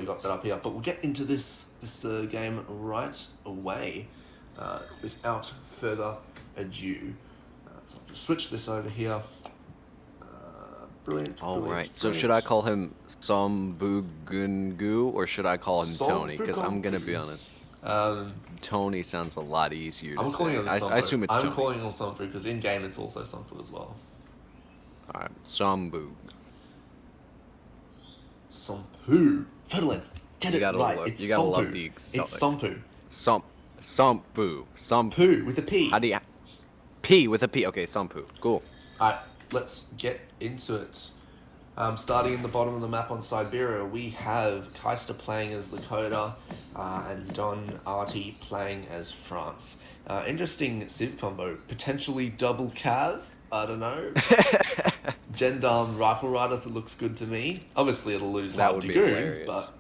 got set up here. But we'll get into this game right away without further ado. So I'll just switch this over here. Brilliant. All brilliant, right. So brilliant. should I call him Sombugungu or should I call him Tony? Because I'm gonna be honest. Tony sounds a lot easier to I'm calling say. him I assume it's Tony. I'm calling him Sombu because in game it's also Sombu as well. All right, Sombu. Sompu. Ferdinand, get it right. It's you gotta Sompu. love the It's Sompu. Sompu. Poo with a P. How do you? P with a P. Okay, Sompu. Cool. Alright, let's get into it. Starting in the bottom of the map on Siberia, we have Kaister playing as Lakota and DonArtie playing as France. Interesting civ combo. Potentially double cav? I don't know. Gendarme Rifle Riders, it looks good to me. Obviously it'll lose hard to goons, but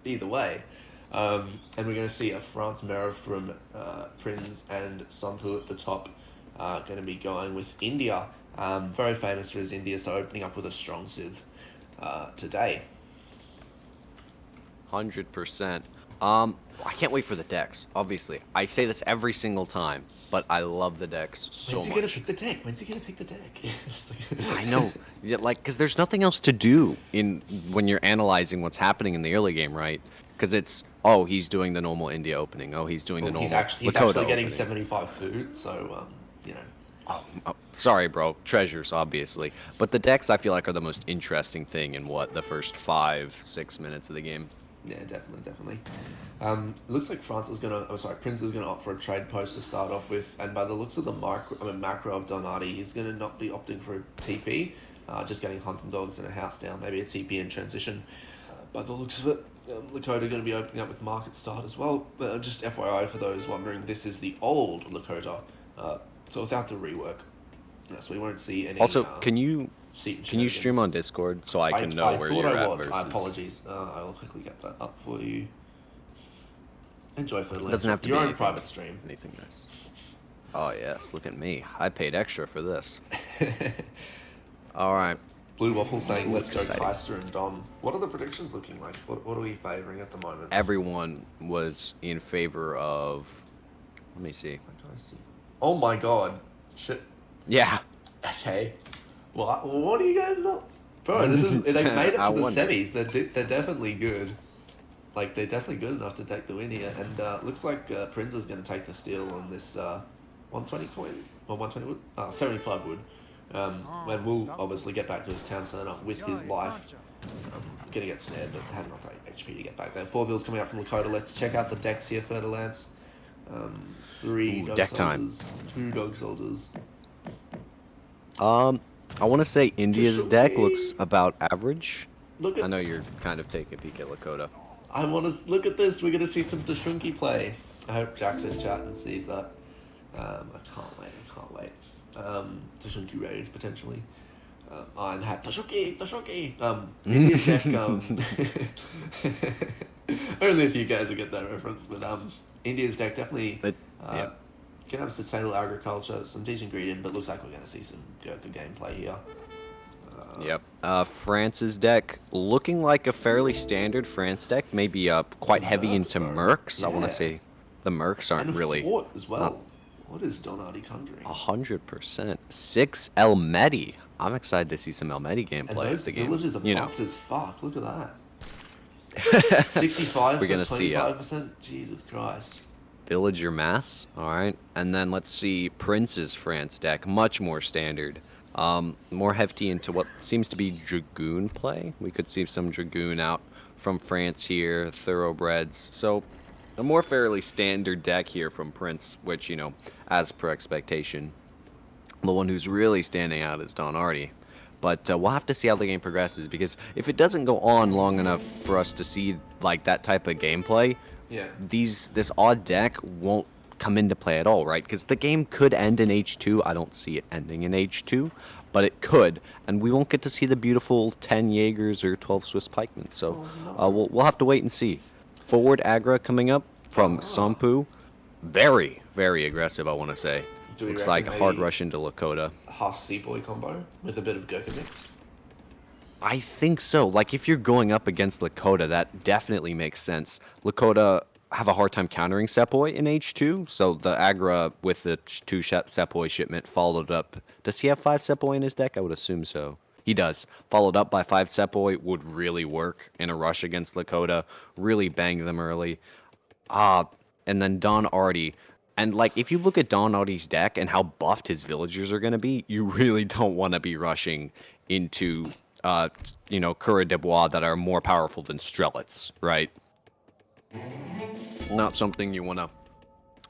either way. And we're going to see a France mirror from Prinz and Sompu at the top. Going to be going with India. Very famous for his India, so opening up with a strong civ today. 100%. I can't wait for the decks. Obviously, I say this every single time, but I love the decks so much. When's he gonna pick the deck? When's he gonna pick the deck? I know, yeah, like, because there's nothing else to do when you're analyzing what's happening in the early game, right? Because it's he's doing the normal India opening. Oh, he's doing the normal. He's actually getting 75 food, so you know. Oh, sorry, bro. Treasures, obviously. But the decks, I feel like, are the most interesting thing in, the first 5-6 minutes of the game. Yeah, definitely. Looks like Prinz is gonna opt for a trade post to start off with, and by the looks of the macro of DonArtie, he's gonna not be opting for a TP, just getting hunting dogs and a house down, maybe a TP in transition. By the looks of it, Lakota going to be opening up with market start as well. Just FYI for those wondering, this is the old Lakota. So without the rework, so we won't see any. Also, can you stream on Discord so I can know where you're at? Versus... Apologies. I will quickly get that up for you. Enjoy for it. Doesn't have to your be own private stream. Anything nice. Oh yes, look at me. I paid extra for this. All right. Blue Waffle saying, "Let's go Kaister and Don." What are the predictions looking like? What are we favoring at the moment? Everyone was in favor of. Let me see. Oh my god! Shit. Yeah. Okay. What are you guys not? Bro, this is they made it to the semis. They're definitely good. Like they're definitely good enough to take the win here, and looks like Prinz is going to take the steal on this 120 coin or 120 wood, 75 wood. When we'll obviously get back to his town center with his life. Gonna get snared, but has enough HP to get back there. 4 bills coming out from Lakota. Let's check out the decks here, Ferdinand. 3 dog deck soldiers, 2 dog soldiers. I want to say India's deck looks about average. I know you're kind of taking a peek at Lakota. I want to look at this. We're gonna see some Dashunki play. I hope Jack's in chat and sees that. I can't wait. Dashunki raids potentially. Iron Hat Dashunki. Indian deck. Only a few guys will get that reference, but India's deck definitely. Can have sustainable agriculture, some decent ingredient, but looks like we're going to see some good gameplay here. Yep. France's deck looking like a fairly standard France deck, maybe quite heavy into mercs. Yeah. I want to say the mercs aren't really. Fort as well. What is DonArtie conjuring? 100%. 6 Elmedi. I'm excited to see some Elmedi gameplay. And those villages are buffed as fuck. Look at that. 65%, we're gonna 25%. See, Jesus Christ. Villager mass. All right, and then let's see Prince's France deck, much more standard, more hefty into what seems to be Dragoon play. We could see some Dragoon out from France here, Thoroughbreds. So a more fairly standard deck here from Prince, which, as per expectation, the one who's really standing out is DonArtie. But we'll have to see how the game progresses, because if it doesn't go on long enough for us to see like that type of gameplay, this odd deck won't come into play at all, right? Because the game could end in H2. I don't see it ending in H2, but it could, and we won't get to see the beautiful 10 Jaegers or 12 Swiss pikemen. So we'll have to wait and see. Forward aggro coming up from Sompu, very, very aggressive, I want to say. Looks like hard rush into Lakota. Haas Seaboy combo with a bit of Gurkha mix. I think so. Like, if you're going up against Lakota, that definitely makes sense. Lakota have a hard time countering Sepoy in H2, so the Agra with the two Sepoy shipment followed up. Does he have 5 Sepoy in his deck? I would assume so. He does. Followed up by 5 Sepoy would really work in a rush against Lakota, really bang them early. Ah, and then DonArtie. And like, if you look at DonArtie's deck and how buffed his villagers are going to be, you really don't want to be rushing into, Coureur de Bois that are more powerful than Strelets, right? Not something you want to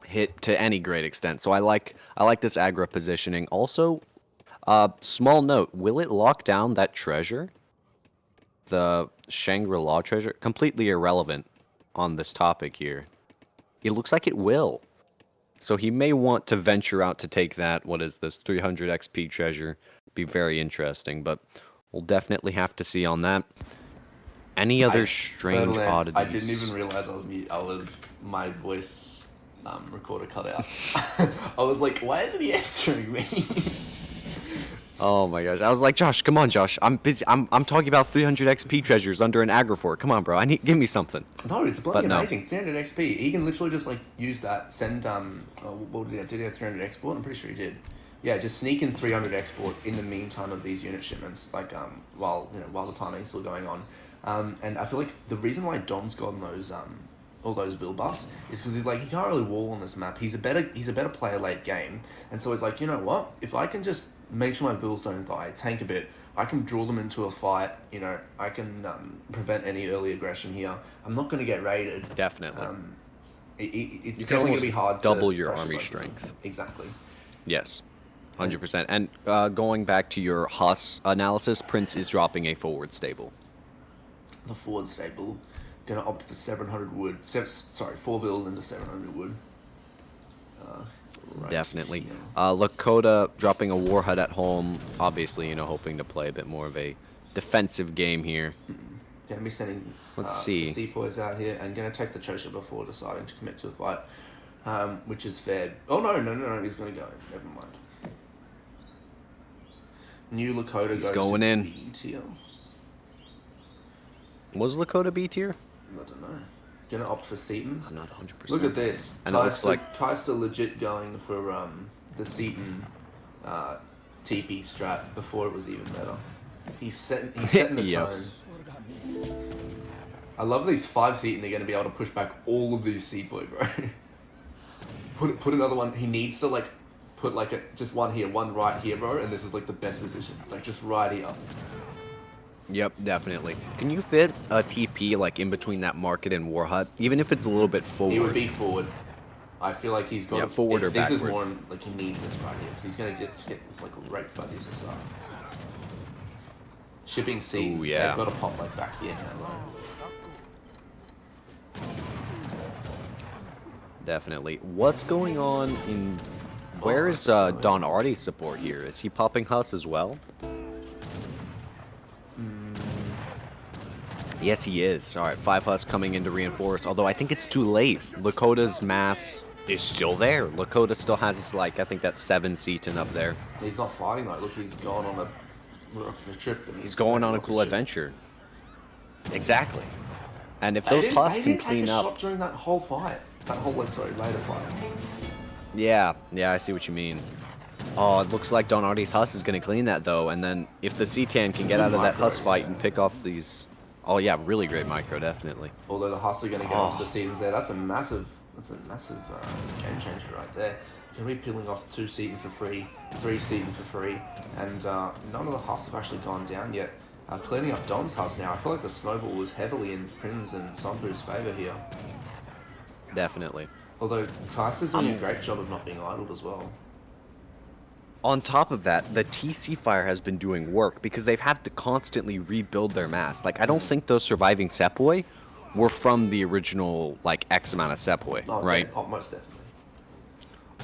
hit to any great extent. So I like this aggro positioning. Also, small note: will it lock down that treasure? The Shangri-La treasure? Completely irrelevant on this topic here. It looks like it will. So he may want to venture out to take that. What is this? 300 XP treasure. Be very interesting, but we'll definitely have to see on that. Any other strange oddities? I didn't even realize I was mute. My voice recorder cut out. I was like, why isn't he answering me? Oh my gosh. I was like, Josh, come on, Josh. I'm busy. I'm talking about 300 XP treasures under an Agrifort. Come on, bro. Give me something. No, it's bloody But no. amazing. 300 XP. He can literally just like use that. Send what did he have? Did he have 300 export? I'm pretty sure he did. Yeah, just sneak in 300 export in the meantime of these unit shipments, like while the timing's still going on. And I feel like the reason why Don's gotten those all those Vil buffs is because he can't really wall on this map. He's a better player late game, and so he's like, you know what? If I can just make sure my Vils don't die, tank a bit, I can draw them into a fight. I can prevent any early aggression here. I'm not going to get raided. Definitely. It's You can definitely going to almost be hard. double to your pressure army both of them. strength. Exactly. Yes. 100%. And going back to your Huss analysis, Prince is dropping a forward stable. The forward stable, gonna opt for 700 wood. 4 Vils into 700 wood. Right Definitely. here. Lakota dropping a War Hut at home. Obviously, hoping to play a bit more of a defensive game here. Gonna be sending Let's see. the Sepoys out here and gonna take the treasure before deciding to commit to a fight, which is fair. Oh no, he's gonna go. Never mind. New Lakota He's goes going to in. B tier. Was Lakota B tier? I don't know. Gonna opt for Setons. I'm not 100%. Look at this. And it looks like Kaister legit going for the Seton TP strat before it was even better. He's setting the Yep. tone. I love these 5 Seton are gonna be able to push back all of these Sepoy, bro. Put another one. He needs to put just one here, one right here, bro, and this is the best position. Just right here. Yep, definitely. Can you fit a TP in between that market and War Hut, even if it's a little bit forward? He would be forward. I feel like he's got Yeah, forward or this backward. is more he needs this right here because he's gonna get raped by these aside. Shipping seat. Ooh, yeah. They've got to pop back here now. Definitely. What's going on in... Where is DonArtie's support here? Is he popping Huss as well? Yes, he is. Alright, 5 Huss coming in to reinforce, although I think it's too late. Lakota's mass is still there. Lakota still has his, I think that's 7 Seton up there. He's not fighting though. Look, he's gone on a trip. And He's going on a cool adventure. Exactly. And if those Huss can clean take a up... shot during that whole fight. That whole, later fight. Yeah, I see what you mean. Oh, it looks like DonArtie's Huss is going to clean that, though, and then if the C-Tan can get out of that Huss fight and pick off these... Oh, yeah, really great micro, definitely. Although the Huss are going to get onto the Setons there. That's a massive game changer right there. Going to be peeling off 2 Seton for free, 3 Seton for free, and none of the Huss have actually gone down yet. Cleaning up Don's Huss now. I feel like the snowball was heavily in Prinz and Sompu's favour here. Definitely. Although Kaister's doing a great job of not being idled as well. On top of that, the TC Fire has been doing work because they've had to constantly rebuild their mass. I don't think those surviving Sepoy were from the original, X amount of Sepoy, right? Oh, most definitely.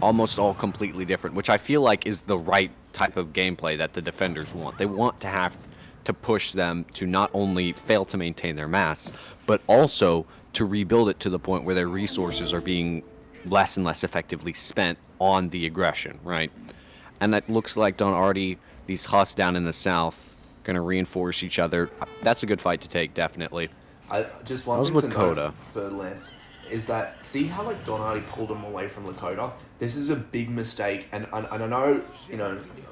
Almost all completely different, which I feel like is the right type of gameplay that the defenders want. They want to have to push them to not only fail to maintain their mass, but also to rebuild it to the point where their resources are being less and less effectively spent on the aggression, right? And it looks like DonArtie, these Huss down in the south, Gonna reinforce each other. That's a good fight to take, definitely. Just one How's thing to note Lakota? for Lance is that see how like DonArtie pulled him away from Lakota. This is a big mistake, and I know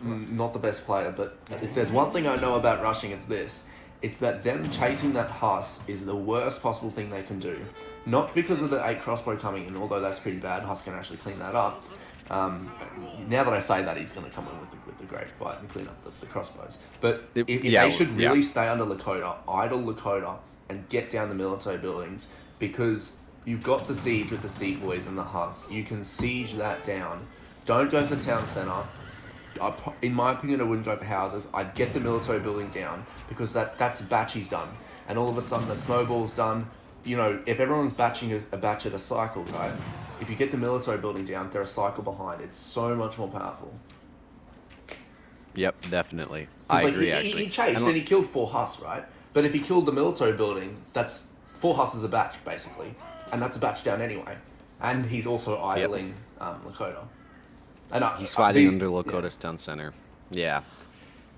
not the best player, but if there's one thing I know about rushing, it's this. It's that them chasing that Huss is the worst possible thing they can do. Not because of the 8 crossbow coming in, although that's pretty bad. Huss can actually clean that up. Now that I say that, he's going to come in with the great fight and clean up the crossbows. But if they should really stay under Lakota, idle Lakota, and get down the military buildings, because you've got the siege with the Sea Boys and the Huss. You can siege that down. Don't go for town centre. In my opinion, I wouldn't go for houses. I'd get the military building down, because that's a batch he's done. And all of a sudden the snowball's done. You know, if everyone's batching a batch at a cycle, right? If you get the military building down, they're a cycle behind. It's so much more powerful. Yep, definitely. I agree, actually. He chased and he killed 4 Huss, right? But if he killed the military building, that's 4 Huss is a batch, basically. And that's a batch down anyway. And he's also idling Lakota. And he's fighting under Lakota's town center. Yeah.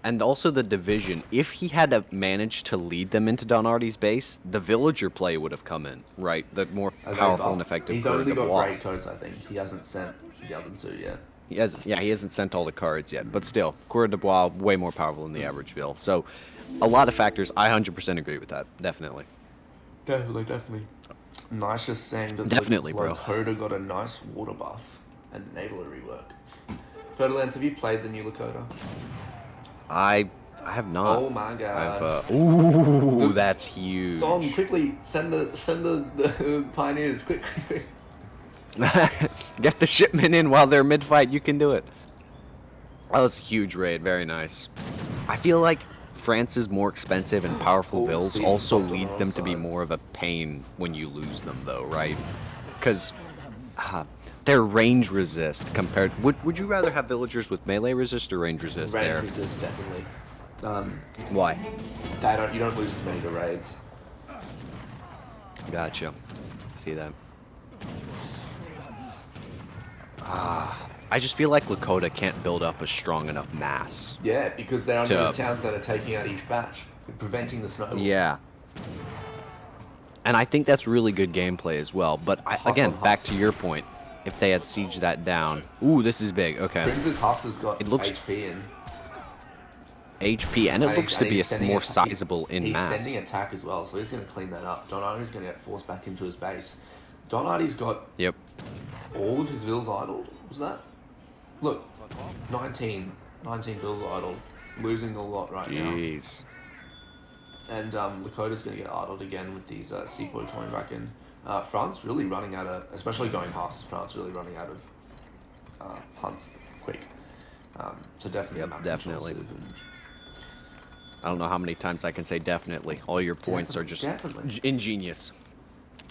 And also the division. If he had managed to lead them into DonArtie's base, the villager play would have come in, right? The more powerful and effective. He's only got great codes, I think. He hasn't sent the other 2 yet. He hasn't sent all the cards yet. But still, Coeur de Bois, way more powerful than the average Ville. So, a lot of factors. I 100% agree with that. Definitely. Definitely. Nice just saying that Lakota got a nice water buff and naval rework. Ferdinand, have you played the new Lakota? I have not. Oh my god. Ooh, that's huge. Dom, quickly send the pioneers, quick. Get the shipment in while they're mid-fight. You can do it. That was a huge raid. Very nice. I feel like France's more expensive and powerful vills also leads them to be more of a pain when you lose them, though, right? Because they're range resist compared. Would you rather have villagers with melee resist or range resist? Range resist, definitely. Why? You don't lose as many to raids. Gotcha. See that. I just feel like Lakota can't build up a strong enough mass. Yeah, because they're under his towns that are taking out each batch, preventing the snowball. Yeah. And I think that's really good gameplay as well. But again, back to your point, if they had sieged that down. Ooh, this is big. Okay. Prince's Huss has got HP in. HP, and it looks to be a more sizable in mass. He's sending attack as well, so he's going to clean that up. DonArtie's going to get forced back into his base. DonArtie's got all of his vills idled. Was that? Look, 19 vills idled. Losing a lot right now. Jeez. And Lakota's going to get idled again with these Seaboy coming back in. France really running out of, especially going Huss, France really running out of hunts quick. So definitely. Definitely. I don't know how many times I can say definitely. All your points are just ingenious.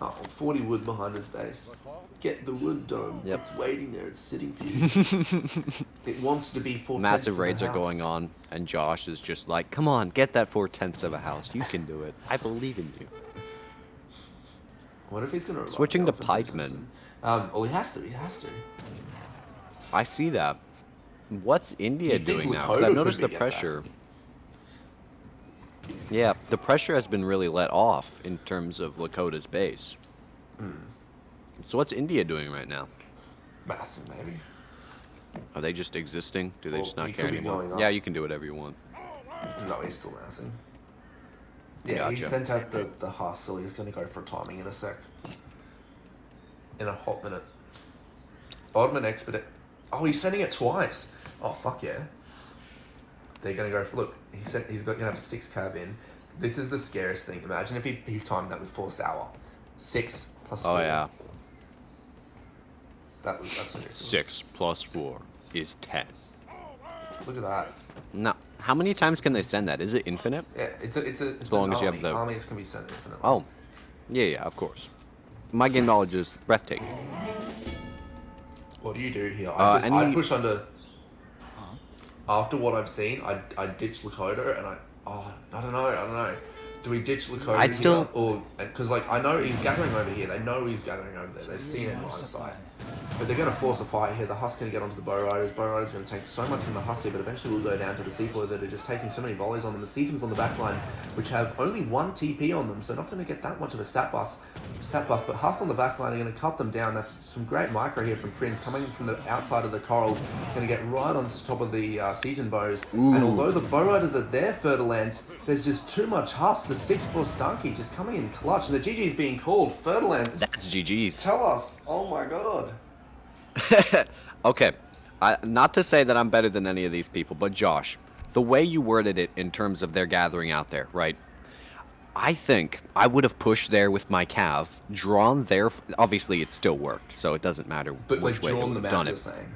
Oh, 40 wood behind his base. Get the wood, Dome. Yep. It's waiting there. It's sitting for you. It wants to be 4/10 Massive raids are going on, and Josh is just like, come on, get that 4/10 of a house. You can do it. I believe in you. What if he's going to... Switching to pikemen. Well, he has to. He has to. I see that. What's India doing now? Because I've noticed the pressure. Yeah, the pressure has been really let off in terms of Lakota's base. So what's India doing right now? Massive, maybe. Are they just existing? Do they just not care anymore? Yeah, you can do whatever you want. No, he's still massing. Yeah, he sent out the Huss, so he's going to go for timing in a sec. In a hot minute. Bodman Expedite. Oh, he's sending it twice. Oh, fuck yeah. They're going to go for... Look, he's going to have 6 cab in. This is the scariest thing. Imagine if he timed that with 4 sour. 6 plus 4. Oh, yeah. That's ridiculous. 6 plus 4 is 10. Look at that. No. How many times can they send that? Is it infinite? Yeah, it's as long as you have the... Armies can be sent infinitely. Oh. Yeah, of course. My game knowledge is breathtaking. What do you do here? I push under... After what I've seen, I ditch Lakota and I don't know. Do we ditch Lakota I'd here? still- Or because like I know he's gathering over here. They know he's gathering over there. They've seen it in line of sight. But they're going to force a fight here. The Husk's going to get onto the Bow Riders. Bow Riders going to take so much from the Husk here, but eventually we'll go down to the Sepoys that are just taking so many volleys on them. The Setons on the back line, which have only 1 TP on them, so not going to get that much of a stat buff. But Husk on the back line are going to cut them down. That's some great micro here from Prinz, coming from the outside of the coral. Going to get right on top of the Seton bows. Ooh. And although the Bow Riders are their Fer-de-Lance, there's just too much Husk. The 6-4 Stunky just coming in clutch. And the GG's being called. Fer-de-Lance, That's GG's. tell us. Oh my god. Okay, not to say that I'm better than any of these people, but Josh, the way you worded it in terms of their gathering out there, right? I think I would have pushed there with my Cav, drawn there. Obviously, it still worked, so it doesn't matter But which like way drawn you them would have out, done you're it. saying.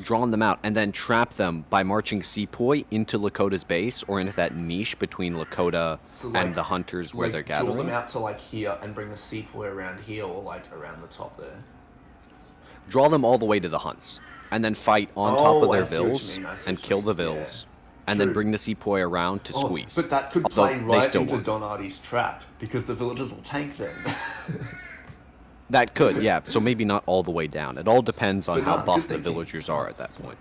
Drawn them out, and then trap them by marching Sepoy into Lakota's base or into that niche between Lakota So, like- and the hunters where Like, they're draw gathering. them out to like here and bring the Sepoy around here or like around the top there. Draw them all the way to the hunts, and then fight on top Oh, of their I see what you vills mean, I see and what you kill the mean, yeah. vills, and then True. bring the Sepoy around to squeeze. But that could Although play they right still into won. DonArtie's trap because the villagers will tank them. That could, yeah. So maybe not all the way down. It all depends on But how no, buff good the thinking. villagers are at that point.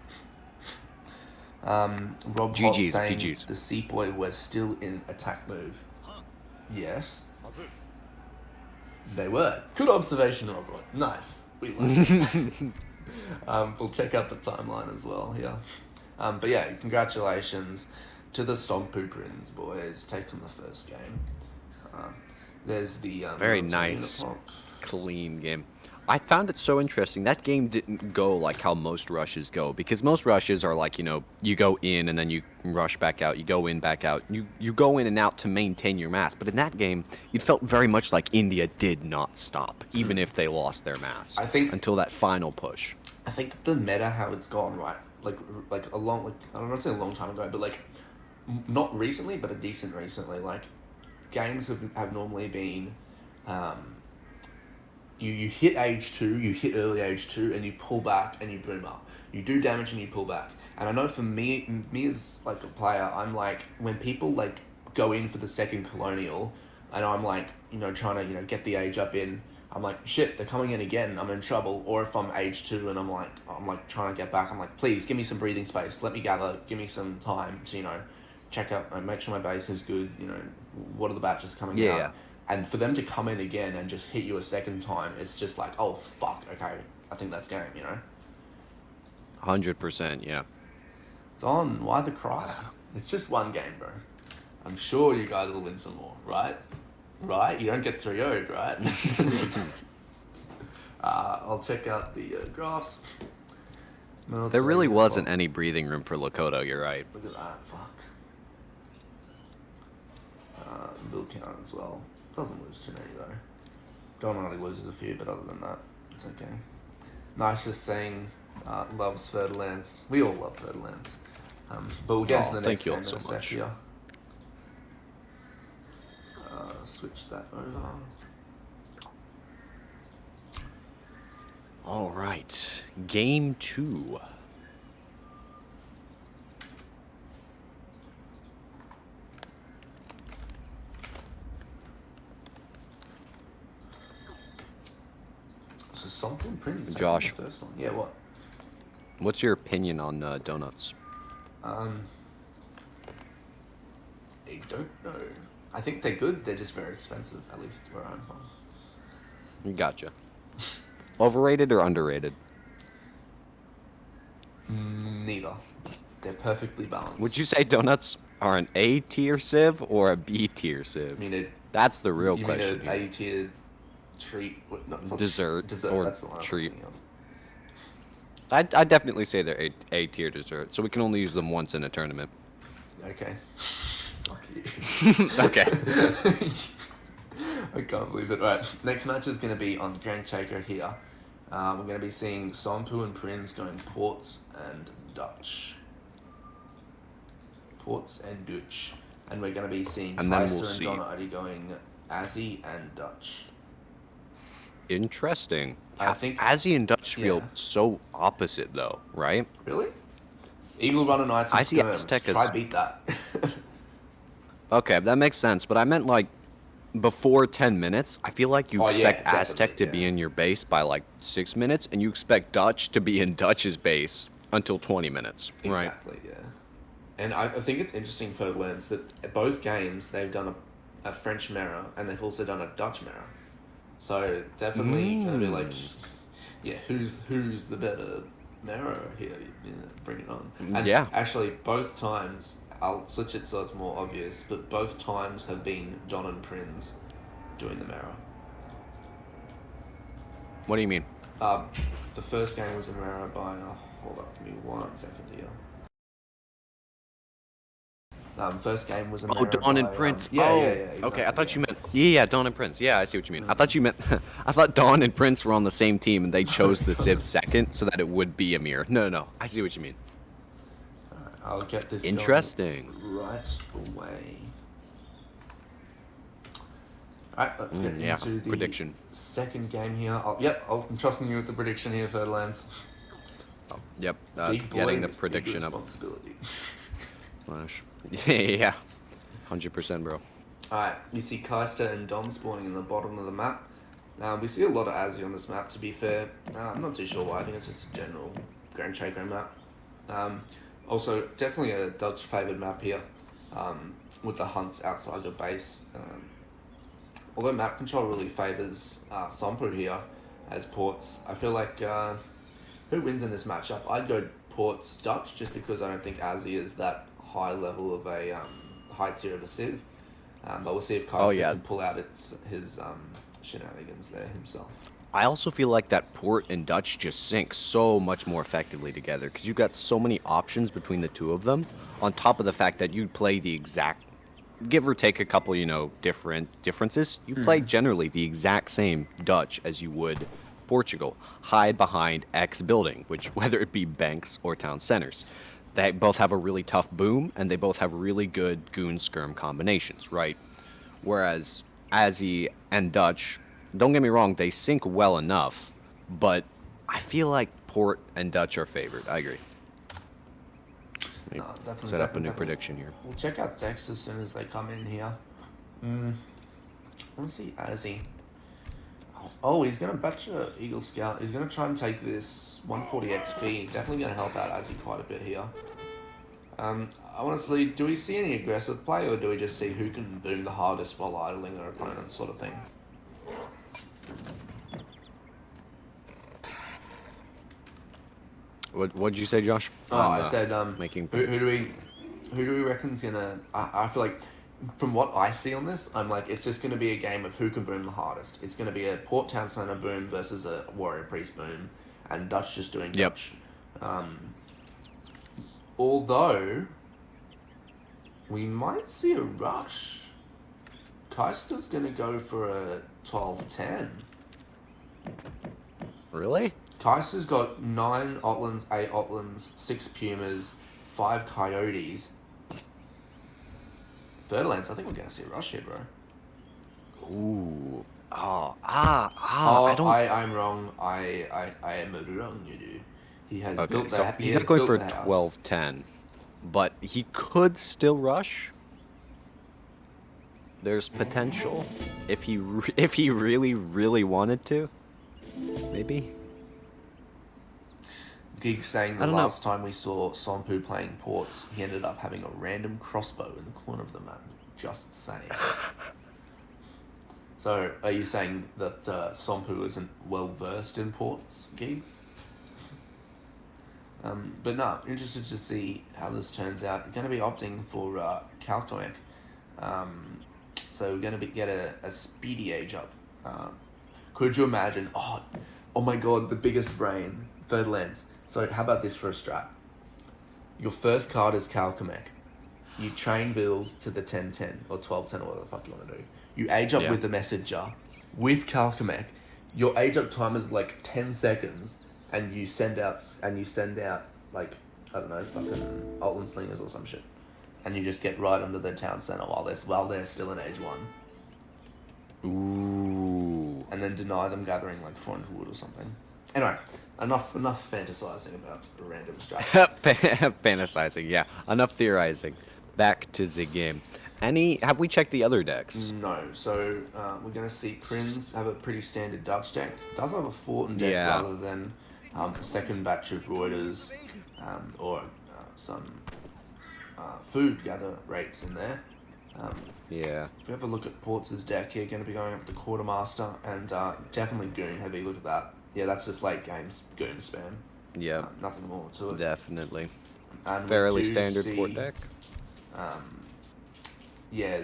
Rob Hott GG's, saying GG's. the Sepoy was still in attack move. Yes, they were. Good observation, Rob Hott. Nice. We learned. We'll check out the timeline as well here. But yeah, congratulations to the Stompu Prinz boys taking the first game. There's the Very Military nice. Unipop. Clean game. I found it so interesting. That game didn't go like how most rushes go, because most rushes are like, you go in and then you rush back out, you go in, back out. You go in and out to maintain your mass. But in that game, it felt very much like India did not stop, even if they lost their mass. I think- until that final push. I think the meta, how it's gone, right? Like a long, like, I don't want to say a long time ago, but like, not recently, but a decent recently. Like, games have normally been, you hit age 2, you hit early age 2, and you pull back and you boom up. You do damage and you pull back. And I know for me as like a player, I'm like, when people like go in for the second colonial, and I'm like, trying to, get the age up in, I'm like, shit, they're coming in again, I'm in trouble. Or if I'm age 2 and I'm like trying to get back, I'm like, please give me some breathing space, let me gather, give me some time to, check up and make sure my base is good, what are the batches coming out. Yeah. And for them to come in again and just hit you a second time, it's just like, oh fuck, okay, I think that's game, 100%, yeah. Don, why the cry? It's just one game, bro. I'm sure you guys will win some more, right? Right? You don't get 3-0'd, right? I'll check out the graphs. There really wasn't any breathing room for Lakota, you're right. Look at that, fuck. Bill count as well. Doesn't lose too many though. DonArtie loses a few, but other than that, it's okay. Nice just saying, loves Fer-de-Lance. We all love Fer-de-Lance. But we'll get into the next thank you game all in so a sec much. here. Switch that over. All right, game 2. So something Prinz. Josh. The first one. Yeah, what? What's your opinion on donuts? I don't know. I think they're good. They're just very expensive, at least where I'm from. Gotcha. Overrated or underrated? Neither. They're perfectly balanced. Would you say donuts are an A tier civ or a B tier civ? I mean, That's the real you question. mean an A-tier treat? Not Dessert Dessert. or That's the one I was treat. thinking of. I'd definitely say they're A tier dessert, so we can only use them once in a tournament. Okay. Fuck you. Okay. I can't believe it. Right, next match is going to be on Grand Chaker here. We're going to be seeing Sompu and Prinz going Ports and Dutch. Ports and Dutch. And we're going to be seeing And then Kaister we'll and see. DonArtie going Aussie and Dutch. Interesting. I think- Aussie and Dutch feel Yeah. so opposite, though, right? Really? Eagle Runner Knights and I see Skirms. Aztec as- Try beat that. Okay, that makes sense. But I meant like before 10 minutes. I feel like you Oh yeah, expect Aztec to definitely, be yeah. in your base by like 6 minutes, and you expect Dutch to be in Dutch's base until 20 minutes, right? Exactly, yeah. And I think it's interesting for Lens that both games they've done a French mirror and they've also done a Dutch mirror. So definitely gonna be like, Mm. yeah, who's the better mirror here? Yeah, bring it on. And Yeah. actually, both times I'll switch it so it's more obvious, but both times have been Don and Prinz doing the mirror. What do you mean? Uh, the first game was a mirror by. Hold up, give me 1 second here. First game was a Oh, mirror Dawn and by. Prince. Yeah, Oh, okay. I exactly, thought yeah. you meant yeah, Dawn and Prince. Yeah, I see what you mean. I thought you meant I thought Dawn and Prince were on the same team and they chose the Civ second so that it would be a mirror. No, no, no. I see what you mean. I'll get this going Interesting. right away. Alright, let's get Yeah, into the prediction. second game here. I'm trusting you with the prediction here, Ferdlands. Yep, Big boy getting the with big prediction up. responsibility. Slash. Yeah, 100%, bro. Alright, we see Kaister and Don spawning in the bottom of the map. We see a lot of Azzy on this map, to be fair. I'm not too sure why. I think it's just a general Grand Chaco map. Also, definitely a Dutch favoured map here, with the hunts outside your base. Although map control really favours Sompu here as ports, I feel like who wins in this matchup? I'd go ports Dutch just because I don't think Azzy is that high level of a high tier of a Civ. But we'll see if Oh Kaiser yeah. can pull out his shenanigans there himself. I also feel like that port and Dutch just sync so much more effectively together because you've got so many options between the two of them. On top of the fact that you play the exact, give or take a couple, differences, you play generally the exact same Dutch as you would Portugal. Hide behind X building, which whether it be banks or town centers. They both have a really tough boom, and they both have really good goon skirm combinations, right? Whereas Azzy and Dutch, don't get me wrong, they sync well enough, but I feel like Port and Dutch are favored. I agree. Let me No, definitely, set up a definitely, new definitely. prediction here. We'll check out Dex as soon as they come in here. I want to see Azzy. Oh, he's going to batch a Eagle Scout. He's going to try and take this 140 XP. Definitely going to help out Azzy quite a bit here. I want to see, do we see any aggressive play, or do we just see who can boom the hardest while idling their opponent, sort of thing? What'd you say, Josh? I said, making who do we reckon's gonna? I feel like, from what I see on this, I'm like, it's just gonna be a game of who can boom the hardest. It's gonna be a Port Town Center boom versus a Warrior Priest boom, and Dutch just doing Yep. Dutch. Although we might see a rush. Kaister's gonna go for a 12-10. Really? Kaiser's got 9 Otlins, 8 Otlins, 6 Pumas, 5 Coyotes. Ferdlands, I think we're going to see a rush here, bro. Ooh. I'm wrong. I am wrong, you do. He has Okay, built so that. he's not going for 12-10, but he could still rush. There's potential if he really wanted to. Maybe. Gig saying I the don't know. last time we saw Sompu playing ports, he ended up having a random crossbow in the corner of the map. Just saying. So, are you saying that Sompu isn't well versed in ports, Gigs? But no, interested to see how this turns out. Going to be opting for Calcoic. So we're going to get a speedy age up. Could you imagine? Oh my god, the biggest brain. Third lens. So how about this for a strat? Your first card is Calcomec. You train bills to the 10-10 or 12-10 or whatever the fuck you want to do. You age up with the messenger with Calcomec. Your age up time is like 10 seconds, and you send out like, I don't know, fucking Altland Slingers or some shit, and you just get right under the town center while they're still in age 1. Ooh. And then deny them gathering like 400 wood or something. Anyway, enough fantasizing about random strats. Fantasizing, yeah. Enough theorizing. Back to the game. Have we checked the other decks? No, so we're going to see Prinz have a pretty standard Dutch deck. Does have a Fortin deck Yeah, rather than a second batch of Reuters or some food gather rates in there. Um, yeah, if we have a look at Ports' deck here, going to be going up to Quartermaster and definitely Goon heavy. Look at that. Yeah, that's just late games Goon spam. yeah, Nothing more to it. definitely. And we Fairly do standard Fort see, deck. yeah,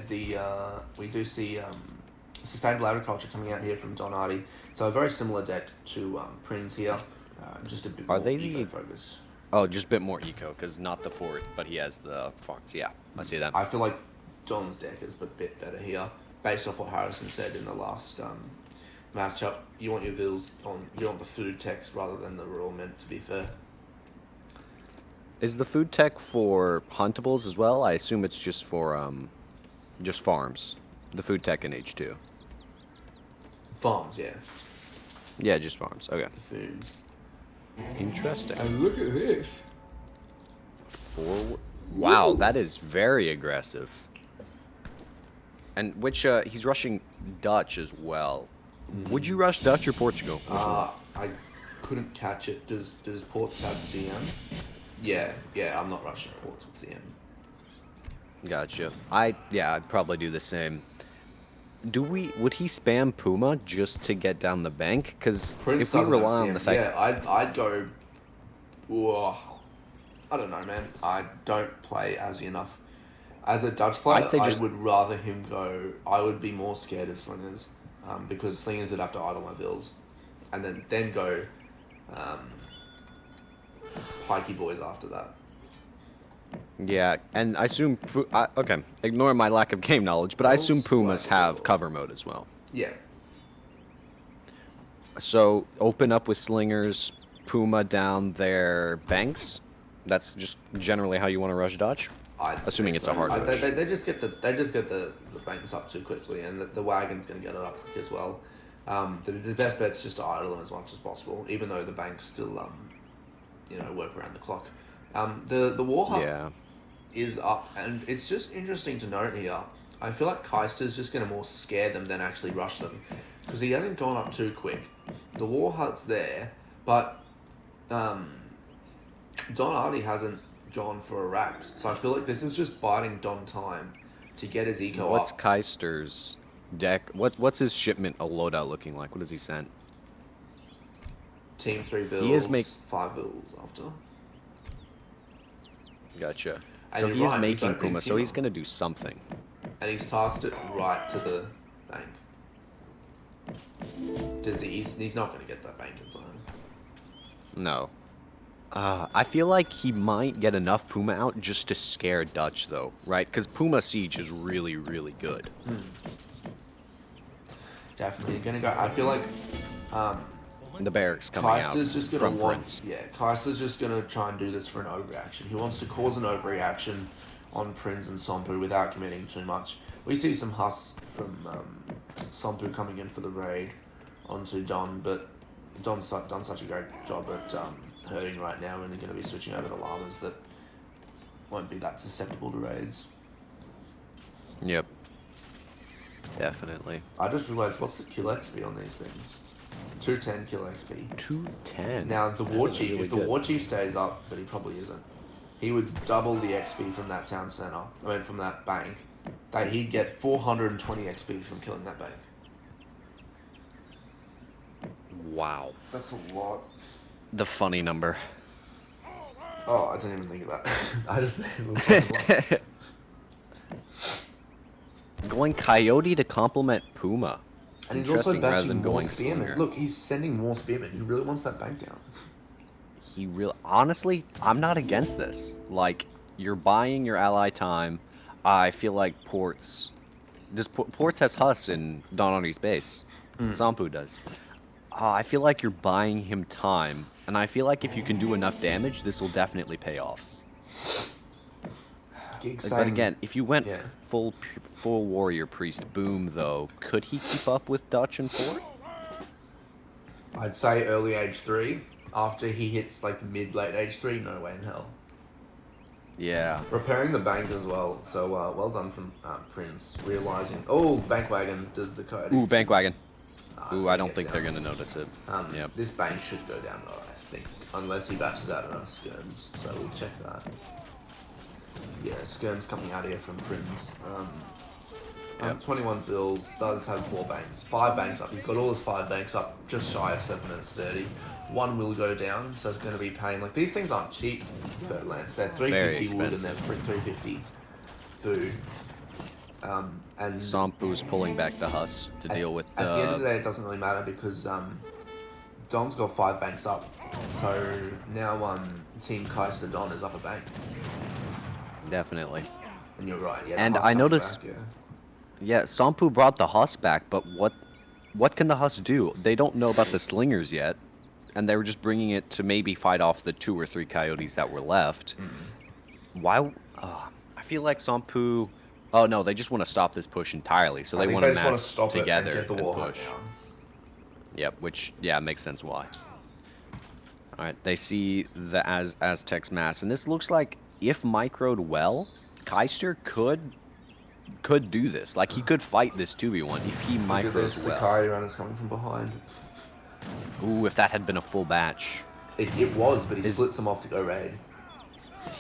we do see sustainable agriculture coming out here from DonArtie. So a very similar deck to Prinz here, just a bit Are more they eco the... focused. Oh, just a bit more eco, because not the fort, but he has the farms. Yeah, I see that. I feel like Don's deck is a bit better here, based off what Harrison said in the last matchup. You want your vills on, you want the food text rather than the rural mint. To be fair, Is the food tech for huntables as well? I assume it's just farms. The food tech in H2. farms, yeah, Yeah, just farms. Okay. the foods. Interesting. And look at this. Forward. Wow, Woo! that is very aggressive. And he's rushing Dutch as well. Would you rush Dutch or Portugal? I couldn't catch it. Does Ports have CM? Yeah, I'm not rushing Ports with CM. Gotcha. I'd probably do the same. Would he spam Puma just to get down the bank? Because Prince if we doesn't have rely on CM. the fact, Yeah, I'd go. Whoa, I don't know, man. I don't play Aussie enough. As a Dutch player, I'd say I just would rather him go. I would be more scared of Slingers, because Slingers would have to idle my bills, and then go, Pikey boys after that. yeah, and I assume okay, ignore my lack of game knowledge, but I assume Pumas have Well, cover mode as well. yeah, So open up with slingers, Puma down their banks. That's just generally how you want to rush Dutch. I'd Assuming say it's so. a hard rush. They just get the banks up too quickly, and the wagon's going to get it up quick as well. The best bet's just to idle them as much as possible, even though the banks still work around the clock. The war hub Yeah. is up, and it's just interesting to note here. I feel like Kaister's just going to more scare them than actually rush them, because he hasn't gone up too quick. The war hut's there, but DonArtie hasn't gone for a Rax, so I feel like this is just biding Don time to get his eco What's up. Kaister's deck? What's his shipment a loadout looking like? What has he sent? Team 3 He is vills, 5 vills after. Gotcha. And So you're he is right, he's making opening Puma, so he's Puma. gonna do something. And he's tasked it right to the bank. He's not going to get that bank in time. No. I feel like he might get enough Puma out just to scare Dutch, though, right? Because Puma Siege is really, really good. Definitely going to go. I feel like The barracks coming out Kaister's just going from to want. Prince. Yeah, Kaister's just going to try and do this for an overreaction. He wants to cause an overreaction on Prinz and Sompu without committing too much. We see some hus from Sompu coming in for the raid onto Don, but Don's done such a great job at hurting right now, and they're going to be switching over to llamas that won't be that susceptible to raids. Yep. Definitely. I just realised, what's the kill XP on these things? 210 kill XP. 210. Now, the War That is Chief, really if the good. War Chief stays up, but he probably isn't, he would double the XP from that town centre, from that bank. He'd get 420 XP from killing that bank. Wow. That's a lot. The funny number. Oh, I didn't even think of that. I just think it's a lot. Going Coyote to complement Puma. And he's also Interesting, rather batching than more going spearmen. Slinger. Look, he's sending more spearmen. He really wants that bank down. Honestly, I'm not against this. Like, you're buying your ally time. I feel like Ports has Huss in DonArtie's base. Sampu does. I feel like you're buying him time, and I feel like if you can do enough damage, this will definitely pay off. But again, if you went yeah. full warrior priest boom, though, could he keep up with Dutch and Fort? I'd say early age 3. After he hits like mid-late age 3, no way in hell. Yeah. Repairing the bank as well. So well done from Prinz. Realizing, oh, bank wagon does the code. Ooh, bank wagon. It's Ooh, I gonna don't get think down. they're gonna notice it. Yep. This bank should go down though, I think, unless he batches out enough skirms. So we'll check that. Yeah, skirms coming out here from Prinz. Yep. 21 fills, does have 4 banks. 5 banks up. He's got all his 5 banks up, just shy of 7 minutes 30. 1 will go down, so it's going to be paying. Like, these things aren't cheap for Lance. They're 350 wood and they're 350 food. And Sampu's pulling back the Huss to deal with the... At the end of the day, it doesn't really matter because Don's got 5 banks up. So now Team Kaister Don is up a bank. Definitely. And you're right, yeah. And I noticed... Yeah, Sampu brought the Huss back, but what can the Huss do? They don't know about the slingers yet, and they were just bringing it to maybe fight off the 2 or 3 coyotes that were left. Why? I feel like Sampu... Oh no, they just want to stop this push entirely, so they want to mass together and push. Yep, which, yeah, makes sense why. Alright, they see the Aztecs mass, and this looks like, if microed well, Kaister could do this. Like, he could fight this 2v1 if he micros well. The coyote runners coming from behind. Ooh, if that had been a full batch. It was, but he splits them off to go raid.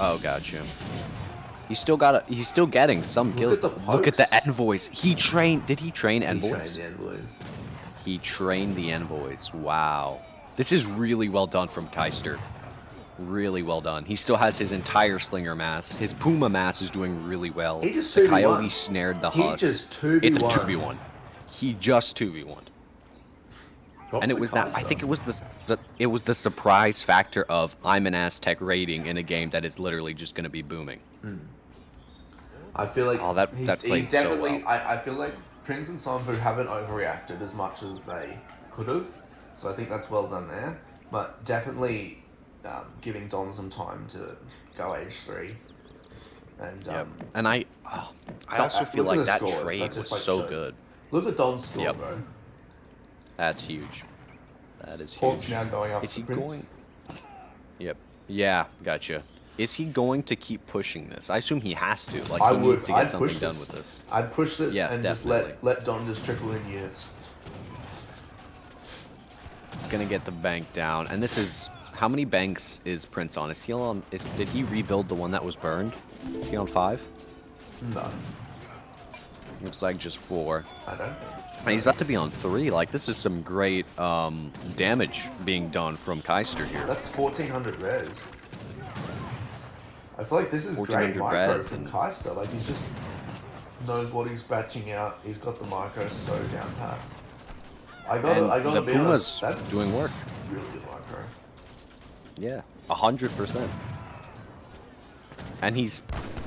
Oh, gotcha. He's still getting some kills. Look at the envoys. Did he train envoys? He trained the envoys. He trained the envoys. Wow. This is really well done from Kaister. Really well done. He still has his entire slinger mass. His Puma mass is doing really well. He just the coyote snared the Huss. He just 2v1. It's a 2v1. He just 2v1. And it was that. I think it was the surprise factor of I'm an Aztec raiding in a game that is literally just going to be booming. I feel like he's definitely. So well. I feel like Prinz and Sampu haven't overreacted as much as they could have, so I think that's well done there. But definitely giving Don some time to go H3. And and I also feel like that trade was so good. Look at Don's score, bro. That's huge. That is huge. Port's now going up. Is he going? Yep. Yeah, gotcha. Is he going to keep pushing this? I assume he has to. Like, he needs to get something done with this. I'd push this and definitely. just let Don just trickle in units. It's gonna get the bank down, and this is how many banks is Prinz on? Is he on? Did he rebuild the one that was burned? Is he on 5? No. Looks like just 4. I don't think. And he's about to be on 3. Like, this is some great damage being done from Kaister here. That's 1400 res. I feel like this is great micro from Kaister. Like, he just knows what he's batching out. He's got the micro so down pat. I gotta be honest, that's doing work. Really good micro. Yeah, 100%. And he's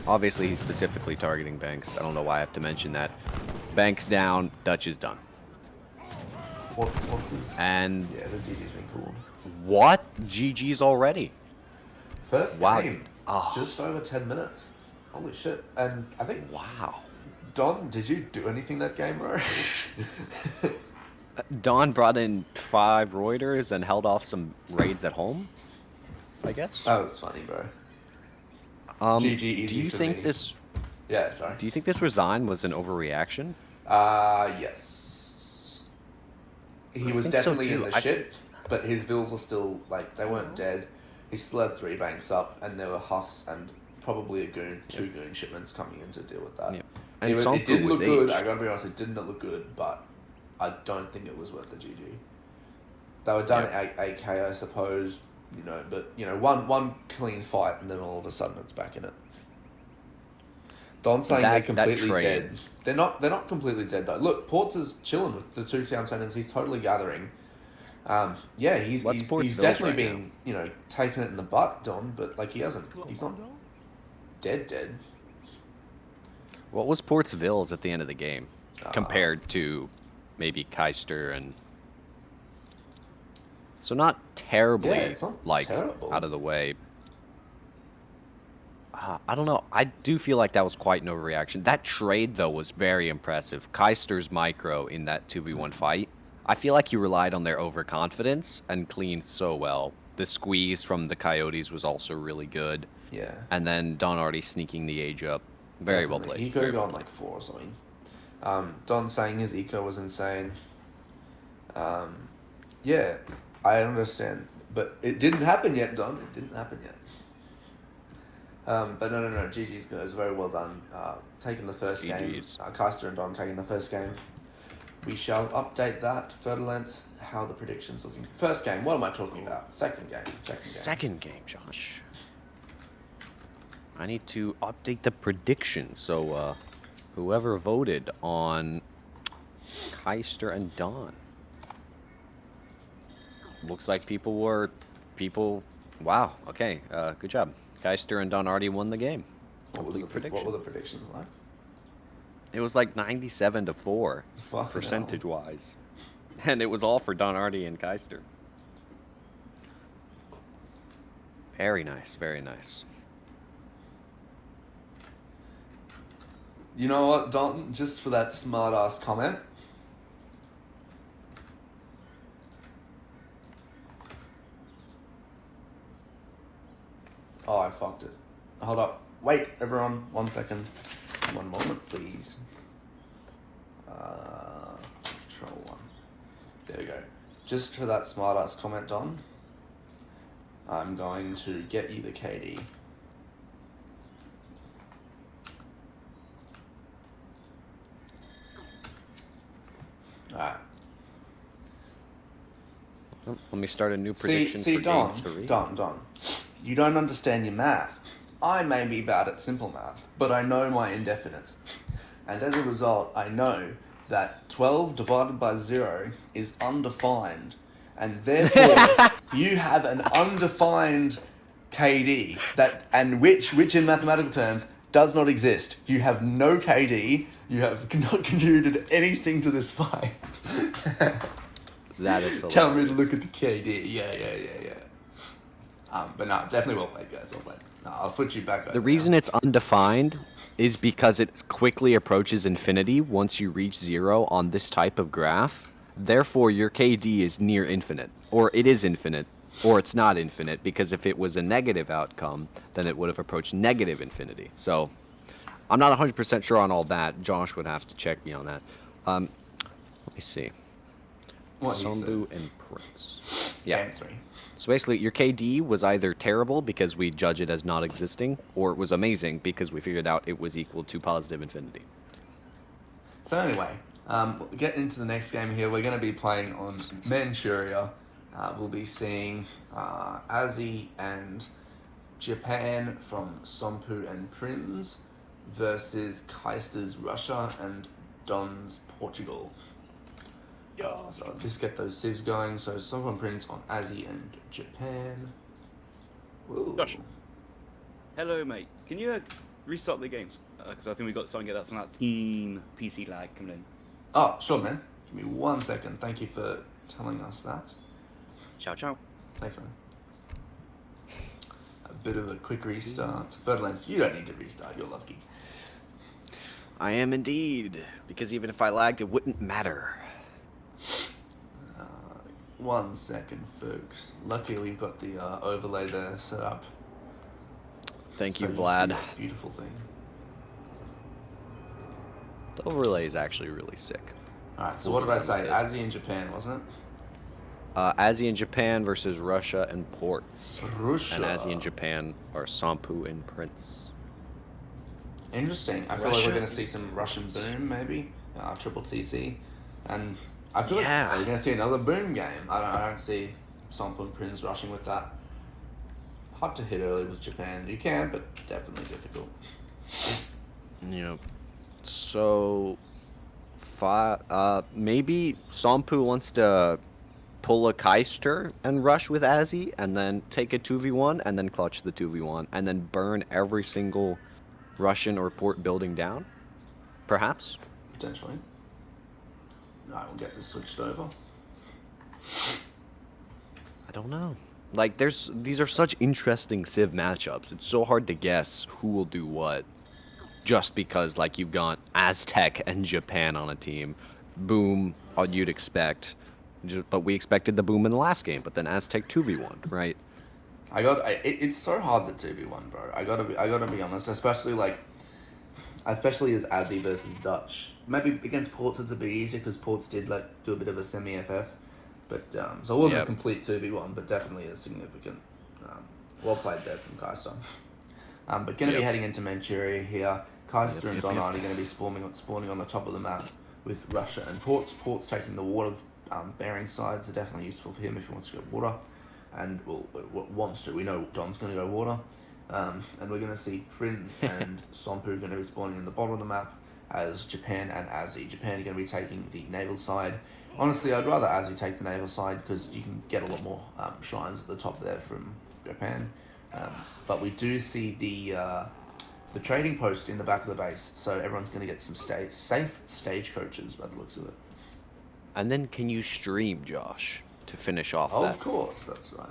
obviously specifically targeting banks. I don't know why I have to mention that. Banks down, Dutch is done. What's his? And yeah, the GG's been cool. What? GG's already? First game, just over 10 minutes. Holy shit! And I think Don, did you do anything that game, bro? Don brought in 5 Reuters and held off some raids at home, I guess. That was funny, bro. GG easy. Do you think this? Yeah, sorry. Do you think this resign was an overreaction? Yes. He was definitely in the shit, but his vills were still, like, they weren't dead. He still had 3 banks up, and there were Huss and probably a goon, 2 goon shipments coming in to deal with that. Yep. And it didn't look good, I gotta be honest, it didn't look good, but I don't think it was worth the GG. They were done at AK, I suppose, you know, but, you know, one clean fight, and then all of a sudden it's back in it. Don's saying they're completely dead. They're not completely dead though. Look, Ports is chilling with the 2 town centers. He's totally gathering. Yeah, he's definitely been, you know, taking it in the butt, Don. But like he's not dead. What was Port's vills at the end of the game compared to maybe Kaister and? So not terribly it's not terrible. Out of the way. I don't know. I do feel like that was quite an overreaction. That trade, though, was very impressive. Kaister's micro in that 2v1 fight. I feel like he relied on their overconfidence and cleaned so well. the squeeze from the Coyotes was also really good. Yeah. And then DonArtie sneaking the age up. Very well played. He could have gone like 4 or something. Don saying his eco was insane. Yeah, I understand. But it didn't happen yet, Don. It didn't happen yet. But no. GG's guys, very well done. Taking the first GG's. game. Kaister and Don taking the first game. We shall update that. Fertilance, how the predictions looking. First game, what am I talking about? Second game. Second game, Josh. I need to update the predictions. So, whoever voted on Kaister and Don. Looks like people. Wow. Okay. Good job. Kaister and DonArtie won the game. What were the predictions like? It was like 97-4 percentage-wise, and it was all for DonArtie and Kaister. Very nice. Very nice. You know what, Dalton? Just for that smart-ass comment. Oh, I fucked it. Hold up. Wait, everyone. 1 second. 1 moment, please. Control 1. There we go. Just for that smart-ass comment, Don, I'm going to get you the KD. Alright. Let me start a new prediction See, for Don, game 3. Don. You don't understand your math. I may be bad at simple math, but I know my indefinites. And as a result, I know that 12 divided by 0 is undefined. And therefore, you have an undefined KD, which in mathematical terms does not exist. You have no KD. You have not contributed anything to this fight. That is hilarious. Tell me to look at the KD. Yeah. But no, definitely well played, guys. Well played. No, I'll switch you back over. The reason it's undefined is because it quickly approaches infinity once you reach 0 on this type of graph. Therefore, your KD is near infinite, or it is infinite, or it's not infinite, because if it was a negative outcome, then it would have approached negative infinity. So, I'm not 100% sure on all that. Josh would have to check me on that. Let me see. Sambu and Prinz. Yeah. Game 3. So basically, your KD was either terrible because we judge it as not existing, or it was amazing because we figured out it was equal to positive infinity. So anyway, get into the next game here. We're going to be playing on Manchuria. We'll be seeing Azzy and Japan from Sompu and Prinz versus Kaister's Russia and Don's Portugal. So I'll just get those sieves going. So Sompu and Prinz on Azzy and Japan. Woo. Josh. Hello, mate. Can you restart the games? Because I think we've got something that's on that team PC lag coming in. Oh, sure, man. Give me 1 second. Thank you for telling us that. Ciao, ciao. Thanks, man. A bit of a quick restart. Fertilance, you don't need to restart. You're lucky. I am indeed, because even if I lagged, it wouldn't matter. 1 second, folks. Luckily, we've got the overlay there set up. Thank you, see Vlad. that beautiful thing. The overlay is actually really sick. Alright, so what did I say? Azzy in Japan, wasn't it? Azzy and Japan versus Russia and Ports. Russia. And Azzy and Japan are Sampu and Prinz. Interesting. I feel like we're going to see some Russian boom, maybe. Triple TC. And I feel like we're going to see another boom game. I don't see Sampu and Prinz rushing with that. Hard to hit early with Japan. You can, but definitely difficult. So, maybe Sampu wants to pull a Kaister and rush with Azzy, and then take a 2v1, and then clutch the 2v1, and then burn every single Russian or port building down? Perhaps? Potentially. Alright, we'll get this switched over. I don't know. Like, these are such interesting Civ matchups. It's so hard to guess who will do what. Just because, like, you've got Aztec and Japan on a team. Boom, all you'd expect. But we expected the boom in the last game, but then Aztec 2v1, right? It's so hard to 2v1, bro. I gotta be honest, especially as Aussie versus Dutch. Maybe against Ports it's a bit easier because Ports did like do a bit of a semi-FF, but so it wasn't a complete 2v1, but definitely a significant. Well played there from Kaister. But going to be heading into Manchuria here. Kaister and DonArtie are going to be spawning on the top of the map with Russia and Ports. Ports taking the water bearing sides are definitely useful for him if he wants to go water. And wants to. We know John's going to go water. And we're going to see Prinz and Sompu going to be spawning in the bottom of the map as Japan and Aussie. Japan are going to be taking the naval side. Honestly, I'd rather Aussie take the naval side because you can get a lot more shrines at the top there from Japan. But we do see the trading post in the back of the base, so everyone's going to get some safe stagecoaches by the looks of it. And then can you stream, Josh, to finish off that? Of course, that's right.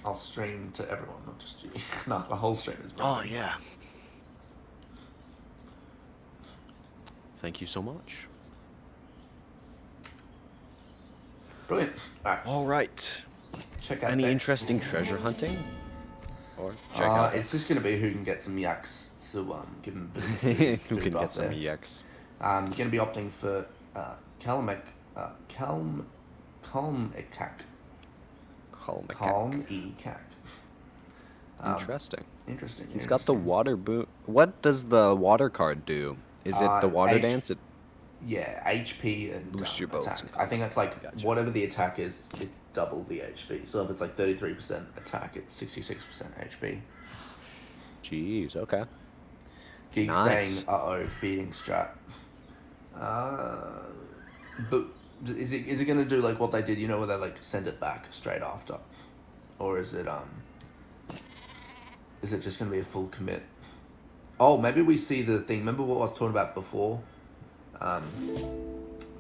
I'll stream to everyone, not just you. No, the whole stream is broken. Oh, yeah. Thank you so much. Brilliant. All right. Check out any Dex. interesting treasure hunting? Or check out. It's just going to be who can get some yaks to give them a bit of food, who can get some there. yaks. Going to be opting for Calm Ecac. Interesting. Interesting. He's got the water boot. What does the water card do? Is it the water dance? Yeah, HP and boost your boats. attack. I think it's like whatever the attack is, it's double the HP. So if it's like 33% attack, it's 66% HP. Jeez, okay. Geek saying, feeding strat. But is it gonna do like what they did? You know, where they like send it back straight after, or is it just gonna be a full commit? Oh, maybe we see the thing. Remember what I was talking about before?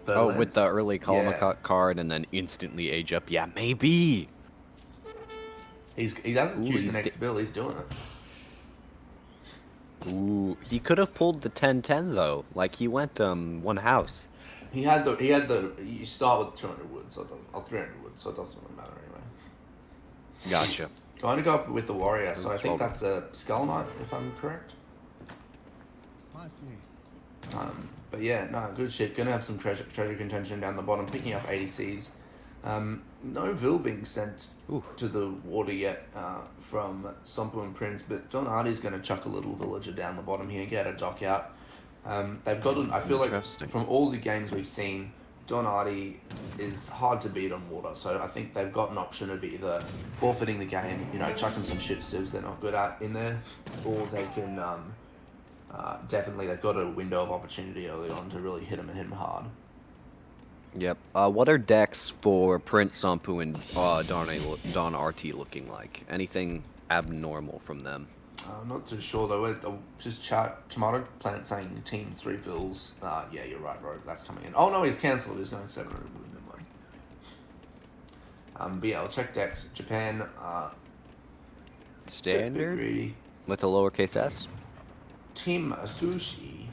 With the early Kalama card and then instantly age up. Yeah, maybe. He hasn't queued the next bill. He's doing it. Ooh, he could have pulled the 10-10 though. Like he went one house. He had the. You start with 200 wood, so it doesn't. Or 300 wood, so it doesn't really matter anyway. Gotcha. Going to go up with the warrior, so I think that's a Skull Knight, if I'm correct. But yeah, no, good shit. Gonna have some treasure contention down the bottom, picking up ADCs. No Vil being sent to the water yet from Sompu and Prinz, but DonArtie's gonna chuck a little villager down the bottom here, get a dock out. They've got. I feel like from all the games we've seen, DonArtie is hard to beat on water. So I think they've got an option of either forfeiting the game, chucking some shit sieves they're not good at in there, or they can. Definitely, they've got a window of opportunity early on to really hit them hard. Yep. What are decks for Prinz, Sompu, and DonArtie looking like? Anything abnormal from them? I'm not too sure though. Just chat Tomato Planet saying team 3 fills. Yeah, you're right, bro. That's coming in. Oh no, he's cancelled. He's going 700 wood. But yeah, I'll check decks. Japan. Standard. Bit greedy. With a lowercase s. Team Sushi.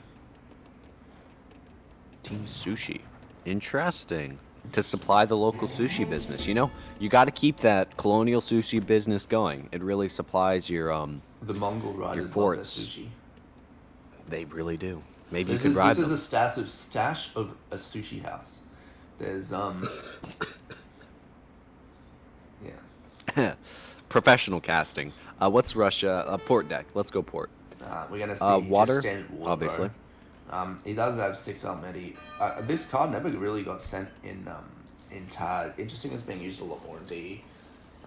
Team Sushi. Interesting. To supply the local sushi business, you got to keep that colonial sushi business going. It really supplies your The Mongol riders love their sushi. They really do. Maybe you could ride them. This is a stash of a sushi house. There's yeah. Professional casting. What's Russia? Port deck. Let's go port. We're gonna see water, just water, obviously. He does have 6 Almedi. This card never really got sent in TAD. Interesting, it's being used a lot more in DE.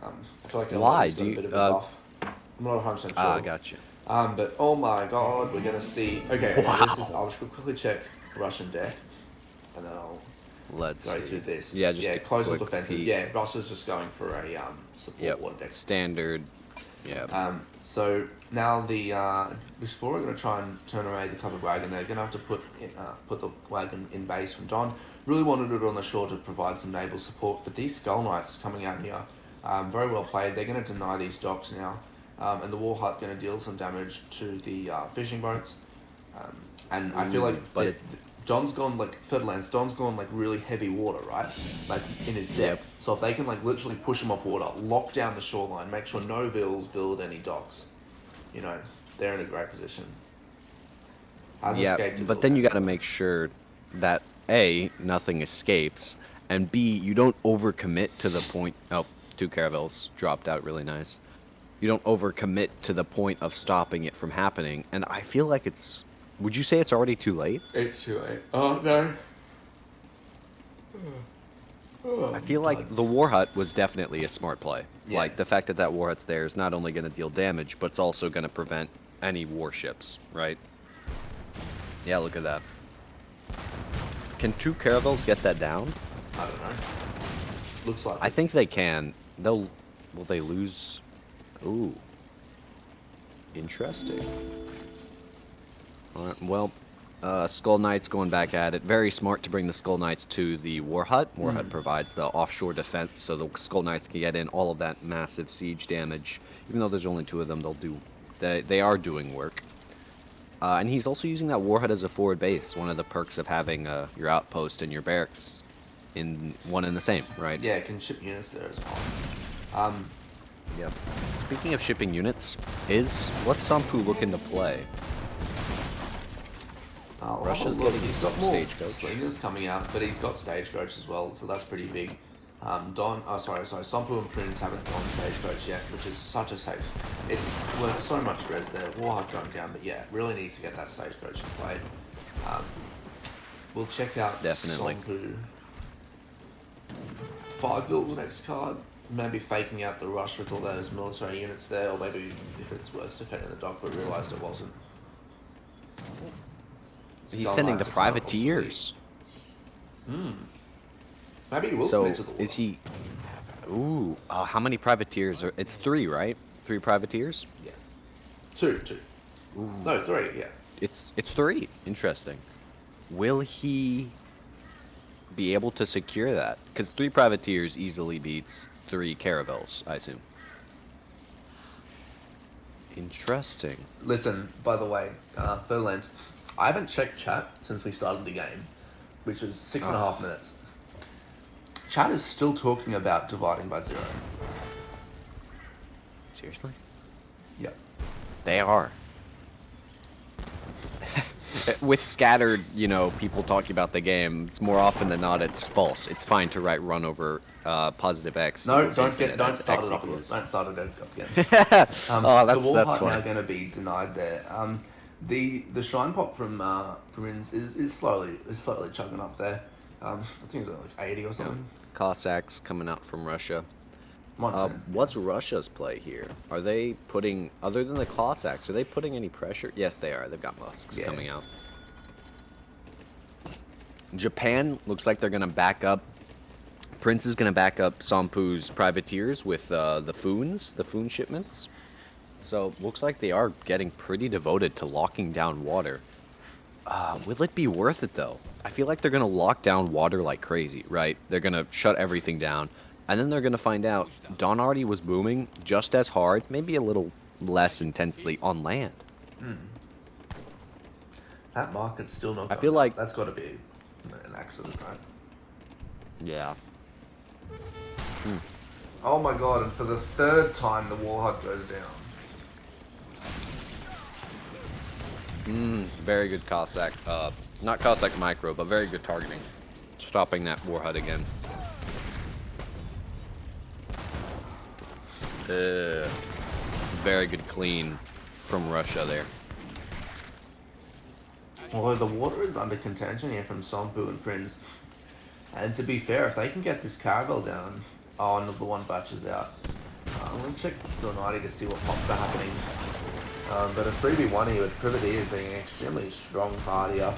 I feel like why do you? Got a bit of a buff. I'm not 100% sure. I gotcha. But oh my god, we're gonna see. Okay, wow. I'll just quickly check Russian deck, and then I'll go through this. Yeah, just close all defensive. Yeah, Russia's just going for a support water deck. Standard. Yeah. So now the Explorer are going to try and turn away the covered wagon. They're going to have to put the wagon in base from John. Really wanted it on the shore to provide some naval support, but these Skull Knights coming out here, very well played. They're going to deny these docks now, and the War Hut going to deal some damage to the fishing boats. And I feel like Don's gone like Fedlands. Don's gone like really heavy water, right? Like in his deck. Yep. So if they can like literally push him off water, lock down the shoreline, make sure no vills build any docks, you know, they're in a great position. Has Yeah, escaped to but build then you that. got to make sure that A, nothing escapes, and B, you don't overcommit to the point. Oh, 2 caravels dropped out really nice. You don't overcommit to the point of stopping it from happening, and I feel like it's. Would you say it's already too late? It's too late. Oh no. I feel like the War Hut was definitely a smart play. Yeah. Like, the fact that that War Hut's there is not only going to deal damage, but it's also going to prevent any warships, right? Yeah, look at that. Can 2 caravels get that down? I don't know. Looks like I think they can. Will they lose? Ooh. Interesting. Alright, well, Skull Knights going back at it. Very smart to bring the Skull Knights to the War Hut. War Hut provides the offshore defense, so the Skull Knights can get in all of that massive siege damage. Even though there's only 2 of them, they are doing work. And he's also using that War Hut as a forward base. One of the perks of having your outpost and your barracks in one and the same, right? yeah, it can ship units there as well. Yep. Speaking of shipping units, what's Sampu looking to play? Russia's getting he's got more stagecoach. slingers coming out, but he's got stagecoach as well, so that's pretty big. Sompu and Prinz haven't gone stagecoach yet, which is such a safe. It's worth so much res there. Warhawk going down, but yeah, really needs to get that stagecoach in play. We'll check out Definitely. Sompu. 5 vills next card. Maybe faking out the rush with all those military units there, or maybe if it's worth defending the dock, but realised it wasn't. He's Skull sending the Knights are kind of privateers. Maybe he will So commit to the water. is he? Ooh, how many privateers are? It's 3, right? 3 privateers. Yeah. 2. No, 3, yeah. It's 3. Interesting. Will he be able to secure that? Because 3 privateers easily beats 3 caravels, I assume. Interesting. Listen, by the way, Furlance, I haven't checked chat since we started the game, which is 6.5 minutes. Chat is still talking about dividing by 0. Seriously? Yep. They are. With scattered, people talking about the game, it's more often than not it's false. It's fine to write run over positive X. No, equals don't infinite don't as start X it up again. equals- Don't start it up again. Oh, the War that's Hut now fine. going to be denied there. The shrine pop from Prinz is slowly chugging up there. I think it's like 80 or something. Cossacks coming out from Russia. 110. What's Russia's play here? Are they putting, other than the Cossacks, are they putting any pressure? Yes, they are. They've got Musks Yeah. coming out. Japan looks like they're going to back up. Prince is going to back up Sampu's privateers with the Foon shipments. So looks like they are getting pretty devoted to locking down water. Will it be worth it though? I feel like they're going to lock down water like crazy, right? They're going to shut everything down. And then they're going to find out DonArtie was booming just as hard, maybe a little less intensely on land. That market's still not. I going feel up. like- that's got to be an accident, right? Yeah. Oh my god! And for the 3rd time, the War Hut goes down. Very good Cossack. Not Cossack micro, but very good targeting. Stopping that War Hut again. Very good clean from Russia there. Although the water is under contention here from Sampu and Prinz. And to be fair, if they can get this caravel down, the one batch is out. I'm going to check DonArtie to see what pops are happening. But a 3v1 here with Privateers being an extremely strong card here.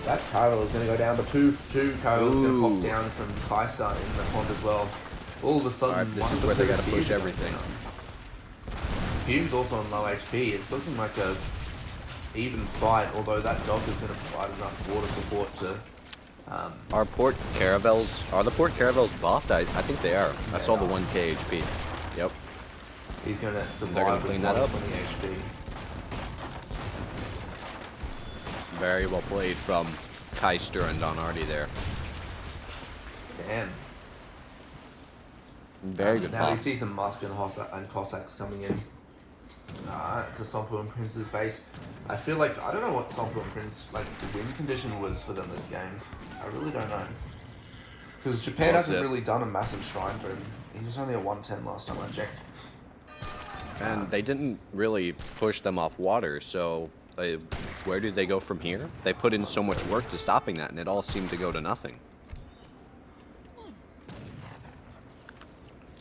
That caravel is going to go down, but two caravels going to pop down from Kaister in the pond as well. All of a sudden, Alright, this one is of the where they gotta Privateers push is everything. down. Hume's also on low HP. It's looking like a even fight, although that dog is going to provide enough water support to... Are the port caravels buffed? I think they are. I saw the 1k HP. Yep. He's going to They're survive gonna with clean that up. 120 HP. Very well played from Kaister and DonArtie there. Damn. Very good Now we pop. see some Musk and Cossacks coming in to Sompo and Prince's base. I feel like, I don't know what Sompo and Prince, like, the win condition was for them this game. I really don't know. Because Japan hasn't really done a massive shrine boom. He was only a 110 last time I checked. And they didn't really push them off water, so where did they go from here? They put in so much work to stopping that, and it all seemed to go to nothing.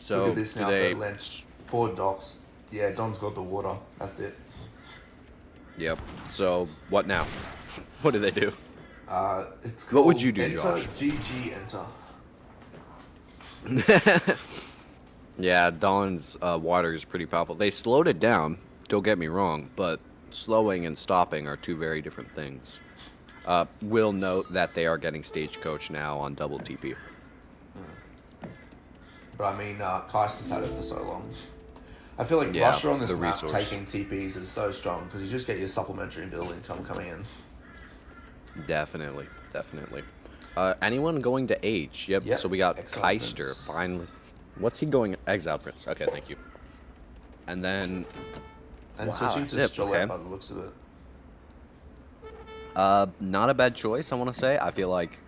So, Look at this now, they... length, 4 docks. Yeah, Don's got the water. That's it. Yep. So, what now? What do they do? It's called What would you do, enter, Josh? GG enter. Yeah, Dawn's water is pretty powerful. They slowed it down, don't get me wrong, but slowing and stopping are two very different things. We'll note that they are getting Stagecoach now on double TP. But I mean, Kaister's had it for so long. I feel like Yeah, Russia on this the map resource. taking TPs is so strong because you just get your supplementary build income coming in. Definitely, definitely. Anyone going to H? Yep, Yep, so we got Exile Kaister, Prince. finally. What's he going? Exile Prince. Okay, thank you. And then... And Wow, switching to that's it, Strelette okay. by the looks of it. Not a bad choice, I want to say. I feel like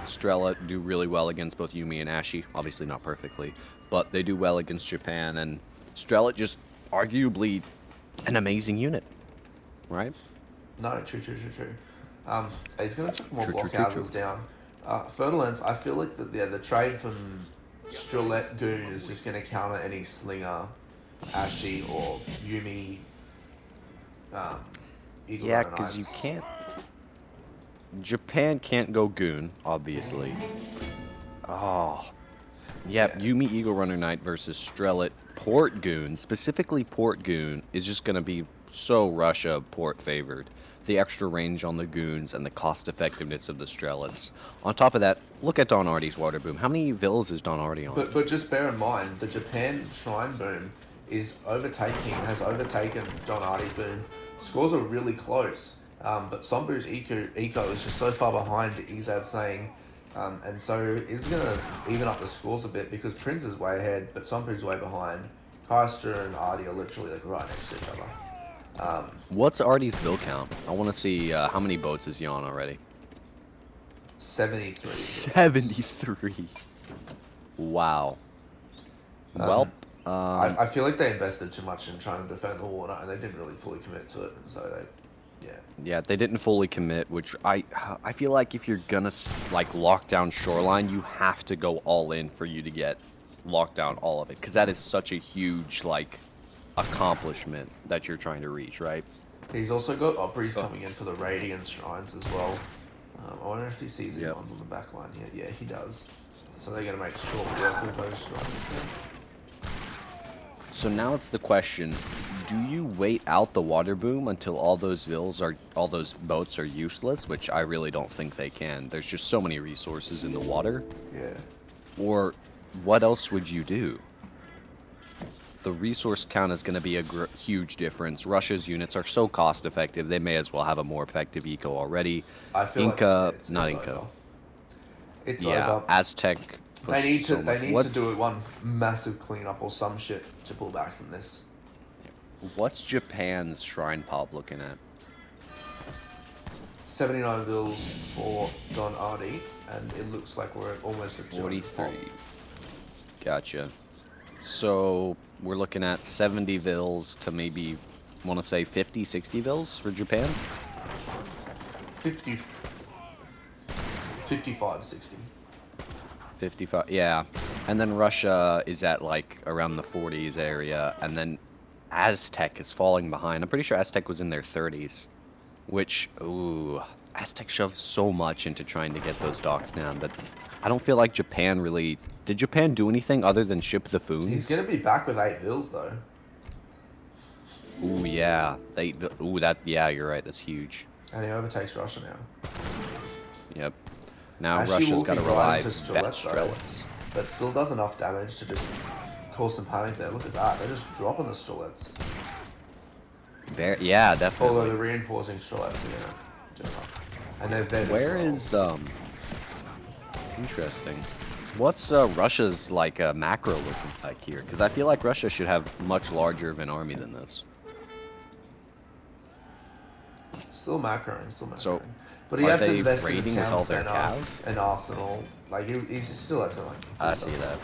Strela do really well against both Yumi and Ashi. Obviously not perfectly, but they do well against Japan, and Strela just arguably an amazing unit, right? No, true. He's going to chuck more True. blockhouses down. Fertilance, I feel like the trade from Strelette Goon is just going to counter any Slinger, Ashi, or Yumi. Eagle Yeah, Runner because you Knights. can't... Japan can't go Goon, obviously. Oh. Yep, Yeah. Yumi Eagle Runner Knight versus Strelet Port Goon. Specifically Port Goon is just going to be so Russia Port favored. The extra range on the Goons and the cost effectiveness of the Strelets. On top of that, look at DonArtie's water boom. How many vills is DonArtie on? But just bear in mind, the Japan Shrine boom has overtaken DonArtie's boom. Scores are really close, but Sombu's eco is just so far behind Izad saying, and so it's going to even up the scores a bit because Prinz is way ahead, but Sombu's way behind. Kaister and Artie are literally like right next to each other. What's Artie's vill count? I want to see how many boats is he on already. 73. 73. Wow. Well, I feel like they invested too much in trying to defend the water, and they didn't really fully commit to it, and so they, yeah. yeah, they didn't fully commit, which I feel like if you're gonna like lock down shoreline, you have to go all in for you to get locked down all of it, because that is such a huge like accomplishment that you're trying to reach, right? He's also got Opry's coming in for the Radiant Shrines as well. I wonder if he sees any Yep. ones on the back line here. Yeah, he does. So they're going to make short work with those shrines. So now it's the question: do you wait out the water boom until all those boats are useless? Which I really don't think they can. There's just so many resources in the water. Yeah. Or what else would you do? The resource count is going to be a huge difference. Russia's units are so cost effective, they may as well have a more effective eco already. I feel Inca, like it's not over. Inca. It's Yeah, over. Aztec. They need to. pushed so They much. need What's- to do one massive cleanup or some shit to pull back from this. What's Japan's shrine pop looking at? 79 bills for DonArtie, and it looks like we're almost at 200 43. pop. Gotcha. So we're looking at 70 vills to maybe, want to say 50, 60 vills for Japan? 50, 55, 60. 55, yeah. And then Russia is at like around the 40s area, and then Aztec is falling behind. I'm pretty sure Aztec was in their 30s, which, ooh, Aztec shoved so much into trying to get those docks down, but I don't feel like Japan really... Did Japan do anything other than ship the Foons? He's gonna be back with 8 bills though. Ooh, yeah. Yeah, you're right, that's huge. And he overtakes Russia now. Yep. Now Actually Russia's got to walking right rely into on Strelets, though. Strelets. But still does enough damage to just cause some panic there. Look at that. They're just dropping the Strelets. Yeah, Although definitely. they're reinforcing Strelets, yeah. And they're vet Where as well. is interesting. What's Russia's like macro looking like here? Because I feel like Russia should have much larger of an army than this. Still macroing, still macroing. So, But he are had to they invest in a raiding with town all their center cav? and arsenal. Like he's still had some. Like, I see that.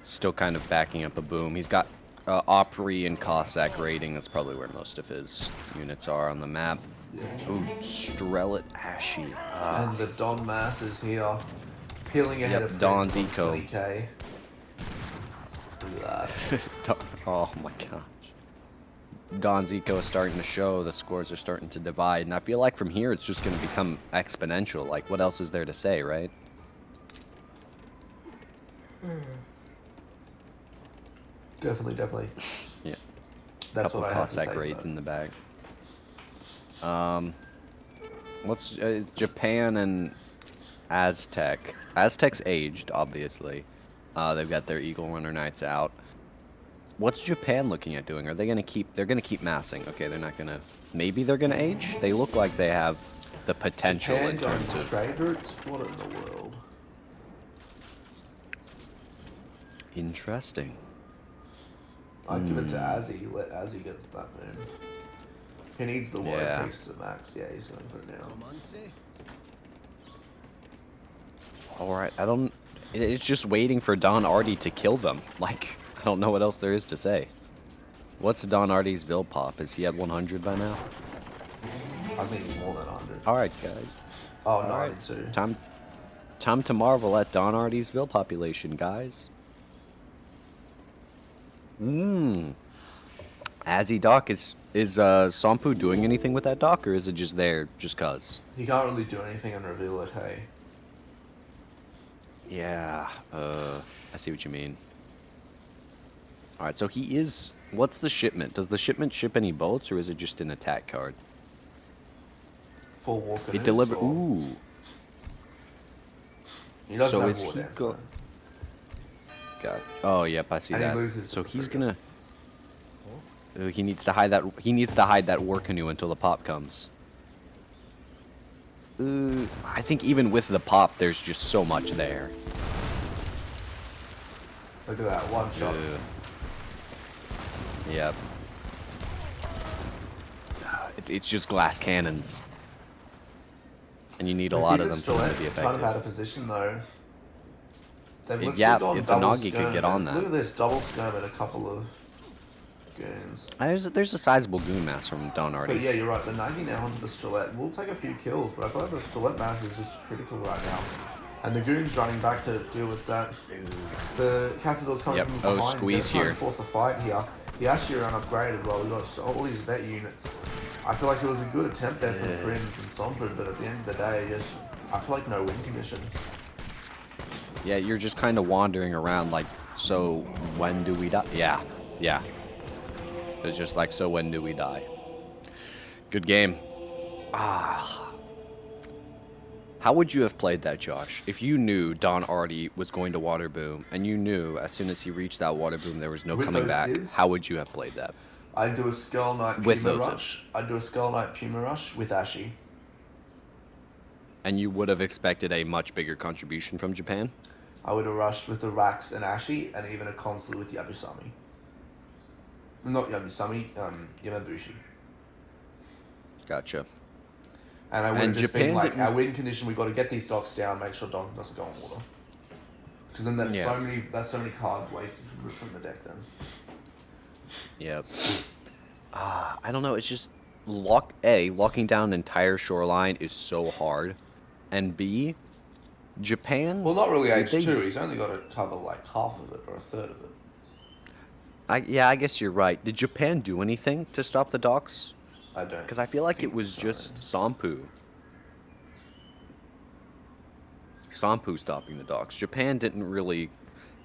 Still kind of backing up a boom. He's got Opry and Cossack raiding. That's probably where most of his units are on the map. Yeah. Ooh, Strelet Ashy. And the Don Mass is here, peeling ahead of Don's Prinz on eco. 20k. Look at that. Oh my gosh. Don's eco is starting to show. The scores are starting to divide. And I feel like from here it's just going to become exponential. Like, what else is there to say, right? Definitely. Yeah. That's Couple what I have to say. Cossack raids in the bag. What's Japan and Aztec? Aztec's aged, obviously. They've got their Eagle Runner Knights out. What's Japan looking at doing? Are they gonna keep? They're gonna keep massing. Okay, they're not gonna. Maybe they're gonna age. They look like they have the potential Japan in going terms to of. trade routes? What in the world? Interesting. I'd give it to Azzy. Let Azzy get that moon. He needs the warrior Yeah. piece to max. Yeah, he's going to put it now. All right, I don't. It's just waiting for DonArtie to kill them. Like, I don't know what else there is to say. What's DonArtie's build pop? Is he at 100 by now? I think he's more than 100. All right, guys. Oh, All right. 92. Time to marvel at DonArtie's build population, guys. Azzy Doc, is Sompu doing anything with that dock, or is it just there just cause? You can't really do anything and reveal it, hey. Yeah, I see what you mean. Alright, so he is... What's the shipment? Does the shipment ship any boats, or is it just an attack card? Full walker. It deliver... Ooh. He doesn't So have is war he dance, go... though. God. Oh, yep, I see And he that. loses So to he's Frigga. gonna... He needs to hide that. He needs to hide that war canoe until the pop comes. I think even with the pop, there's just so much there. Look at that, one shot. Yep. It's just glass cannons, and you need a lot of them for them to be Kind of out of effective. position though. They've literally Yeah, gone if the double Nagi could get skirm, on and that. Look at this, double skirm and a couple of goons. There's a sizable goon mass from But DonArtie. yeah, you're right. The Nagi now onto the Strelette will take a few kills, but I feel like the Strelette mass is just critical right now. And the goons running back to deal with that. The Castador's coming Yep. from Oh, behind. squeeze They're trying here. to force a fight here. The Ashy are unupgraded while we got all these vet units. I feel like it was a good attempt there from Prinz and Sompu, but at the end of the day, just I feel like no win condition. Yeah, you're just kind of wandering around like, so when do we die? Yeah, yeah. It's just like, so when do we die? Good game. How would you have played that, Josh? If you knew DonArtie was going to water boom, and you knew as soon as he reached that water boom there was no With coming those back, civs? how would you have played that? I'd do a Skull Knight With Puma those Rush. I'd do a Skull Knight Puma Rush with Ashy. And you would have expected a much bigger contribution from Japan? I would have rushed with the Rax and Ashy, and even a Consul with Yabusami. Not Yabusami, Yamabushi. Gotcha. And I would And have just been Japan like, didn't- our win condition, we got to get these docks down, make sure Don doesn't go on water. Because then that's so many cards wasted from the deck then. Yep. I don't know, it's just locking down an entire shoreline is so hard. And B, Japan... Well, not really did H2, they- he's only got to cover like half of it or a third of it. I guess you're right. Did Japan do anything to stop the docks? I don't. Because I feel like it think was so. just Sompu. Sompu stopping the docks. Japan didn't really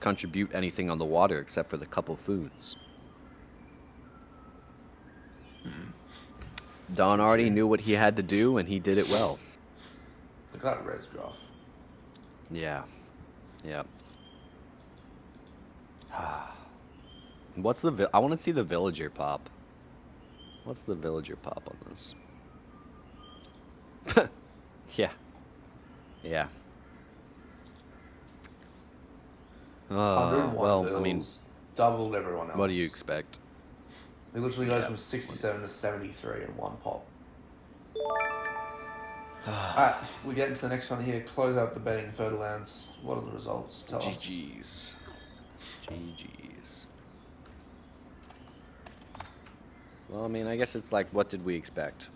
contribute anything on the water except for the couple foods. DonArtie knew what he had to do, and he did it well. Look at that res graph. Yeah. Yep. What's the... I want to see the villager pop. What's the villager pop on this? Yeah. Yeah. 101 Well, I bills. mean, Doubled everyone else. what do you expect? It literally goes Yeah. from 67 to 73 in one pop. Alright, we get into the next one here. Close out the betting Ferdinands. What are the results? Tell us. GG's. GG's. Well, I mean, I guess it's like, what did we expect?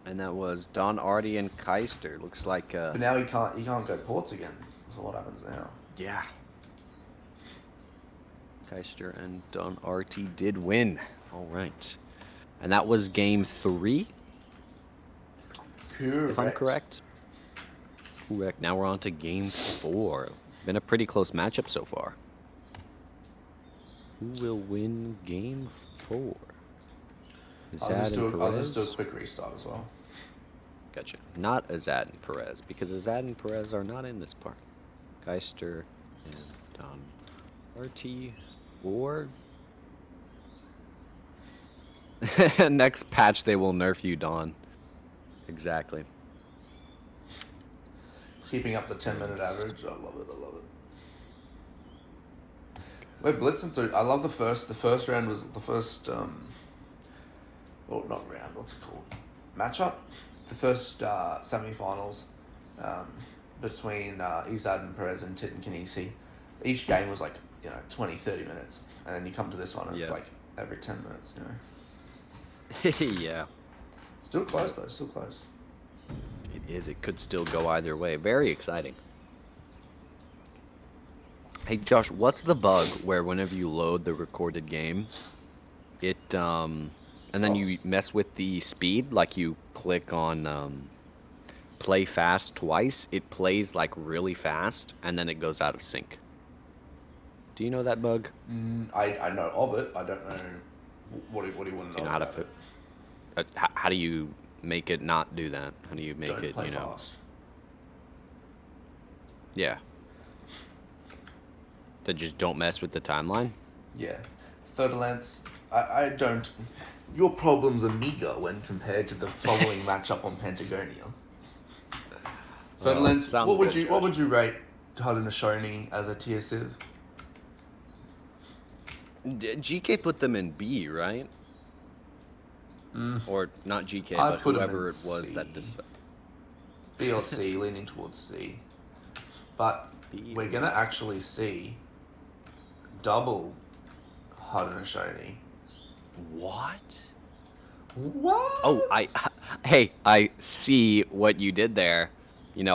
And that was DonArtie and Kaister. Looks like, But now he can't go ports again. So what happens now? yeah. Kaister and DonArtie did win. All right. And that was game 3, Correct. if I'm correct. Correct. Now we're on to game 4. Been a pretty close matchup so far. Who will win game 4? I'll just do Perez? a quick restart as well. Gotcha. Not Azad and Perez, because Azad and Perez are not in this part. Kaister and DonArtie or next patch they will nerf you, Don. Exactly. Keeping up the 10-minute average. I love it. We're blitzing through. I love the first round was the first well, not round, what's it called? Matchup? The first semi-finals between Izad and Perez and Tit and Kanisi. Each game was like, 20, 30 minutes. And then you come to this one and it's like every 10 minutes, Yeah. Still close though, still close. It is. It could still go either way. Very exciting. Hey, Josh, what's the bug where whenever you load the recorded game, it, and then you mess with the speed, like you click on play fast twice, it plays like really fast, and then it goes out of sync. Do you know that bug? I know of it. I don't know what do you want to know. You know how to how do you make it not do that? How do you make Don't it, play fast. Yeah. That just don't mess with the timeline? Yeah. Ferdinands, I don't... Your problems are meager when compared to the following matchup on Pentagonia. Ferdinands, what would you rate Haudenosaunee as a tier sieve? GK put them in B, right? Or not GK, I'd but put 'em whoever in it was C. that decided. B or C, leaning towards C. But we're going to actually see double Haudenosaunee. What? What? Oh, I see what you did there.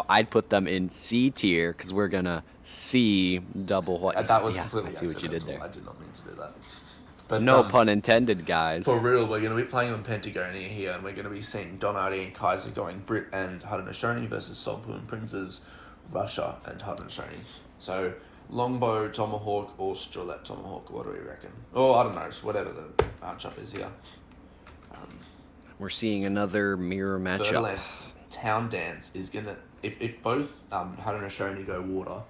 I'd put them in C tier because we're gonna C double what? That was completely I see what you did accidental. there. I did not mean to do that. But No pun intended, guys. For real, we're going to be playing on Pentagonia here, and we're going to be seeing DonArtie and Kaiser going Brit and Haudenosaunee versus Solpu and Prinz's Russia and Haudenosaunee. So, longbow tomahawk or strawlet tomahawk, what do we reckon? Oh, I don't know, whatever the matchup is here. We're seeing another mirror matchup. Ferdinands Town Dance is going to, if both Haudenosaunee go water,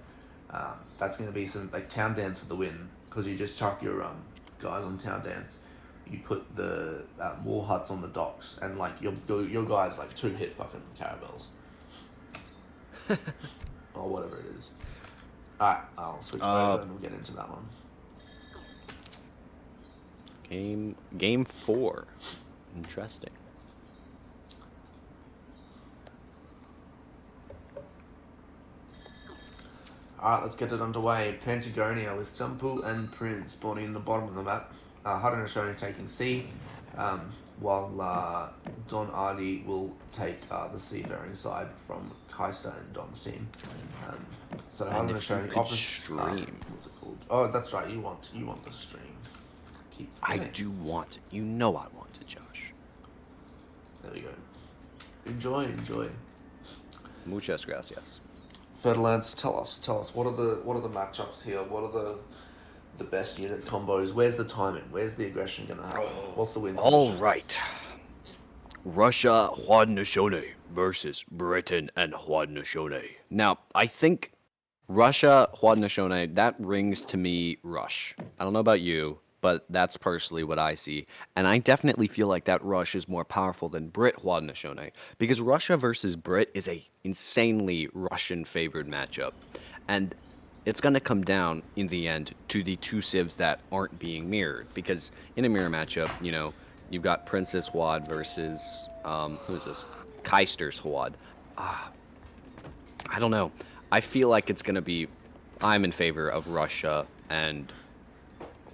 that's going to be some, like, Town Dance for the win, because you just chuck your guys on Town Dance, you put the war huts on the docks, and like your guys like 2-hit fucking caravels or whatever it is. Alright, I'll switch over and we'll get into that one. Game 4. Interesting. Alright, let's get it underway. Pentagonia with Solpu and Prinz spawning in the bottom of the map. Haudenosaunee taking C, while DonArtie will take the seafaring side from Kaister and Don's team. So Haudenosaunee opposite stream. What's it called? Oh, that's right. You want the stream. Keep I do want it. You know I want it, Josh. There we go. Enjoy. Muchas gracias. Ferdinands, tell us what are the matchups here? What are the best unit combos? Where's the timing? Where's the aggression gonna happen? What's the win? All right. Russia Haudenosaunee versus Britain and Haudenosaunee. Now, I think Russia Haudenosaunee, that rings to me Rush. I don't know about you, but that's personally what I see. And I definitely feel like that rush is more powerful than Brit Haudenosaunee because Russia versus Brit is a insanely Russian favored matchup. And it's going to come down in the end to the two civs that aren't being mirrored because in a mirror matchup, you've got Princess Huad versus who is this? Kaister's Huad. Ah, I don't know. I feel like it's going to be I'm in favor of Russia and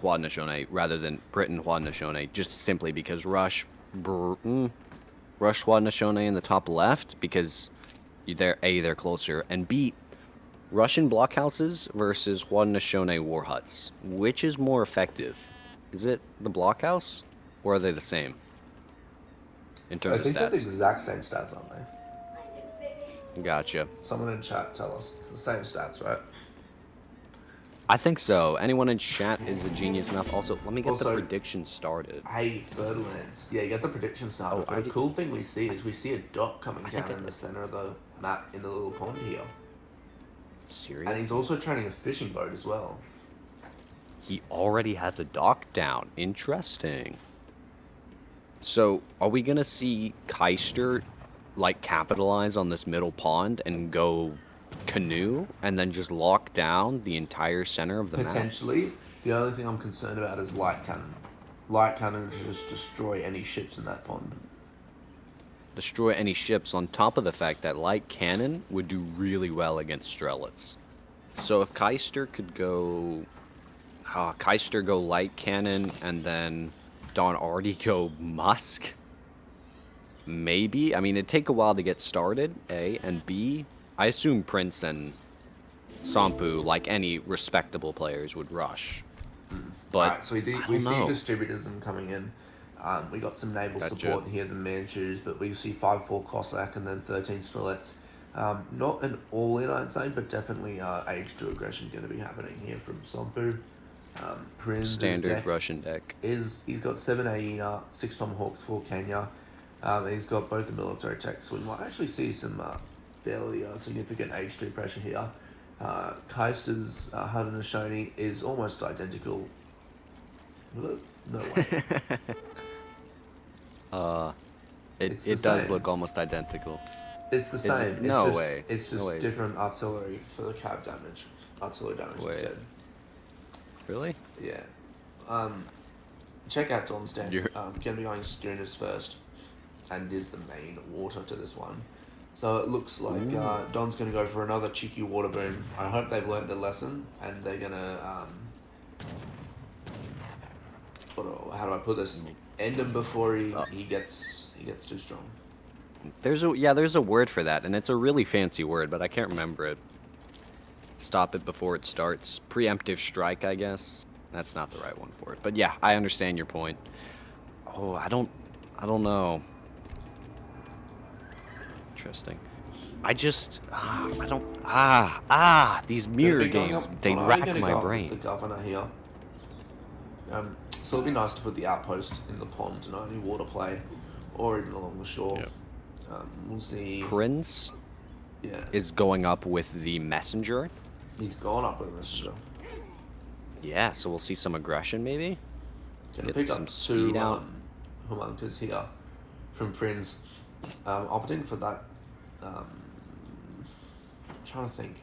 Haudenosaunee rather than Britain Haudenosaunee, just simply because Rush Haudenosaunee in the top left because they're closer, and B Russian blockhouses versus Haudenosaunee war huts. Which is more effective? Is it the blockhouse, or are they the same in I terms of think they're the stats? exact same stats, aren't they? Gotcha. Someone in chat tell us it's the same stats, right? I think so. Anyone in chat is a genius enough. Also, let me get the Also- prediction started. Hey, Ferdinand. Yeah, you get the prediction started. Oh, I But the did- cool thing we see is we see a dot coming I think down I in the did. center of the map in the little pond here. Serious? And he's also training a fishing boat as well. He already has a dock down. Interesting. So, are we gonna see Keister like capitalize on this middle pond and go canoe and then just lock down the entire center of the map? Potentially. The only thing I'm concerned about is light cannon. Light cannon to just destroy any ships in that pond. Destroy any ships on top of the fact that light cannon would do really well against Strelitz. So if Keister could go Keister go light cannon and then DonArtie go Musk. Maybe. I mean, it'd take a while to get started, A. And B, I assume Prince and Sampu, like any respectable players, would rush. But Alright, so we I see don't know. distributism coming in. We got some naval Gotcha. support here, the Manchus, but we see 5-4 Cossack and then 13 Strelets. Not an all-in, I'd say, but definitely age to aggression going to be happening here from Sampu. Prinz Standard Russian deck. he's got 7 AE, 6 Tomahawks, 4 Kenya. He's got both the military tech, so we might actually see some fairly significant H2 pressure here. Kaister's Haudenosaunee is almost identical. No way. It's the It does same. look almost identical. It's the it? same. It's No just, way. It's just No way. different artillery for the cab damage. Artillery damage Wait. instead. Really? Yeah. Check out Don's deck. You're- Gonna be going schooners first, and is the main water to this one. So it looks like Don's gonna go for another cheeky water boom. I hope they've learned their lesson, and they're gonna how do I put this? End him before he gets too strong. There's a word for that, and it's a really fancy word, but I can't remember it. Stop it before it starts. Preemptive strike, I guess. That's not the right one for it. But yeah, I understand your point. Oh, I don't know. Interesting. I just these mirror They're going games, up- they Toni, rack gonna my go up with brain. The governor here. So it'll be nice to put the outpost in the pond and only water play, or even along the shore. Yep. We'll see. Prinz Yeah, is going up with the messenger. he's gone up with a messenger. Yeah, so we'll see some aggression maybe. Gonna Get pick some up speed two out. homuncus here from Prinz. Opting for that. Trying to think.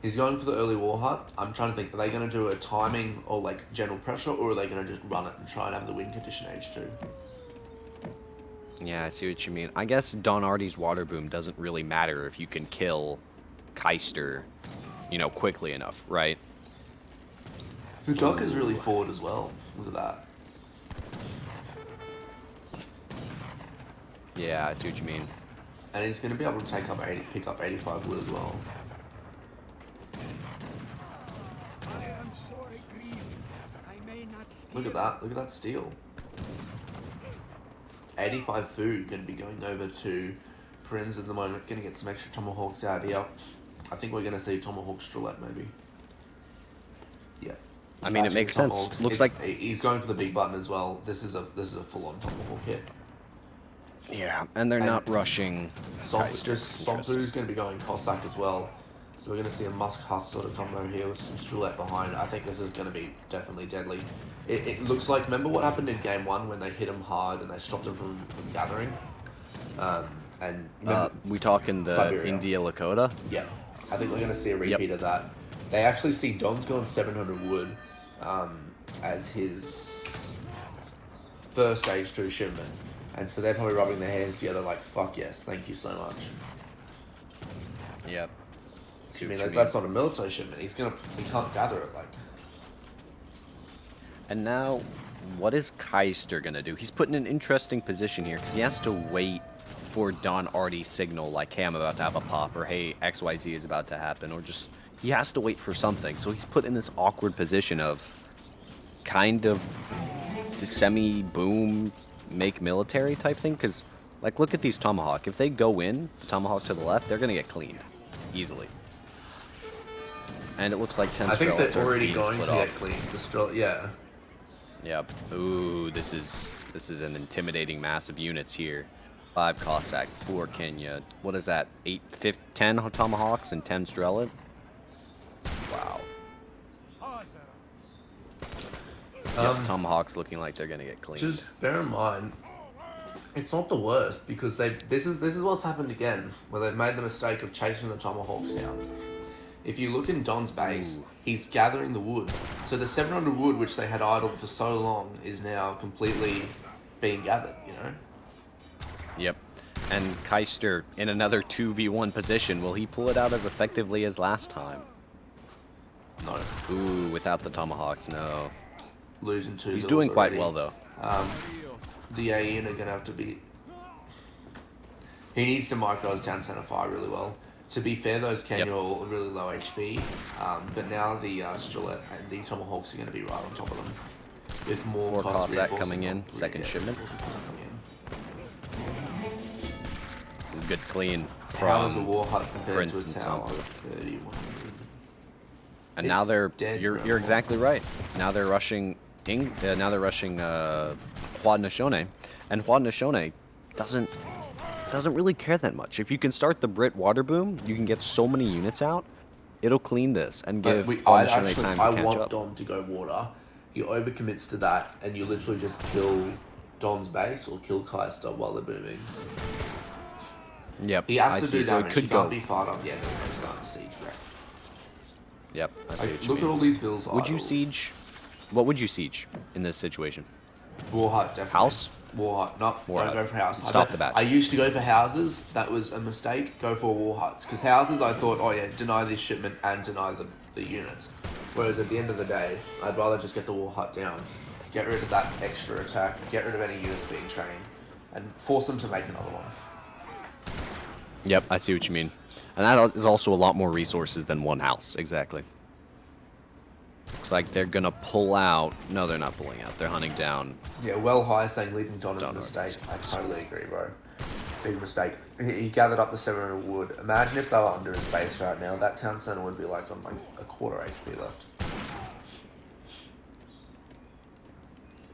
He's going for the early war hut. I'm trying to think. Are they going to do a timing or like general pressure, or are they going to just run it and try and have the win condition H2? Yeah, I see what you mean. I guess DonArtie's water boom doesn't really matter if you can kill Keister, quickly enough, right? The dock is really forward as well. Look at that. Yeah, I see what you mean. And he's going to be able to pick up 85 wood as well. Look at that. Look at that steel. 85 food going to be going over to Prinz at the moment. Going to get some extra tomahawks out here. I think we're going to see tomahawk Strelette maybe. Yeah. I mean, it Flashing makes sense. tomahawks. Looks He's going for the big button as well. This is a full-on tomahawk hit. Yeah, and they're not rushing. Keister. Sompu's going to be going Cossack as well. So we're going to see a Musk Husk sort of combo here with some Strulette behind. I think this is going to be definitely deadly. It looks like, remember what happened in game 1 when they hit him hard and they stopped him from gathering? And we talking the Siberia. India Lakota? Yeah, I think we're going to see a repeat of that. They actually see Don's going 700 wood as his first stage 2 shipment. And so they're probably rubbing their hands together like, fuck yes, thank you so much. Yep. I mean, that's not a military shipment. He can't gather it, like. And now, what is Kaister gonna do? He's put in an interesting position here, because he has to wait for DonArtie's signal, like, hey, I'm about to have a pop, or hey, XYZ is about to happen, or just, he has to wait for something. So he's put in this awkward position of kind of semi-boom, make military type thing, because, like, look at these Tomahawk. If they go in, the Tomahawk to the left, they're gonna get cleaned, easily. And it looks like 10 I think Strelets they're are already being going to split get off. clean. The Strelette, yeah. Yep. Ooh, this is an intimidating mass of units here. 5 Cossack, 4 Kenya. What is that? 10 Tomahawks and 10 Strellet? Wow. Yep, Tomahawks looking like they're gonna get clean. Just bear in mind, it's not the worst because this is what's happened again, where they've made the mistake of chasing the Tomahawks down. If you look in Don's base, he's gathering the wood. So the 700 wood, which they had idled for so long, is now completely being gathered, you know? Yep. And Kaister in another 2v1 position. Will he pull it out as effectively as last time? No. Ooh, without the Tomahawks, no. Losing 2 He's bills doing quite already. well, though. The AEN are going to have to be... He needs to micro his town center fire really well. To be fair, those Kenya are all really low HP, but now the Strelette and the Tomahawks are going to be right on top of them. With more 4 cost Cossack reinforcement. coming in, second shipment. Good clean How is a from war hut compared Prinz to a and tower? Sampo. 3100. And now they're dead, you're bro. you're exactly right. Now they're rushing now they're rushing Haudenosaunee, and Haudenosaunee doesn't really care that much. If you can start the Brit water boom, you can get so many units out. It'll clean this and give Haudenosaunee time to catch want up. Dom to go water. He overcommits to that, and you literally just kill Dom's base or kill Kaister while they're booming. Yep, He has I to see. do So damage. it could He go. can't be fired up yet. They're starting to siege, right? Yep, I see what you Look mean. at all these bills. Would you siege? What would you siege in this situation? War hut, definitely. House? War hut. No, War don't hut. go for house. Stop the batch. I used to go for houses. That was a mistake. Go for war huts. Because houses, I thought, oh yeah, deny this shipment and deny the units. Whereas at the end of the day, I'd rather just get the war hut down. Get rid of that extra attack. Get rid of any units being trained. And force them to make another one. Yep, I see what you mean. And that is also a lot more resources than one house, exactly. Looks like they're gonna pull out. No, they're not pulling out. They're hunting down. Yeah, well high saying leaving Don is a DonArtie. mistake. I totally agree, bro. Big mistake. He gathered up the 700 wood. Imagine if they were under his base right now. That town center would be like on like a quarter HP left.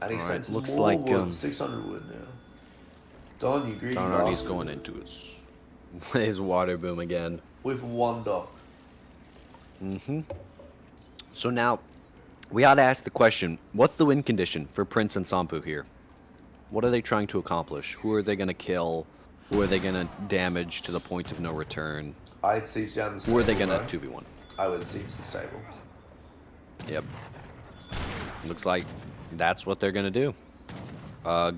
And he Alright, sends looks more like, wood, 600 wood now. Don, you greedy DonArtie's bastard. going into his water boom again. With one dock. So now, we ought to ask the question, what's the win condition for Prinz and Sampo here? What are they trying to accomplish? Who are they going to kill? Who are they going to damage to the point of no return? I'd siege down the stable. Who are they going bro. to 2v1? I would siege the stable. Yep. Looks like that's what they're going to do.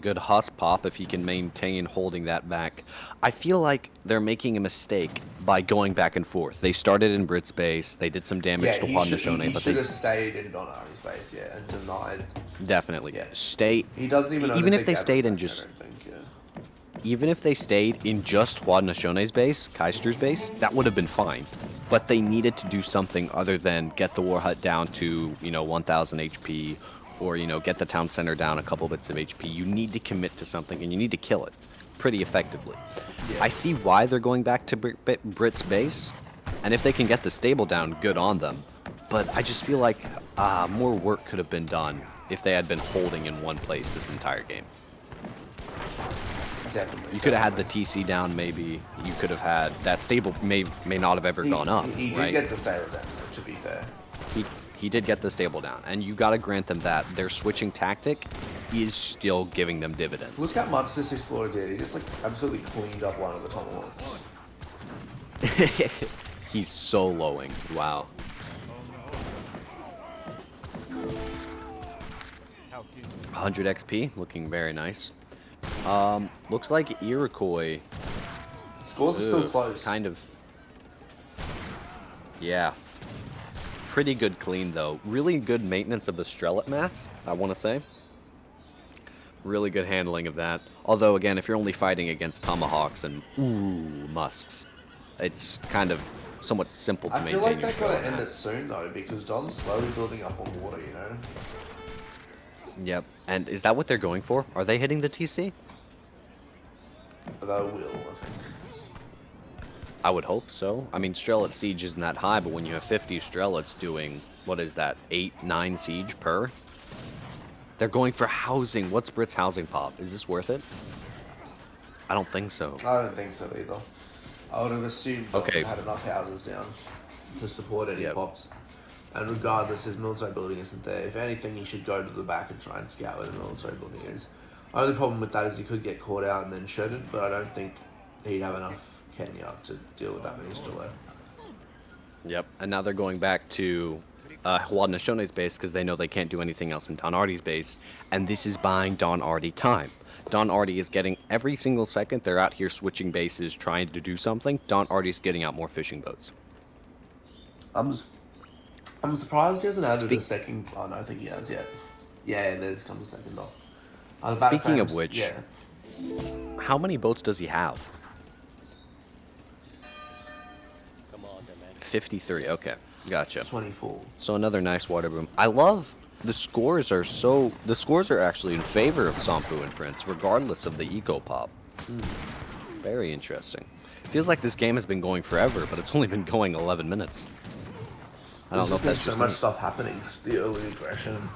Good husk pop if he can maintain holding that back. I feel like they're making a mistake by going back and forth. They started in Brit's base. They did some damage to he Haudenosaunee, but should they have stayed in DonArtie's base, yeah, and denied. definitely Yeah. stay. He doesn't even know Even that if they stayed in just, I don't think, yeah. even if they stayed in just Haudenosaunee base, Kaister's base, that would have been fine. But they needed to do something other than get the war hut down to 1,000 HP. Or, get the town center down a couple bits of HP. You need to commit to something, and you need to kill it pretty effectively. Yeah. I see why they're going back to Brit's base, and if they can get the stable down, good on them. But I just feel like more work could have been done if they had been holding in one place this entire game. Definitely. You could have had the TC down, maybe. You could have had that stable may not have ever gone up. He did right? get the stable down, to be fair. He did get the stable down, and you got to grant them that their switching tactic is still giving them dividends. Look how much this Explorer did. He just like absolutely cleaned up one of the tomahawks. He's soloing. Wow. How cute. 100 XP, looking very nice. Looks like Iroquois. Scores are still close. Kind of. Yeah. Pretty good clean, though. Really good maintenance of the Strellet mass, I want to say. Really good handling of that. Although, again, if you're only fighting against Tomahawks and, Musks, it's kind of somewhat simple to I maintain feel like your they gotta Strellet end it mass. soon, though, because Don's slowly building up on water, you know? Yep. And is that what they're going for? Are they hitting the TC? They will, I think. I would hope so. I mean, Strellet siege isn't that high, but when you have 50 Strelets doing, what is that, 8, 9 siege per? They're going for housing. What's Brit's housing pop? Is this worth it? I don't think so. I don't think so either. I would have assumed Don Okay. had enough houses down to support any Yep. pops. And regardless, his military building isn't there. If anything, he should go to the back and try and scout where the military building is. Only problem with that is he could get caught out and then shredded, but I don't think he'd have enough Kenya to deal with that many Strello. Yep. And now they're going back to Haudenosaunee base because they know they can't do anything else in DonArtie's base. And this is buying DonArtie time. DonArtie is getting every single second they're out here switching bases, trying to do something. DonArtie's getting out more fishing boats. I'm surprised he hasn't added a second. Oh no, I think he has yet. Yeah, there comes a second dock. I was about to Speaking say, of which, yeah. How many boats does he have? Come on, then, man. 53. Okay, gotcha. 24. So another nice water boom. I love the scores are so. The scores are actually in favor of Sampu and Prinz, regardless of the eco pop. Very interesting. Feels like this game has been going forever, but it's only been going 11 minutes. I don't know if There's that's so just much stuff happening. Just the early aggression.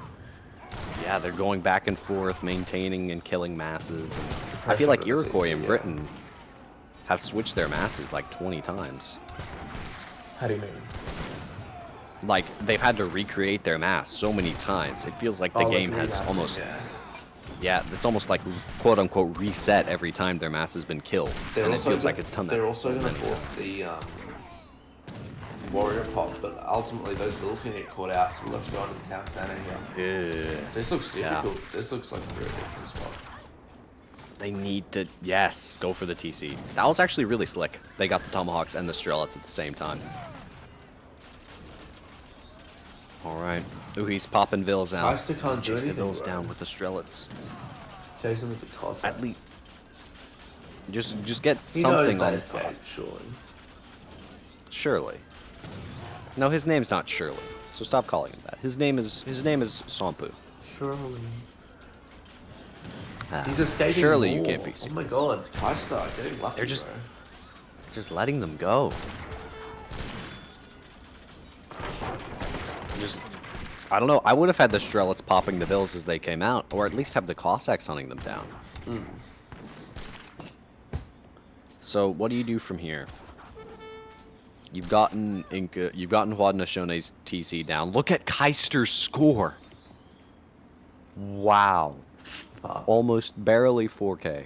Yeah, they're going back and forth, maintaining and killing masses. And I pressure feel like of the Iroquois TC, and yeah. Britain have switched their masses like 20 times. How do you mean? Like, they've had to recreate their mass so many times. It feels like the game has almost... Yeah. Yeah, it's almost like quote-unquote reset every time their mass has been killed. They're and it also feels gonna, like it's done that They're also so going to many force times. the warrior pop, but ultimately those bills going to get caught out, so we'll have to go into the town center here. Yeah. This looks Yeah. difficult. This looks like a really difficult spot. They need to, yes, go for the TC. That was actually really slick. They got the Tomahawks and the Strelets at the same time. Alright. Ooh, he's popping Vills out. Kaister can't do Chase the anything, Vills bro. down with the Strelets. Chase him with the cost. At least... Just get He something knows on that top. escape, surely. Surely. No, his name's not Shirley. So stop calling him that. His name is Sampu. Surely. Ah, He's escaping Surely you more. can't be Oh serious. my god, Kaister, getting lucky, They're just- bro. Just letting them go. Just, I don't know. I would have had the Strelets popping the Vills as they came out, or at least have the Cossacks hunting them down. So what do you do from here? You've gotten Inca, you've gotten Haudenosaunee TC down. Look at Kaister's score. Wow. Fuck. Almost barely 4K.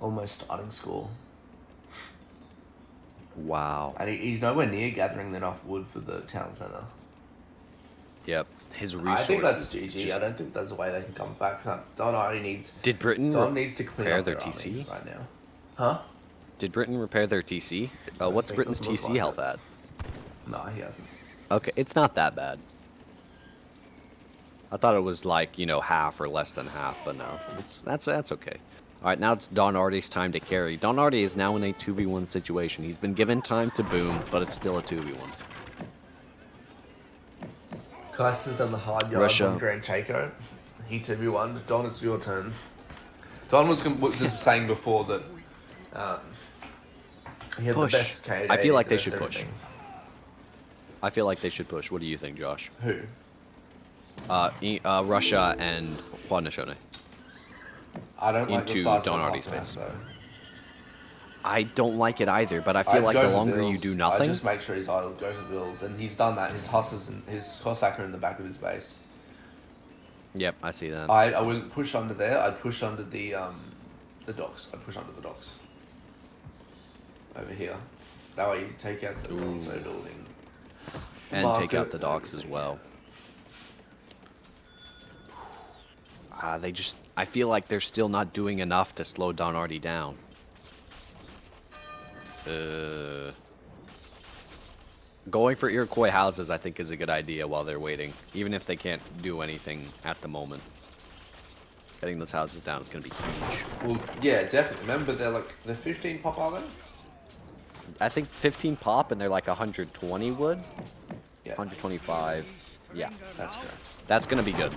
Almost starting score. Wow. And he's nowhere near gathering enough wood for the town center. Yep. His I resources. think that's GG. just- I don't think there's a way they can come back. Don needs. Did Britain Don needs to clean repair up their their TC? army right now. Huh? Did Britain repair their TC? What's think Britain's it looks TC like health it. at? No, he hasn't. Okay, it's not that bad. I thought it was like, you know, half or less than half, but no. That's okay. Alright, now it's DonArtie's time to carry. DonArtie is now in a 2v1 situation. He's been given time to boom, but it's still a 2v1. Kaiser's done the hard yards Russia. on Grand Chaco. He 2v1. Don, it's your turn. Don was just saying before that he had Push. the best KD. I feel like they best should push. everything. I feel like they should push. What do you think, Josh? Who? Russia and Haudenosaunee. I don't like the into size of the DonArtie's boss mass face. though. I don't like it either, but I feel I'd like go the for longer you bills. do I nothing. just make sure he's idle, go for bills, and he's done that. His husses and his Cossack are in the back of his base. Yep, I see that. I wouldn't push under there. I'd push under the docks. I'd push under the docks. Over here. That way you take out the military building. And take out the docks as well. I feel like they're still not doing enough to slow DonArtie down. Going for Iroquois houses, I think, is a good idea while they're waiting, even if they can't do anything at the moment. Getting those houses down is going to be huge. Well, yeah, definitely. Remember, they're 15 pop, are they? I think 15 pop, and they're like 120 wood. Yeah. 125. Yeah, that's correct. That's going to be good.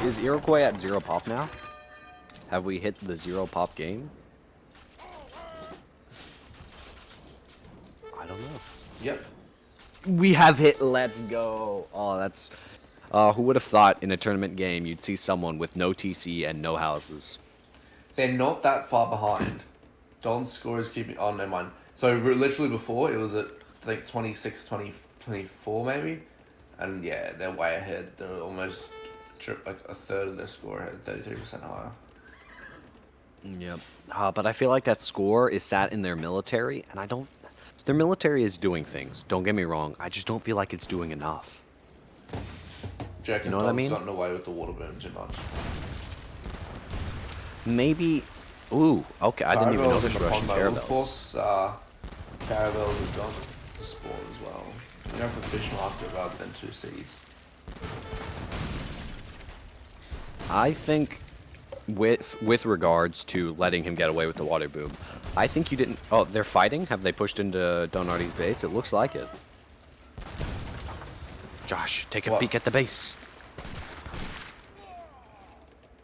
Is Iroquois at 0 pop now? Have we hit the 0 pop game? I don't know. Yep. We have hit. Let's go. Oh, that's. Who would have thought in a tournament game you'd see someone with no TC and no houses? They're not that far behind. Don's score is keeping... Oh, never mind. So, literally before, it was at, I think, 26, 20, 24 maybe. And, yeah, they're way ahead. They're almost like a third of their score ahead, 33% higher. Yep. But I feel like that score is sat in their military, and I don't... Their military is doing things, don't get me wrong. I just don't feel like it's doing enough. Do you reckon You know what I Don's mean? gotten away with the water boom too much? Maybe... Ooh, okay, I didn't even Caravels notice in the Russian pond, though. We'll caravels. force caravels and Don to spawn as well. You go for fish market rather than 2 Cs. I think with regards to letting him get away with the water boom, I think you didn't... Oh, they're fighting? Have they pushed into DonArtie's base? It looks like it. Josh, take a peek at the base.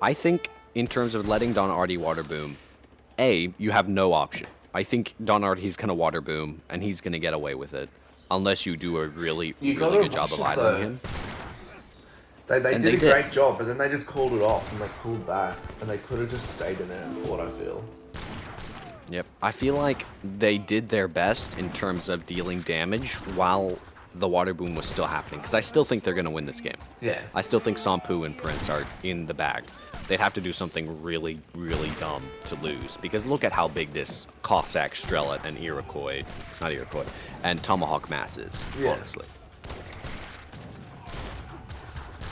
I think in terms of letting DonArtie water boom, you have no option. I think DonArtie's going to water boom, and he's going to get away with it. Unless you do a really good job of idling him. They did a great job, but then they just called it off and they pulled back, and they could have just stayed in there and fought, I feel. Yep. I feel like they did their best in terms of dealing damage while the water boom was still happening, because I still think they're going to win this game. Yeah. I still think Sampu and Prinz are in the bag. They'd have to do something really, really dumb to lose, because look at how big this Cossack, Strellet, and and Tomahawk mass is, honestly.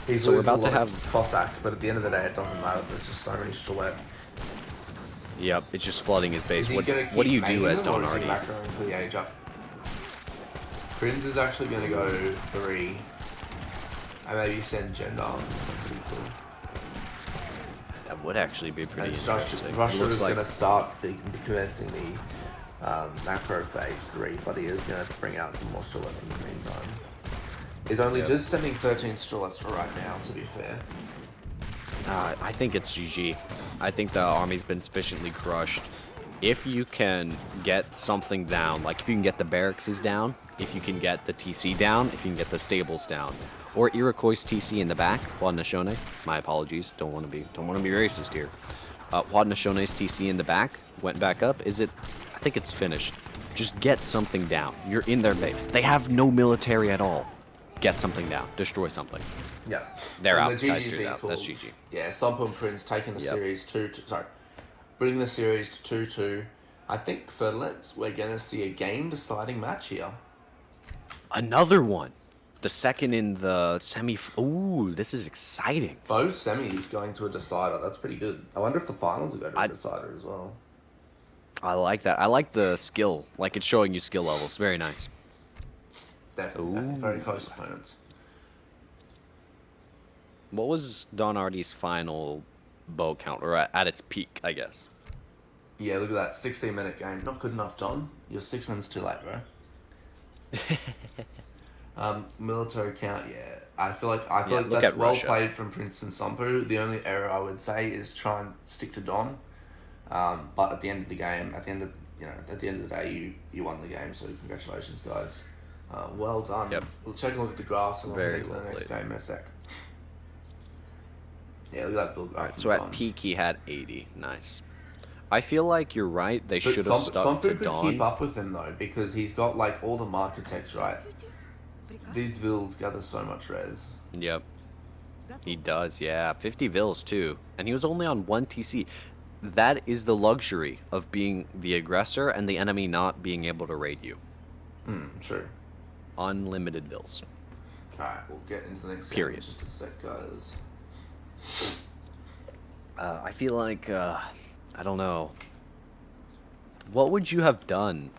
He's So we're about to have Cossacks, but at the end of the day, it doesn't matter. There's just so many Strelett. Yep, it's just flooding his base. What do you do as DonArtie? Prinz is actually going to go 3. And maybe send Gendar. Pretty cool. That would actually be pretty And interesting. Russia is like... going to start commencing the macro phase 3, but he is going to bring out some more Strelets in the meantime. He's only just sending 13 Strelets for right now, to be fair. I think it's GG. I think the army's been sufficiently crushed. If you can get something down, like if you can get the barracks down, if you can get the TC down, if you can get the stables down, or Iroquois TC in the back, Haudenosaunee, my apologies, don't want to be racist here. Haudenosaunee TC in the back went back up. I think it's finished. Just get something down. You're in their base. They have no military at all. Get something down. Destroy something. Yeah. They're and out. The Kaister's out. cool. That's GG. Yeah, Sampu and Prinz taking the series bringing the series to 2-2. I think for Lens, we're going to see a game-deciding match here. Another one. The second in the semi... Ooh, this is exciting. Both semis going to a decider. That's pretty good. I wonder if the finals will go to a decider as well. I like that. I like the skill. Like, it's showing you skill levels. Very nice. Definitely. Very close opponents. What was DonArtie's final bow count? Or at its peak, I guess. Yeah, look at that. 16-minute game. Not good enough, Don. You're 6 minutes too late, bro. Military count, yeah. I feel like that's well played from Prinz and Sampu. The only error I would say is try and stick to Don. But at the end of the game, at the end of the day, you won the game. So congratulations, guys. Well done. Yep. We'll take a look at the graphs and we'll Very get to the next game in a sec. Yeah, look at that build. All right, so at peak he had 80. Nice. I feel like you're right. They should have stuck to Sompo could Dawn. keep up with him though, because he's got like all the market text right. These vills gather so much res. Yep. He does, yeah. 50 vills too. And he was only on 1 TC. That is the luxury of being the aggressor and the enemy not being able to raid you. True. Unlimited vills. Alright, we'll get into the next Period. game in just a sec, guys. I feel like, I don't know. What would you have done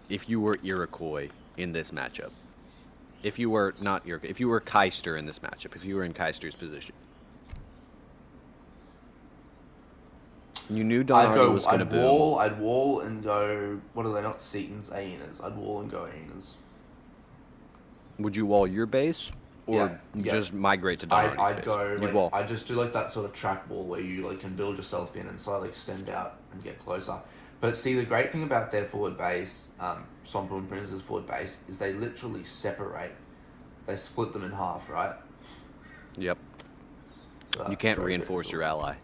if you were Iroquois in this matchup? If you were not Iroquois, if you were Kaister in this matchup, if you were in Kaister's position. You knew DonArtie was going to boom. I'd wall and go, what are they not? Setons, Aenas. I'd wall and go Aenas. Would you wall your base? Or just migrate to DonArtie's I'd base? go, You'd wall. I'd just do like that sort of track wall where you like can build yourself in and slowly extend out and get closer. But see, the great thing about their forward base, Sompo and Prinz's forward base, is they literally separate. They split them in half, right? Yep. So you can't reinforce your ally.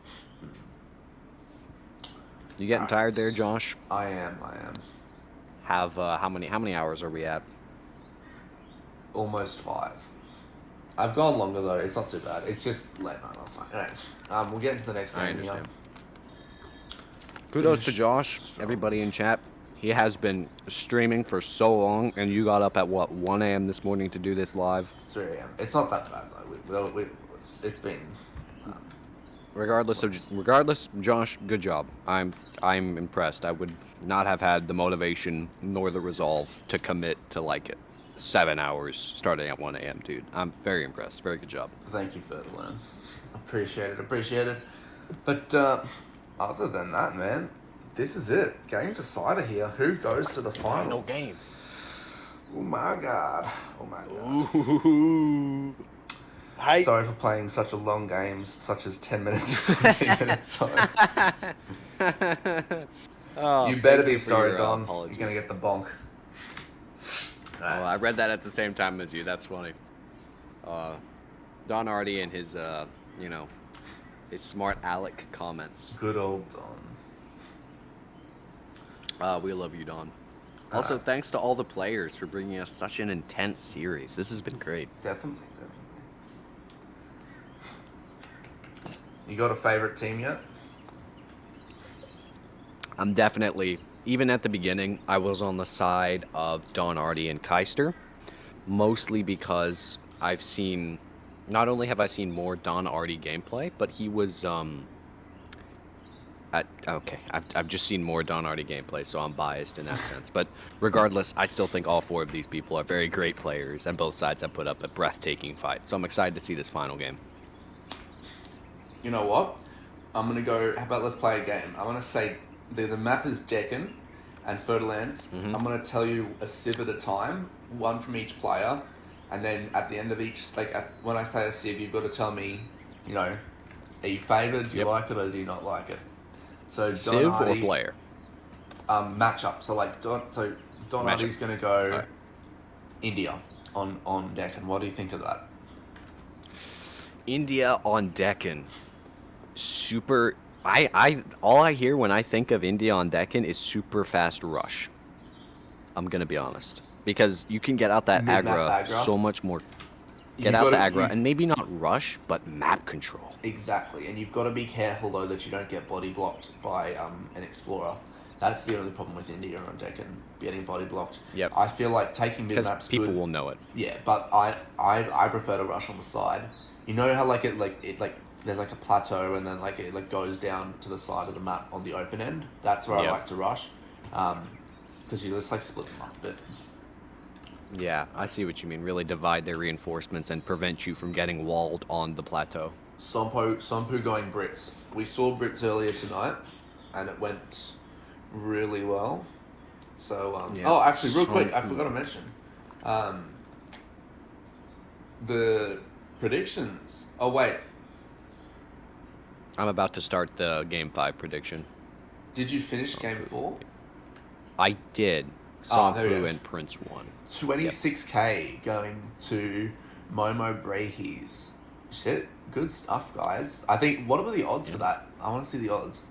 You getting tired there, Josh? I am. Have how many hours are we at? Almost 5. I've gone longer though. It's not too bad. It's just late night last night. Anyway, we'll get into the next game. I understand. Kudos to Josh, everybody in chat. He has been streaming for so long, and you got up at what, 1 a.m. this morning to do this live? 3 a.m. It's not that bad though. It's been. Regardless, Josh, good job. I'm impressed. I would not have had the motivation nor the resolve to commit to like 7 hours starting at 1 a.m. Dude, I'm very impressed. Very good job. Thank you, Fertilance. Appreciate it. But other than that, man, this is it. Game decider here. Who goes to the finals? Final game. Oh my god. Ooh. Hi. Sorry for playing such a long games, such as 10 minutes, 15 minutes. You better be sorry, Don. You're gonna get the bonk. Oh, I read that at the same time as you. That's funny. DonArtie and his, his smart Alec comments. Good old Don. We love you, Don. Also, thanks to all the players for bringing us such an intense series. This has been great. Definitely. You got a favorite team yet? I'm definitely, even at the beginning, I was on the side of DonArtie and Kaister, mostly because I've seen, not only have I seen more DonArtie gameplay, but he was, I've just seen more DonArtie gameplay, so I'm biased in that sense. But regardless, I still think all 4 of these people are very great players, and both sides have put up a breathtaking fight. So I'm excited to see this final game. You know what? I'm going to go, how about let's play a game. I'm going to say the map is Deccan and Fertilance. Mm-hmm. I'm going to tell you a civ at a time, 1 from each player. And then at the end of each, when I say a civ, you've got to tell me, are you favoured? Do you like it or do you not like it? So Civ or player? Matchup. So DonArtie's going to go India on Deccan. What do you think of that? India on Deccan. Super. All I hear when I think of India on Deccan is super fast rush. I'm gonna be honest, because you can get out that aggro so much more. Get out the aggro and maybe not rush, but map control. Exactly, and you've got to be careful though that you don't get body blocked by an explorer. That's the only problem with India on Deccan, getting body blocked. Yep. I feel like taking mid maps because people will know it. Yeah, but I prefer to rush on the side. You know how there's like a plateau and then it goes down to the side of the map on the open end. That's where I like to rush, because you just split them up a bit. Yeah, I see what you mean. Really divide their reinforcements and prevent you from getting walled on the plateau. Sompo going Brits. We saw Brits earlier tonight, and it went really well. So actually, real quick, I forgot to mention, the predictions. Oh wait. I'm about to start the Game 5 prediction. Did you finish Game 4? I did. Sompo and Prinz won. 26k going to Momo Brahees. Shit, good stuff, guys. I think, what were the odds for that? I want to see the odds.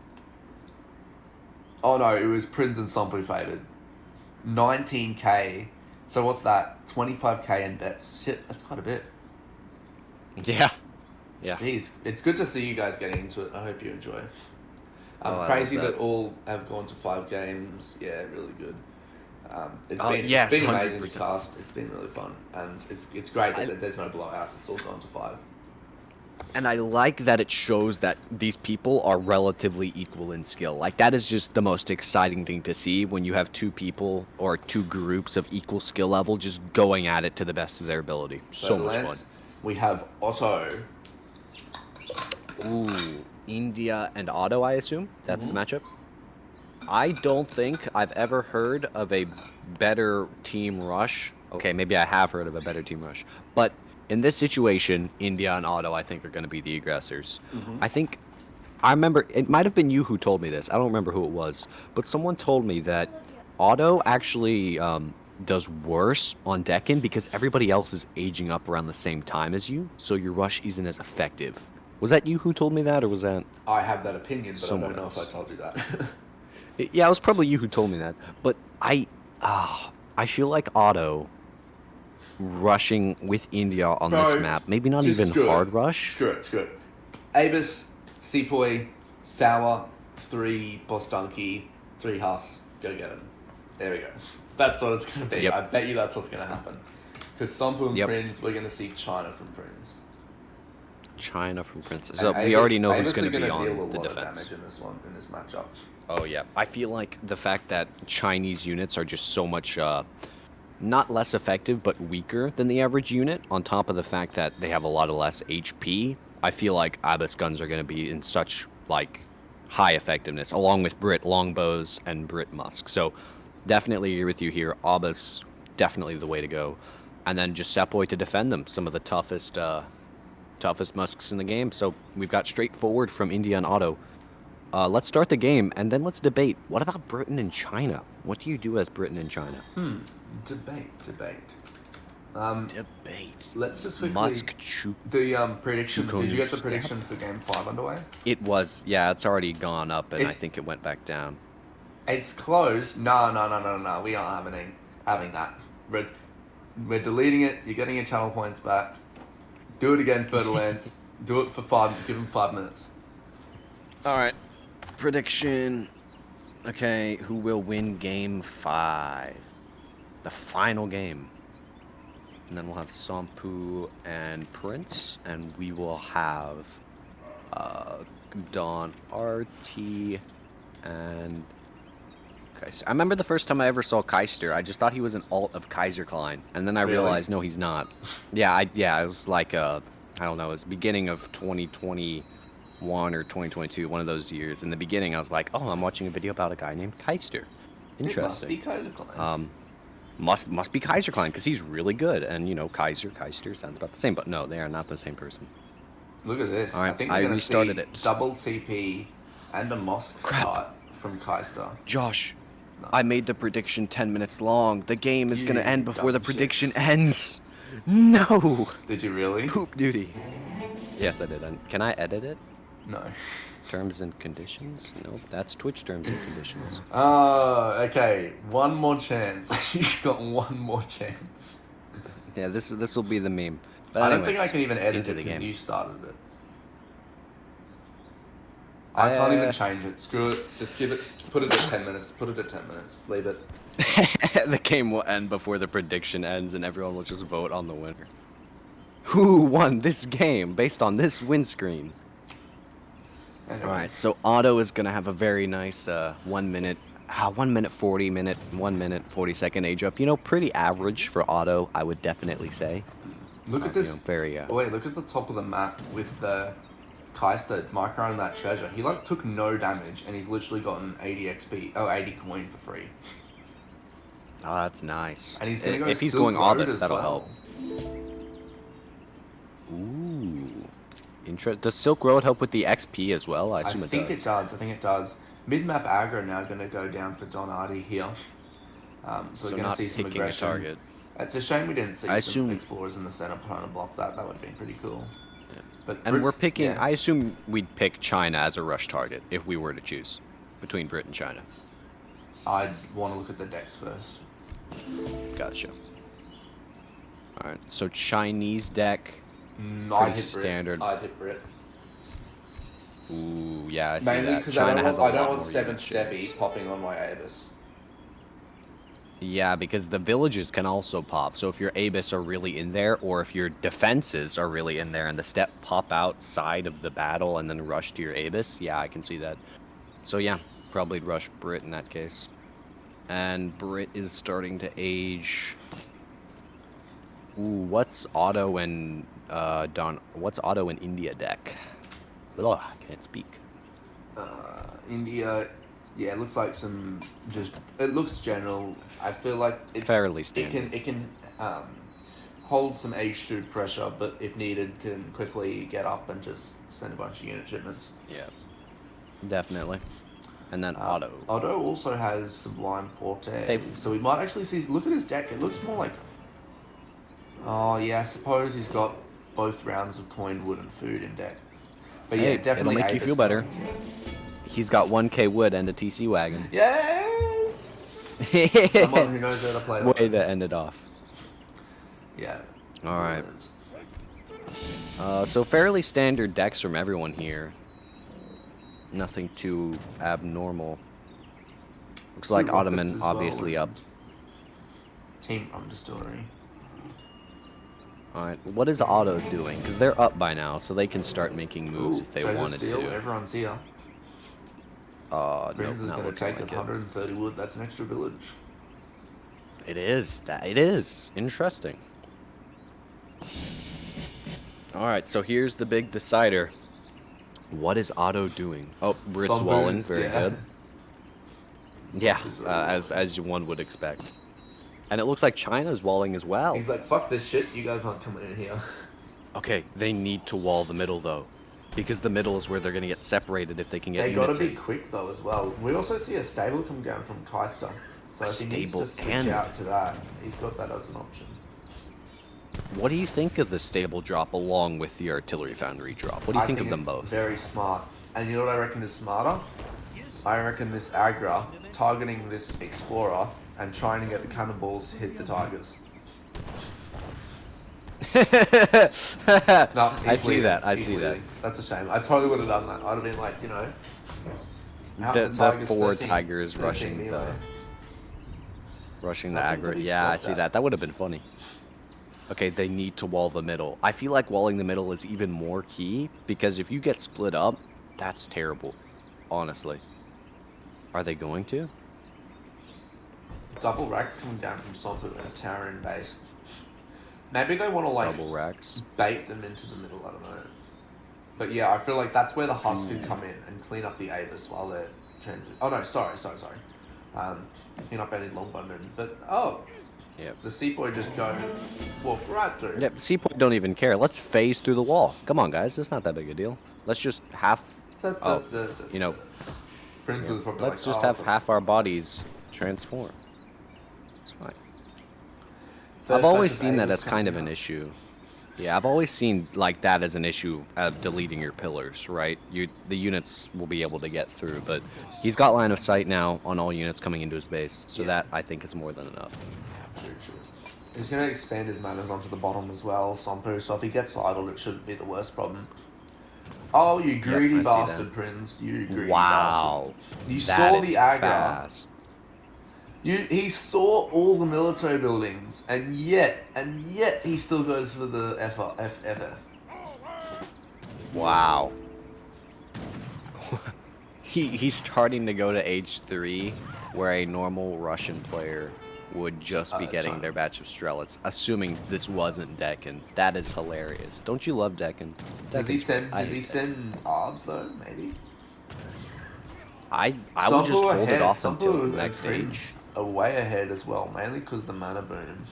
Oh no, it was Prinz and Sompu favoured. 19k. So what's that? 25k in bets. Shit, that's quite a bit. Yeah. Yeah. Jeez, it's good to see you guys getting into it. I hope you enjoy. Oh, I Crazy love that. that all have gone to 5 games. Yeah, really good. It's Oh, been yes, it's been amazing to 100%. cast. It's been really fun, and it's great that there's no blowouts. It's all gone to 5. And I like that it shows that these people are relatively equal in skill. Like, that is just the most exciting thing to see when you have two people or two groups of equal skill level just going at it to the best of their ability. So much Lance, we have Otto. fun. Ooh, India and Otto, I assume? That's the matchup? I don't think I've ever heard of a better team rush. Okay, maybe I have heard of a better team rush. But in this situation, India and Otto, I think, are going to be the aggressors. I remember, it might have been you who told me this. I don't remember who it was. But someone told me that Otto actually does worse on Deccan because everybody else is aging up around the same time as you. So your rush isn't as effective. Was that you who told me that, or was that... I have that opinion, but Someone I don't know else. if I told you that. Yeah, it was probably you who told me that. But I feel like Otto rushing with India on this Bro, map, maybe not just even screw it. hard rush. Screw it. Abyss, Sepoy, Sour, 3 Boss Donkey, 3 Huss. Go get him. There we go. That's what it's going to be. Yep. I bet you that's what's going to happen. Because Sompu and Yep. Prinz, we're going to see China from Prinz. China from Princess. And So we already know Abyss who's going to be deal on a the lot of defense. damage in this one, in this matchup. Oh yeah, I feel like the fact that Chinese units are just so much, not less effective, but weaker than the average unit. On top of the fact that they have a lot of less HP, I feel like Abyss guns are going to be in such like high effectiveness, along with Brit longbows and Brit musk. So definitely agree with you here. Abyss definitely the way to go, and then just Sepoy to defend them. Some of the toughest musks in the game. So we've got straightforward from India and Otto. Let's start the game, and then let's debate. What about Britain and China? What do you do as Britain and China? Debate. Debate. Let's just quickly... Musk Chu. The prediction... Chukon Did you get the snap. prediction for Game 5 underway? It was, yeah, it's already gone up, and I It's- think it went back down. It's closed. No. We aren't having that. We're deleting it. You're getting your channel points back. Do it again, Fertilance. Do it for 5. Give him 5 minutes. All right. Prediction. Okay, who will win Game 5? The final game. And then we'll have Sompu and Prince, and we will have DonArtie and Kaister. I remember the first time I ever saw Kaister, I just thought he was an alt of Kaiserklein, and then I Really? realized no, he's not. Yeah, it was like I don't know, it was beginning of 2021 or 2022, one of those years. In the beginning, I was like, oh, I'm watching a video about a guy named Kaister. Interesting. It must be Kaiserklein. Must be Kaiserklein because he's really good, and you know, Kaister sounds about the same, but no, they are not the same person. Look at this. All right, I think I we're going to restarted see it. double TP and a Mosk Crap. start from Kaister. Josh, No. I made the prediction 10 minutes long. The game is gonna You end before the dumb shit. prediction ends. No. Did you really? Poop duty. Yes, I did. Can I edit it? No. Terms and conditions? Nope, that's Twitch terms and conditions. Oh, okay. One more chance. You've got one more chance. Yeah, this will be the meme. But I don't think anyways, I can even edit into it the because game. you started it. I can't even Uh, change it. Screw it. Just put it at 10 minutes. Put it at 10 minutes. Leave it. The game will end before the prediction ends, and everyone will just vote on the winner. Who won this game based on this win screen? Anyway. All right, so Otto is gonna have a very nice 1 minute, 1 minute 40 minute, 1 minute 40-second age up. You know, pretty average for Otto, I would definitely say. Look at You this. know, very. Oh, wait, look at the top of the map with the Kaister micro and that treasure. He like took no damage and he's literally gotten 80 XP, 80 coin for free. Oh, that's nice. And he's gonna go If he's Silk going Road Abyss, as that'll well. help. Ooh. Does Silk Road help with the XP as well? I assume I think does. it does. I think it does. Mid-map aggro now going to go down for DonArtie here. So So we're going to not see some picking a aggression. target. It's a shame we didn't see I some assume- explorers in the center trying to block that. That would have been pretty cool. But And we're Brits- picking. yeah. I assume we'd pick China as a rush target if we were to choose between Brit and China. I'd want to look at the decks first. Gotcha. All right. So Chinese deck. I'd Pretty hit Brit. standard. I'd hit Brit. Ooh, yeah, I see Mainly that. because China I has a don't lot want more Seven unit Steppy shapes. popping on my Abyss. Yeah, because the villages can also pop. So if your Abyss are really in there, or if your defenses are really in there, and the step pop outside of the battle and then rush to your Abyss, yeah, I can see that. So yeah, probably rush Brit in that case. And Brit is starting to age. Ooh, what's auto and What's auto in India deck? Ugh, I can't speak. India, yeah, it looks like some just. It looks general. I feel like it's Fairly standard. It can hold some H2 pressure, but if needed, can quickly get up and just send a bunch of unit shipments. Yeah, definitely. And then auto. Otto also has Sublime Porte, They've- so we might actually see. Look at his deck. It looks more like. Oh yeah, I suppose he's got both rounds of coin, wood, and food in deck. But yeah, Hey, definitely. it'll make you Abyss feel better. cards. He's got 1k wood and a TC wagon. Yes. Someone who knows how to play. Way to end it off. Yeah. All right. So fairly standard decks from everyone here. Nothing too abnormal. Looks like Blue Rockets Ottoman as well, obviously up. and Team Rum Distillery. Alright, what is Auto doing? Because they're up by now, so they can start making moves Ooh, if they treasure wanted steal, to. Everyone's here. Nope, Prinz is not going to looking take like it. 130 wood. That's an extra village. It is. It is. Interesting. Alright, so here's the big decider. What is Otto doing? Oh, Brit's Some walling. boost, Very yeah. good. Yeah, Some boost already as one would expect. And it looks like China's walling as well. He's like, fuck this shit. You guys aren't coming in here. Okay, they need to wall the middle though, because the middle is where they're going to get separated if they can get They got to units be in. quick though as well. We also see a stable come down from Kaister. So A if he needs stable to switch and- out to that, he's got that as an option. What do you think of the stable drop along with the artillery foundry drop? What do you think of them it's both? Very smart. And you know what I reckon is smarter? I reckon this Agra targeting this Explorer and trying to get the cannonballs to hit the Tigers. No, I he's see leading. that. I He's see that. leading. That's a shame. I totally would have done that. I'd have been like, you know, out The Tigers 4 13 Tigers 13 rushing melee. the I think aggro. that he Yeah, I stopped see that. that. That would have been funny. Okay, they need to wall the middle. I feel like walling the middle is even more key because if you get split up, that's terrible. Honestly. Are they going to? Double rack coming down from Sompu and a Terran base. Maybe they want to like Double racks. bait them into the middle. I don't know. But yeah, I feel like that's where the Husk can come in and clean up the Avis while they're transit. Oh no, sorry. Clean up any longbowmen. But Yep. the Seaboy just walk right through. Yep, Seapoint don't even care. Let's phase through the wall. Come on, guys. It's not that big a deal. Let's just you know, Prinz is probably let's like, just oh, have for half our fuck's bodies transform. It's fine. sake. First I've always batch of seen that Avis as kind of coming an out. issue. Yeah, I've always seen like that as an issue of deleting your pillars, right? The units will be able to get through, but he's got line of sight now on all units coming into his base, so Yeah. that I think is more than enough. True. He's going to expand his manners onto the bottom as well, Sompu, so if he gets idled, it shouldn't be the worst problem. Oh, you greedy I see bastard, that. Prinz. You greedy Wow, bastard. You that saw is the Agra. fast. He saw all the military buildings, and yet he still goes for the FF. Wow. He's starting to go to H3, where a normal Russian player would just be getting China. their batch of Strelets, assuming this wasn't Deccan. That is hilarious. Don't you love Deccan? Does he Deccan's great. send? I Does he hate Deccan. send ARBs though? Maybe. I would just Sompu hold it off Sompu until the and next Prinz stage. are way ahead as well, mainly because the mana boom.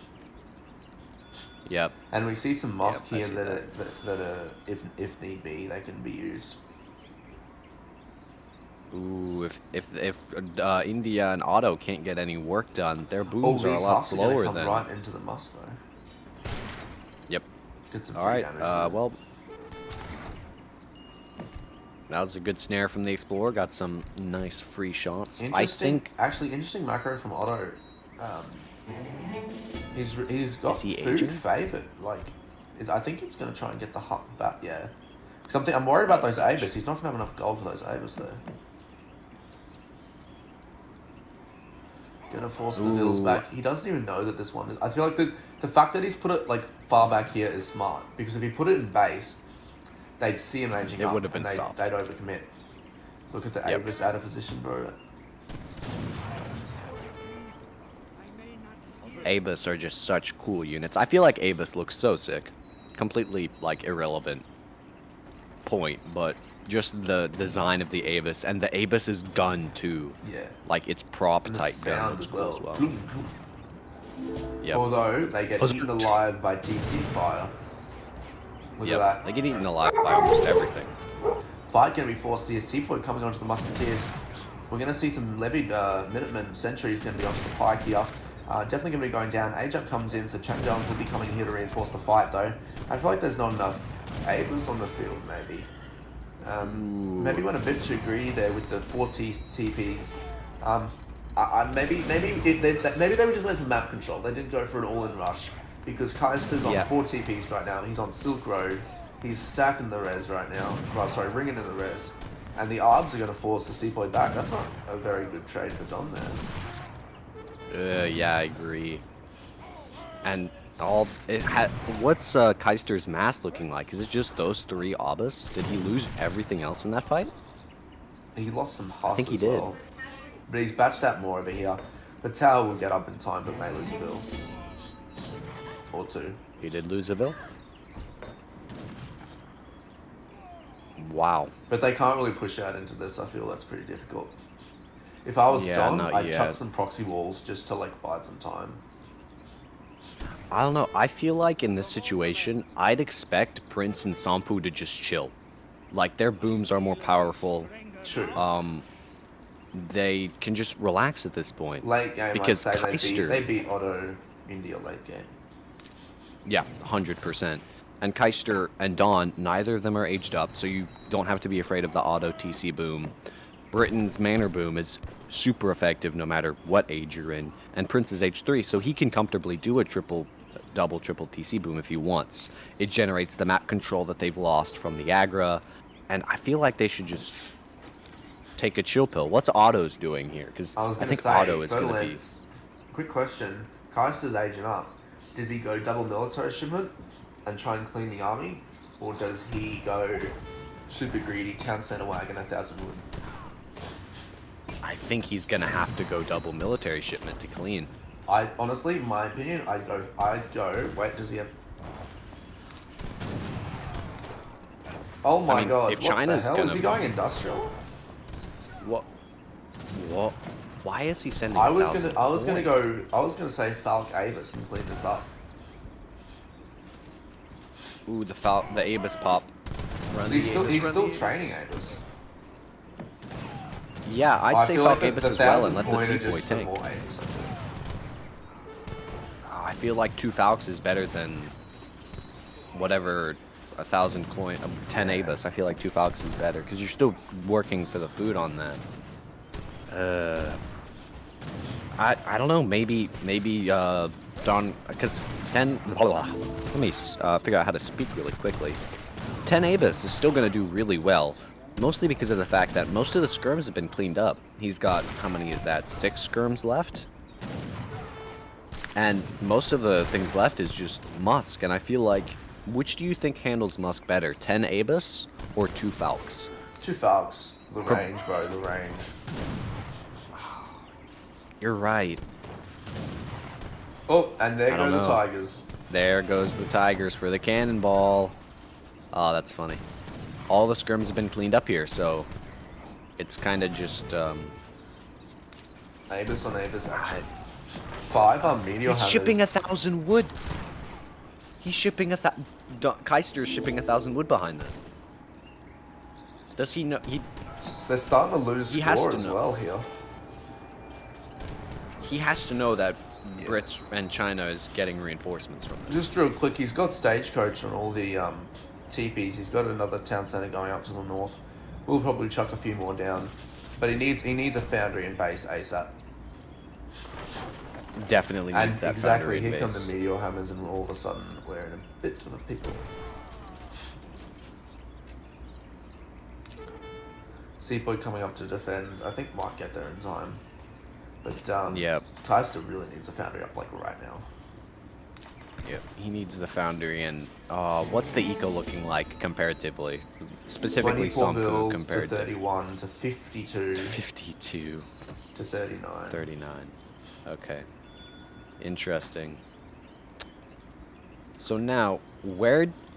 Yep. And we see some Mosk Yep, I here see that are, if need be, they can be used. Ooh, if India and Otto can't get any work done, their Oh, booms are a these lot Husks are gonna slower come than. right into the Mosk though. Yep. Get some All free right. damage. Well, That was a good snare from the Explorer. Got some nice free shots. I Interesting, think... actually, interesting macro from Otto. Um, he's got Is he food aging? favoured. Like, I think he's going to try and get the hut back, yeah. Something I'm worried about those That's Abus. He's not going to have enough gold for those Abus, though. Gonna force the Vills back. He doesn't even know that this one is... I feel like the fact that he's put it, like, far back here is smart. Because if he put it in base, they'd see him aging up. It would have been and stopped. They'd overcommit. Look at the Yep. Abus out of position, bro. Abus are just such cool units. I feel like Abus looks so sick. Completely, like, irrelevant point, but just the design of the Abus, and the Abus's gun, too. Yeah. Like, its prop And the type gun sound looks as cool well. as well. Boom, boom. Yep. Although, they get Those eaten are- alive by DC fire. Look Yep. at They that. get eaten alive by almost everything. Fight going to be forced here. Seapoint coming onto the Musketeers. We're going to see some levied Minutemen. Sentries going to be onto the Pike here. Definitely going to be going down. Age-up comes in, so Chang Jones will be coming here to reinforce the fight, though. I feel like there's not enough Abus on the field, maybe. Maybe went a bit too greedy there with the 4 TPs. Maybe they were just went for map control. They didn't go for an all-in rush because Kaister's on 4 TPs right now. He's on Silk Road. He's stacking the res right now. Well, sorry, ringing in the res. And the Arbs are going to force the Seapoint back. That's not a very good trade for Don there. Yeah, I agree. And what's Kaister's mass looking like? Is it just those 3 Abus? Did he lose everything else in that fight? He lost some Huss think he as did. well. But he's batched out more over here. The tower will get up in time, but may lose a bill. Or 2. He did lose a Vil. Wow. But they can't really push out into this. I feel that's pretty difficult. If I was Don, not I'd yet. chuck some proxy walls just to like bide some time. I don't know. I feel like in this situation, I'd expect Prince and Sampu to just chill. Like, their booms are more powerful. True. They can just relax at this point. Late game, because I'd say Kaister, they beat Otto India late game. yeah, 100%. And Kaister and Dawn, neither of them are aged up, so you don't have to be afraid of the auto TC boom. Britain's Manor boom is super effective no matter what age you're in. And Prince is age 3, so he can comfortably do a double, triple TC boom if he wants. It generates the map control that they've lost from the Agra, and I feel like they should just take a chill pill. What's Otto's doing here? Because I think Otto is going to be... Quick question. Kaister's aging up. Does he go double military shipment and try and clean the army? Or does he go super greedy, town center wagon, 1,000 wood? I think he's going to have to go double military shipment to clean. I honestly, in my opinion, I'd go. Wait, does he have? Oh my god! If What China's the hell? gonna... Is he going industrial? What? Why is he sending? I was gonna say Falk Avis and clean this up. Ooh, the Abus pop. He's still training Avis. Yeah, I'd say Falk Abus as well and let the 1,000 Seapoy just tank. more Avis, I think. I feel like 2 Falks is better than whatever 1,000 coin, 10 Abus. I feel like 2 Falks is better because you're still working for the food on that. I don't know. Maybe Don, because 10. Let me figure out how to speak really quickly. 10 Abus is still going to do really well, mostly because of the fact that most of the skirms have been cleaned up. He's got, how many is that? 6 skirms left. And most of the things left is just Musk, and I feel like, which do you think handles Musk better, 10 Abus or 2 Falks? 2 Falks. The range, bro. The range. You're right. Oh, and there go the know. Tigers. There goes the Tigers for the cannonball. Oh, that's funny. All the skirms have been cleaned up here, so it's kind of just Abus on Abus action. 5 Meteor he's shipping Hammers. 1,000 wood. He's shipping Kaister's shipping 1,000 wood behind this. Does he know? They're starting to lose He has score to as know. well here. He has to know that Brits and China is getting reinforcements from this. Just real quick, he's got Stagecoach on all the TPs. He's got another town center going up to the north. We'll probably chuck a few more down. But he needs a foundry and base ASAP. Definitely need And that exactly, foundry here base. come the meteor hammers, and all of a sudden we're in a bit of a pickle. Seaboy coming up to defend. I think might get there in time. But Yep. Kaister really needs a foundry up like right now. Yep. He needs the foundry, and what's the eco looking like comparatively? Specifically, 24 Sompu bills compared to 31 to 52 to 52. to 39. 39. Okay. Interesting. So now,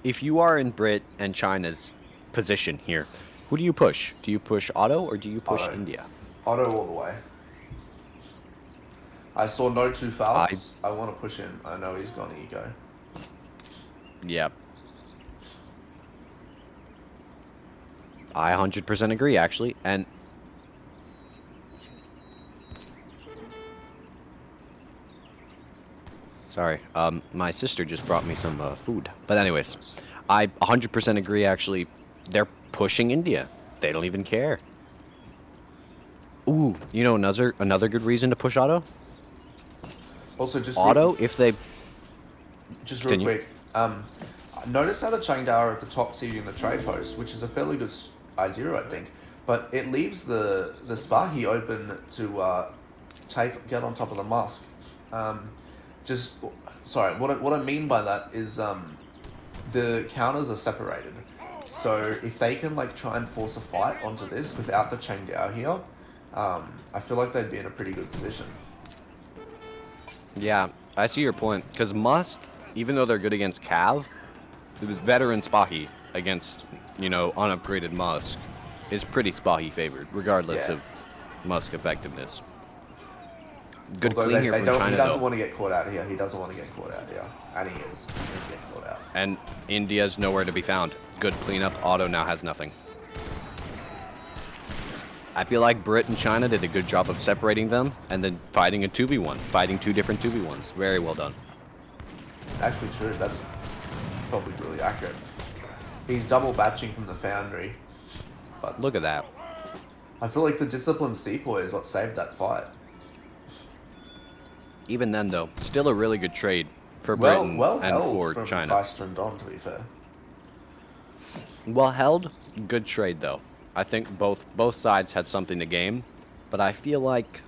if you are in Brit and China's position here, who do you push? Do you push Otto or do you push Otto. India? Otto all the way. I saw no two Falcons. I want to push him. I know he's gone eco. Yep. I 100% agree, actually. And sorry, my sister just brought me some food. But anyways, I 100% agree, actually. They're pushing India. They don't even care. Ooh, you know another good reason to push Otto? Also, just Otto, if they... Just real Continue. quick. Notice how the Chang'e are at the top seat in the trade post, which is a fairly good idea, I think. But it leaves the Spahi open to get on top of the Musk. Sorry. What I mean by that is the counters are separated. So if they can like try and force a fight onto this without the Chang'e here, I feel like they'd be in a pretty good position. Yeah, I see your point. Because Musk, even though they're good against Cav, the veteran Spahi against, unupgraded Musk is pretty Spahi favored, regardless Yeah. of Musk effectiveness. Good Although clean here from China, he doesn't though. want to get caught out here. He doesn't want to get caught out here. And he is. He's getting caught out. And India's nowhere to be found. Good cleanup. Otto now has nothing. I feel like Brit and China did a good job of separating them and then fighting a 2v1. Fighting two different 2v1s. Very well done. Actually true, that's probably really accurate. He's double batching from the foundry. But Look at that. I feel like the disciplined sepoy is what saved that fight. Even then, though, still a really good trade for Well Britain and held for from China. Kaister and Don, to be fair. Well held, good trade though. I think both sides had something to gain, but I feel like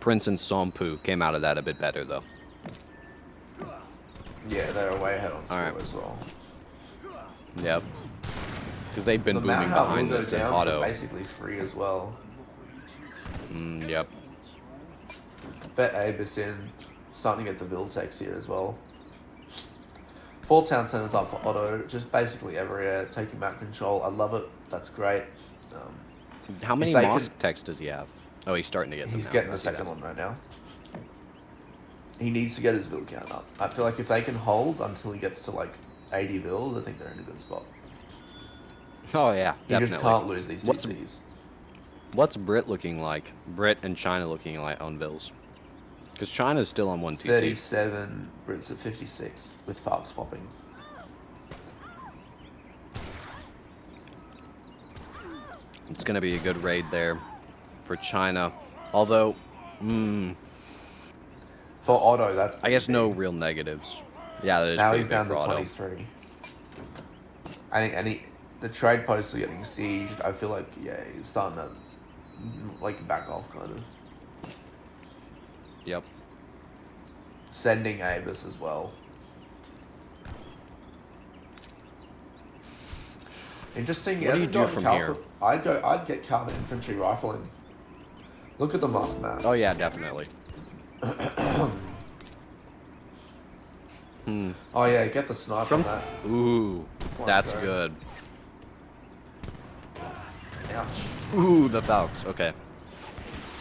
Prinz and Sompu came out of that a bit better though. Yeah, they're way ahead on score Alright. as well. Yep. Because they've been The booming Mahat will behind go this and down for Otto. basically free as well. Yep. Vet Abus in, starting to get the Viltex here as well. 4 town centers up for Otto, just basically everywhere, taking map control. I love it. That's great. How many if they Mosk could- techs does he have? Oh, he's starting to get them He's now. getting I the see second that. one right now. He needs to get his Vil count up. I feel like if they can hold until he gets to like 80 Vils, I think they're in a good spot. Oh yeah, He definitely. just can't lose these What's- TCs. What's Brit looking like? Brit and China looking like on Bills? Because China's still on 1 TC. 37, Brits at 56 with Falks popping. It's going to be a good raid there for China. Although, For Otto, that's I guess pretty no big. real negatives. Yeah, that is Now pretty he's big down for to Otto. 23. The trade posts are getting sieged. I feel like, yeah, he's starting to like back off kind of. Yep. Sending Avis as well. Interesting. He What do you hasn't do gotten from Calfa- here? I'd get Calvin infantry rifling. Look at the Musk mass. Oh yeah, definitely. Oh yeah, get the sniper From on that. Ooh, One that's go. good. Ouch. Ooh, the Falcons. Okay.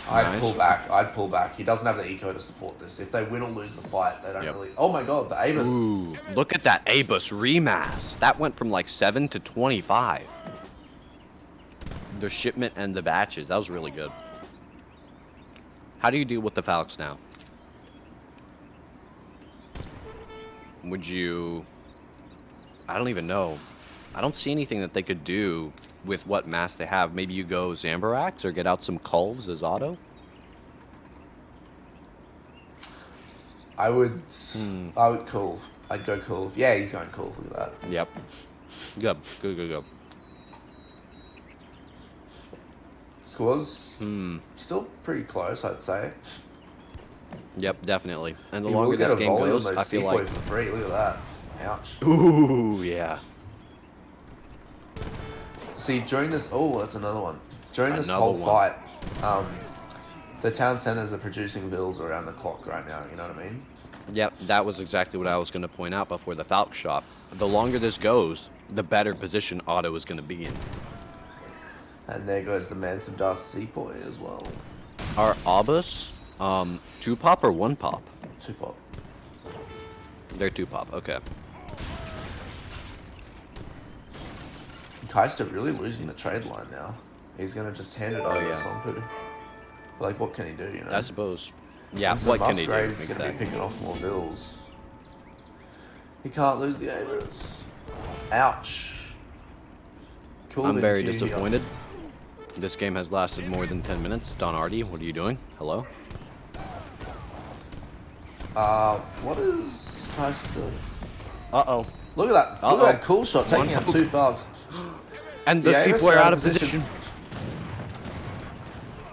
I'd Nice. pull back. I'd pull back. He doesn't have the eco to support this. If they win or lose the fight, they don't Yep. really. Oh my god, the Avis. Ooh, look at that Abus remass. That went from like 7 to 25. The shipment and the batches. That was really good. How do you deal with the Falcons now? Would you... I don't even know. I don't see anything that they could do with what mass they have. Maybe you go Zambarax or get out some Culves as auto. I would Culve. I'd go Culve. Yeah, he's going Culve. Look at that. Yep. Good. Scores still pretty close, I'd say. Yep, definitely. And the He longer will get this a game volley goes, on I those feel Sepoy like... for free. Look at that. Ouch. Ooh, yeah. See, during this... Oh, that's another one. During this Another whole one. fight, the town centers are producing bills around the clock right now, you know what I mean? Yep, that was exactly what I was going to point out before the Falk shot. The longer this goes, the better position Otto is going to be in. And there goes the Man Some Dust Sepoy as well. Are Abus 2-pop or 1-pop? 2-pop. They're 2-pop, okay. Kaister really losing the trade line now. He's going to just hand it over to Sompu. But like, what can he do, you know? I suppose. Yeah, And what can he do? Musgrave's Exactly. going to be picking off more bills. He can't lose the Abers. Ouch. Cool. I'm very disappointed. This game has lasted more than 10 minutes. DonArtie, what are you doing? Hello? What is Kaister doing? Uh-oh. Look at that. Look at that cool shot, taking out 2 Falcons. And the Avis Sepoy are out of position.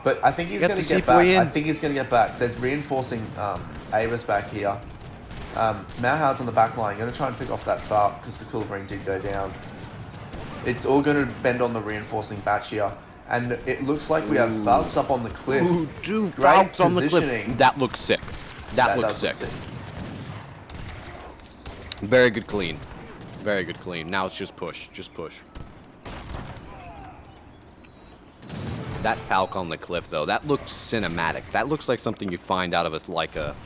But I think he's Get going to the get Sepoy back. in. I think he's going to get back. There's reinforcing Avis back here. Mauhard's on the back line. Going to try and pick off that Falk because the cool ring did go down. It's all going to bend on the reinforcing batch here. And it looks like we have Falks up on the cliff. Ooh, dude, Great Falks on the cliff. positioning. That looks sick. That looks does look sick. Very good clean. Very good clean. Now it's just push. Just push. That Falk on the cliff, though, that looks cinematic. That looks like something you'd find out of a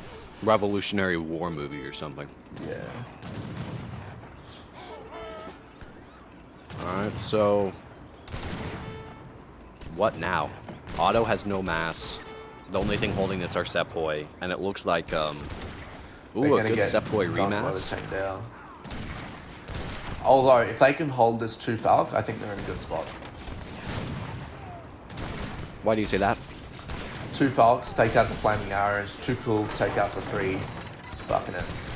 Revolutionary War movie or something. Yeah. Alright, so... what now? Otto has no mass. The only thing holding this are Sepoy, and it looks like, ooh, a good Sepoy remass. Although, if they can hold this 2 Falk, I think they're in a good spot. Why do you say that? 2 Falks, take out the flaming arrows. 2 Cools, take out the 3 Buccanets.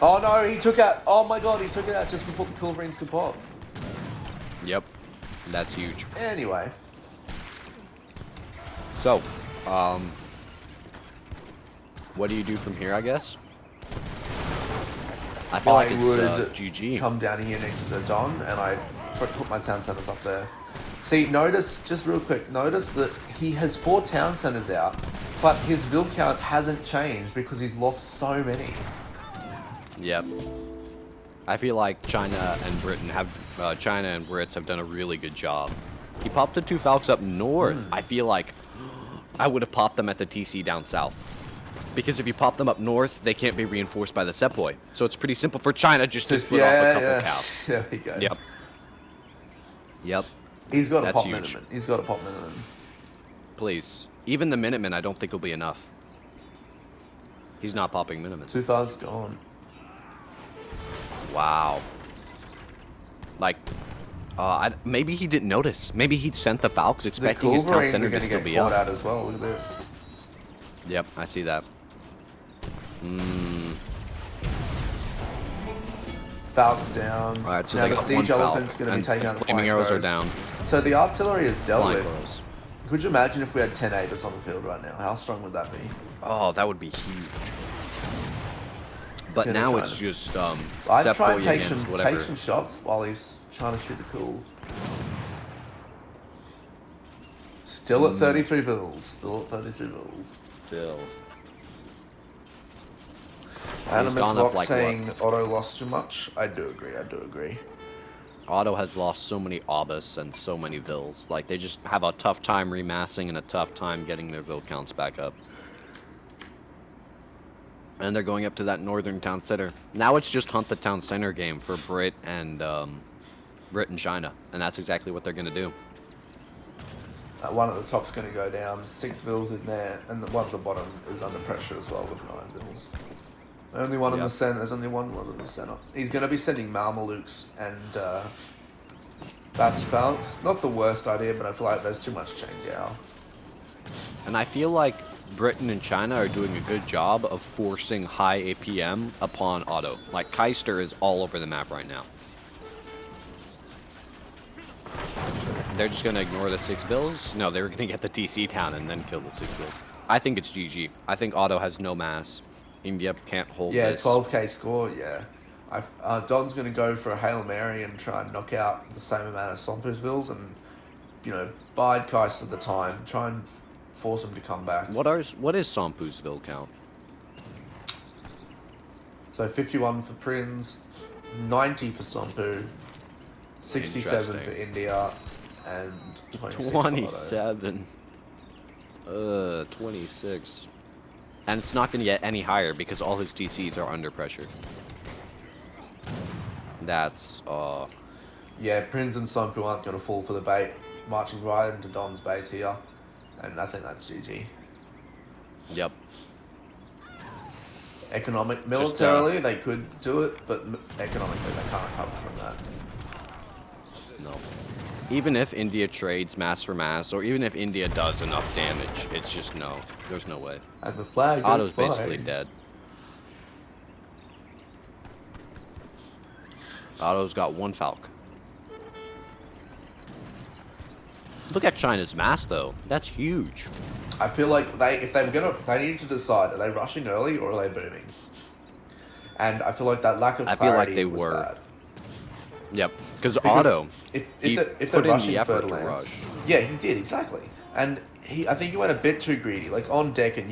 Oh no, he took out... Oh my god, he took it out just before the cool rings could pop. Yep. That's huge. Anyway. So, what do you do from here, I guess? I feel like it's GG. Come down here next to Don, and I put my town centers up there. See, notice, just real quick, notice that he has 4 town centers out, but his vil count hasn't changed because he's lost so many. Yep. I feel like China and Brits have done a really good job. He popped the 2 Falks up north. I feel like I would have popped them at the TC down south. Because if you pop them up north, they can't be reinforced by the Sepoy. So it's pretty simple for China just to split off a couple cows. There we go. Yep. Yep. He's got a That's pop huge. Minuteman. He's got a pop Minuteman. Please. Even the Minutemen I don't think will be enough. He's not popping Minutemen. 2 Falks gone. Wow. Like, maybe he didn't notice. Maybe he sent the Falcons expecting his town center to still be out up. as well. Look at this. Yep, I see that. Falcon down. Alright, so now they the got siege 1 Falcon, elephant's going to be and taking the out the flaming flying arrows are crows. down. So the artillery is dealt Flying with. crows. Could you imagine if we had 10 Avis on the field right now? How strong would that be? Oh, that would be huge. But Yeah, now they're it's trying to- just I'd try and Sepoy take against whatever. some shots while he's trying to shoot the cool. Still at 33 vills. Still at 33 vills. Still. Animus gone up Lock like saying Otto lost too much. I do agree. I do agree. Otto has lost so many Obus and so many Vills. Like, they just have a tough time remassing and a tough time getting their Vill counts back up. And they're going up to that northern town center. Now it's just hunt the town center game for Brit and China. And that's exactly what they're going to do. One at the top's going to go down. 6 vills in there. And the one at the bottom is under pressure as well with 9 vills. Only one in Yep. the center. There's only one in the center. He's going to be sending Mamelukes and Batch Bounce. Not the worst idea, but I feel like there's too much Chang'ao. And I feel like Britain and China are doing a good job of forcing high APM upon auto. Like, Kaister is all over the map right now. They're just going to ignore the 6 bills? No, they were going to get the DC down and then kill the 6 bills. I think it's GG. I think auto has no mass. India can't hold this. 12k score, yeah. Don's going to go for a Hail Mary and try and knock out the same amount of Sompusvilles and, bide Kaister the time. Try and force him to come back. What is Sompusville count? So 51 for Prinz, 90 for Sompu, 67 for Interesting. India, and 26 for Auto. 27. 26. And it's not going to get any higher because all his DCs are under pressure. That's, Yeah, Prinz and Sompu aren't going to fall for the bait, marching right into Don's base here, and I think that's GG. Yep. Militarily, they could do it, but economically, they can't recover from that. No. Even if India trades mass for mass, or even if India does enough damage, it's just no. There's no way. And the flag Auto's is flying. basically dead. Auto's got 1 Falc. Look at China's mass, though. That's huge. I feel like they need to decide, are they rushing early or are they booming? And I feel like that lack of clarity I feel like they was were. bad. Yep. Because Auto, if he they're put in rushing the effort to Fertilance, rush. yeah, he did exactly. And I think he went a bit too greedy. Like on deck, and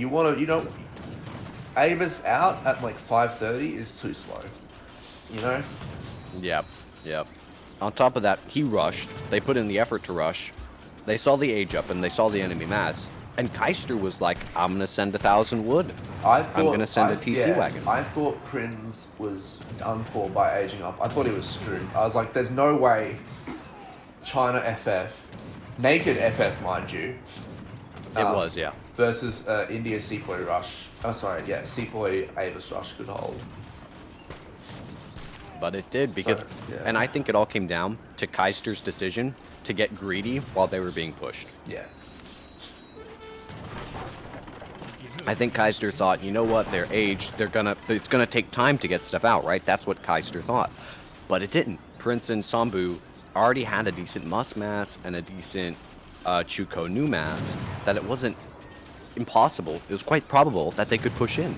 Avis out at like 5:30 is too slow. Yep. Yep. On top of that, he rushed. They put in the effort to rush. They saw the age up and they saw the enemy mass. And Kaister was like, I'm going to send 1,000 wood. I'm going to send a TC wagon. I thought Prinz was done for by aging up. I thought he was screwed. I was like, there's no way China FF, naked FF, mind you. It was, yeah. Versus India Sepoy Rush. Sepoy Avis Rush could hold. But it did because, and I think it all came down to Kaister's decision to get greedy while they were being pushed. Yeah. I think Kaister thought, you know what, they're aged, it's gonna take time to get stuff out, right? That's what Kaister thought. But it didn't. Prinz and Sambu already had a decent Musk mass and a decent Chuko Nu mass, that it wasn't impossible, it was quite probable that they could push in.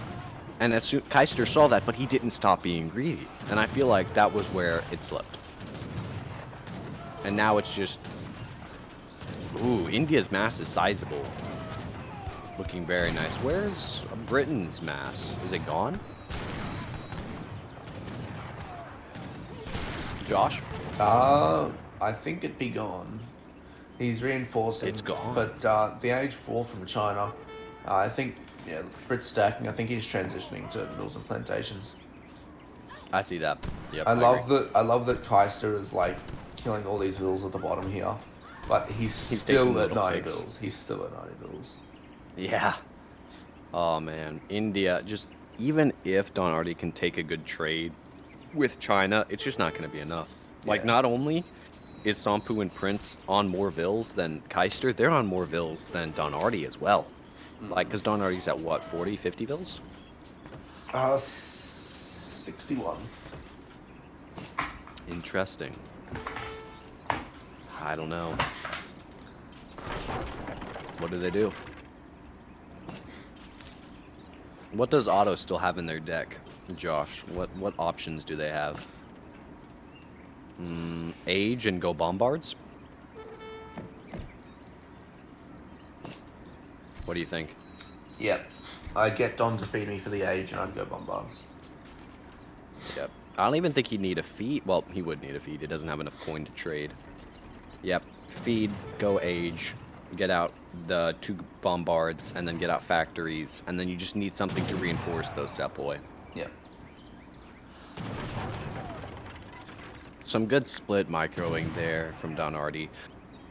And as soon Kaister saw that, but he didn't stop being greedy. And I feel like that was where it slipped. And now it's just, ooh, India's mass is sizable. Looking very nice. Where's Britain's mass? Is it gone? Josh? I think it'd be gone. He's reinforcing. It's gone. But the age 4 from China, I think, Brit stacking. I think he's transitioning to mills and plantations. I see that. Yep. I love that Kaister is like killing all these bills at the bottom here, but he's still taking at little 90 pigs. bills. He's still at 90 bills. Yeah. Oh man, India, just even if DonArtie can take a good trade with China, it's just not going to be enough. Like, Yeah. not only is Sompu and Prince on more vills than Kaister, they're on more vills than DonArtie as well. Like, because DonArtie's at what, 40, 50 vills? 61. Interesting. I don't know. What do they do? What does Auto still have in their deck, Josh? What options do they have? Age and go bombards? What do you think? Yep. I'd get Don to feed me for the age and I'd go bombards. Yep. I don't even think he'd need a feed. Well, he would need a feed. He doesn't have enough coin to trade. Yep. Feed, go age, get out the 2 bombards, and then get out factories, and then you just need something to reinforce those Sepoy. Yep. Some good split microing there from DonArtie.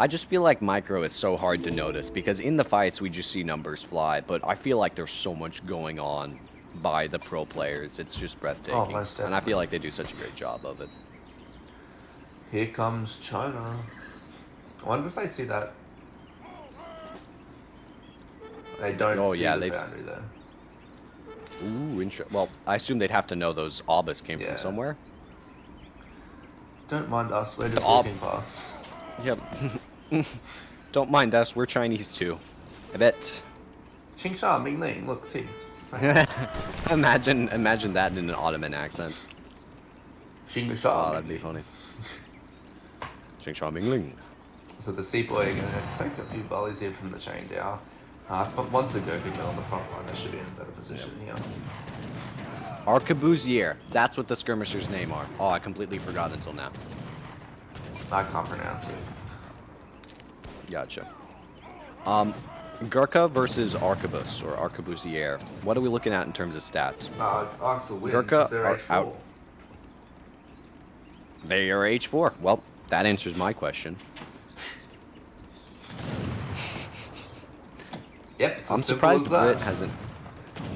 I just feel like micro is so hard to notice because in the fights we just see numbers fly, but I feel like there's so much going on by the pro players. It's just breathtaking. Oh, most and I definitely. feel like they do such a great job of it. Here comes China. I wonder if they see that. They don't Oh, see yeah, the they've- boundary there. Ooh, well, I assume they'd have to know those obus came Yeah. from somewhere. Don't mind us, we're just Ob- walking past. Yep. Don't mind us, we're Chinese too. I bet. Xing Sha Ming Ling, look, see. It's the same. imagine that in an Ottoman accent. Xing Sha. Oh, that'd be funny. Xing Sha Ming Ling. So the Seaboy are going to take a few volleys here from the chain down. Once the Gurkha go on the front line, they should be in a better position here. Arquebusier. That's what the skirmishers' name are. Oh, I completely forgot until now. I can't pronounce it. Gotcha. Gurkha versus Arquebus, or Arquebusier. What are we looking at in terms of stats? Arcs will win Gurkha because they're are H4. out. They are H4. Well, that answers my question. Yep, it's I'm as simple surprised as that. Brit hasn't.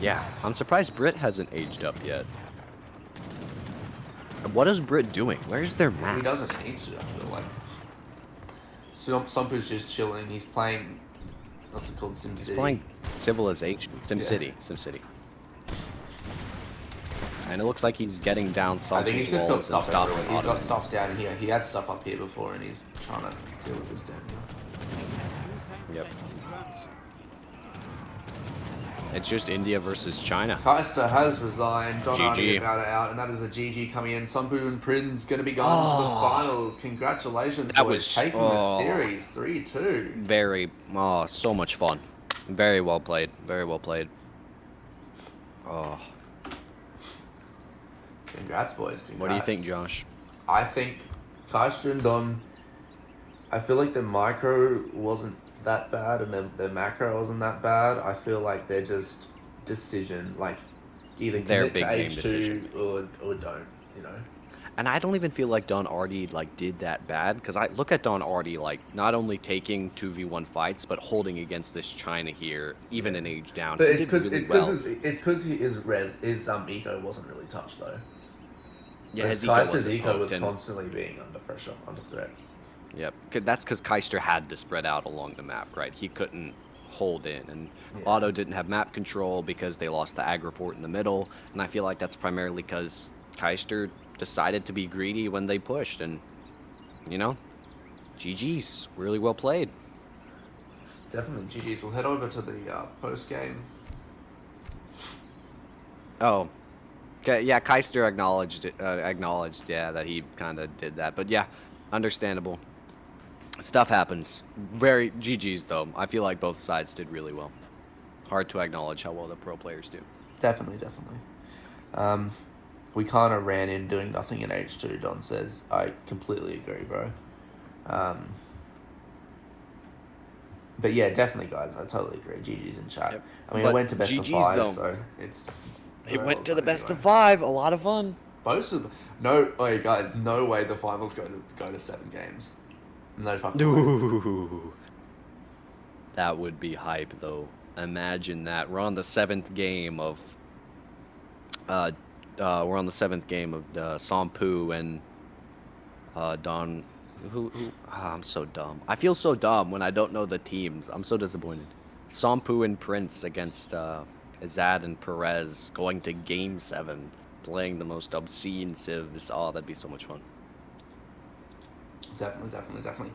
Yeah, I'm surprised Brit hasn't aged up yet. What is Brit doing? Where's their mask? He doesn't need to, I feel like. Sompu's just chilling. He's playing. What's it called? SimCity. He's playing Civilization. SimCity. Yeah. SimCity. And it looks like he's getting down some I think he's just got walls and stuff stopping everywhere. He's got Ottomans. stuff down here. He had stuff up here before, and he's trying to deal with this down here. Yep. It's just India versus China. Kaister has resigned. DonArtie GG. about it out, and that is a GG coming in. Sompu and Prinz going to be going to the finals. Congratulations, That boys. was- Taking the series 3-2. Very, so much fun. Very well played. Very well played. Oh, Congrats, boys. Congrats. what do you think, Josh? I think Kaister and Don, I feel like the micro wasn't that bad and the macro wasn't that bad. I feel like they're just decision, like either They're commit to big game H2 decision. or don't, you know. And I don't even feel like DonArtie did that bad, because I look at DonArtie not only taking 2v1 fights but holding against this China here, even in age down. But He it's did because really well. his eco wasn't really touched though. Yeah, his Whereas eco Kaiser's wasn't eco was poked, and- constantly being under pressure, under threat. Yep, that's because Kaister had to spread out along the map, right? He couldn't hold in, and Yeah. Otto didn't have map control because they lost the ag report in the middle, and I feel like that's primarily because Kaister decided to be greedy when they pushed, and, you know, GG's, really well played. Definitely GG's. We'll head over to the post game. Oh, okay, yeah, Kaister acknowledged, yeah, that he kind of did that, but yeah, understandable. Stuff happens. Very GG's though. I feel like both sides did really well. Hard to acknowledge how well the pro players do. Definitely. We kind of ran in doing nothing in H2, Don says. I completely agree, bro. But yeah, definitely, guys. I totally agree. GG's in chat. Yep. I mean, But it went to best of GG's 5, though. so it's... It very went well to the done best anyway. of 5. A lot of fun. Most of them... No, wait, guys. No way the finals go to 7 games. No fucking way. Ooh. That would be hype, though. Imagine that. We're on the 7th game of... we're on the 7th game of Sampu and Don... I'm so dumb. I feel so dumb when I don't know the teams. I'm so disappointed. Sampu and Prinz against Azad and Perez going to Game 7, playing the most obscene civs. Oh, that'd be so much fun. Definitely.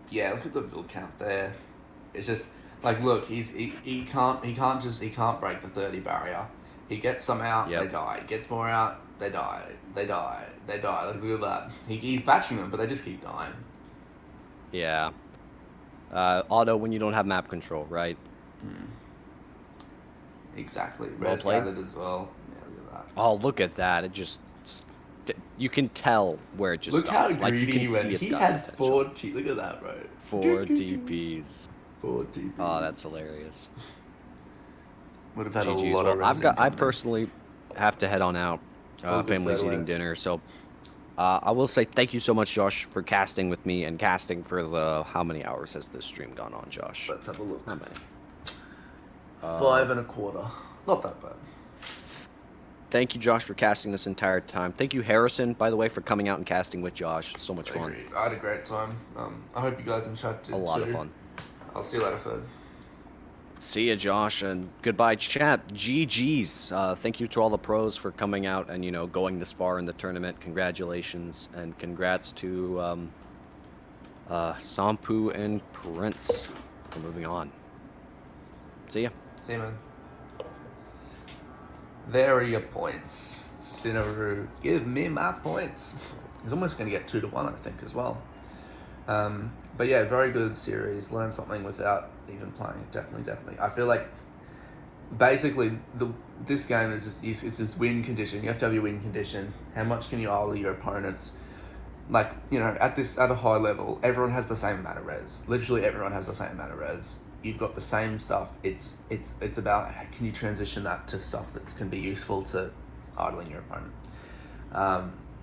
Yeah, look at the build count there. It's just like, look, he can't break the 30 barrier. He gets some out, Yep. they die. Gets more out, they die. Look at that. He's batching them, but they just keep dying. Yeah. Auto when you don't have map control, right? Exactly. Well Res played. gathered as well. Yeah, look at that. Oh, look at that. It just... You can tell where it just Look how stops. greedy you can he went. see it's He got had potential. 4 Look at that, bro. 4 TPs. 4 TPs. Oh, that's hilarious. Would have had GG's. a lot of Well, resin I coming in. personally have to head on out. Local Family's eating featherweights. dinner, so I will say thank you so much, Josh, for casting with me and casting for the... How many hours has this stream gone on, Josh? Let's have a look. How many? 5 1/4. Not that bad. Thank you, Josh, for casting this entire time. Thank you, Harrison, by the way, for coming out and casting with Josh. So much fun. Agreed. I had a great time. I hope you guys in chat did A lot too. of fun. I'll see you later, Ferd. See ya, Josh, and goodbye, chat. GG's. Thank you to all the pros for coming out and, you know, going this far in the tournament. Congratulations, and congrats to Sampu and Prinz for moving on. See ya. See you, man. There are your points. Cineru, give me my points. He's almost going to get 2-1, I think, as well. But yeah, very good series. Learn something without even playing. Definitely. I feel like basically this game is just it's this win condition. You have to have your win condition. How much can you idle your opponents? Like, you know, at a high level, everyone has the same amount of res. Literally everyone has the same amount of res. You've got the same stuff. It's about how can you transition that to stuff that can be useful to idling your opponent.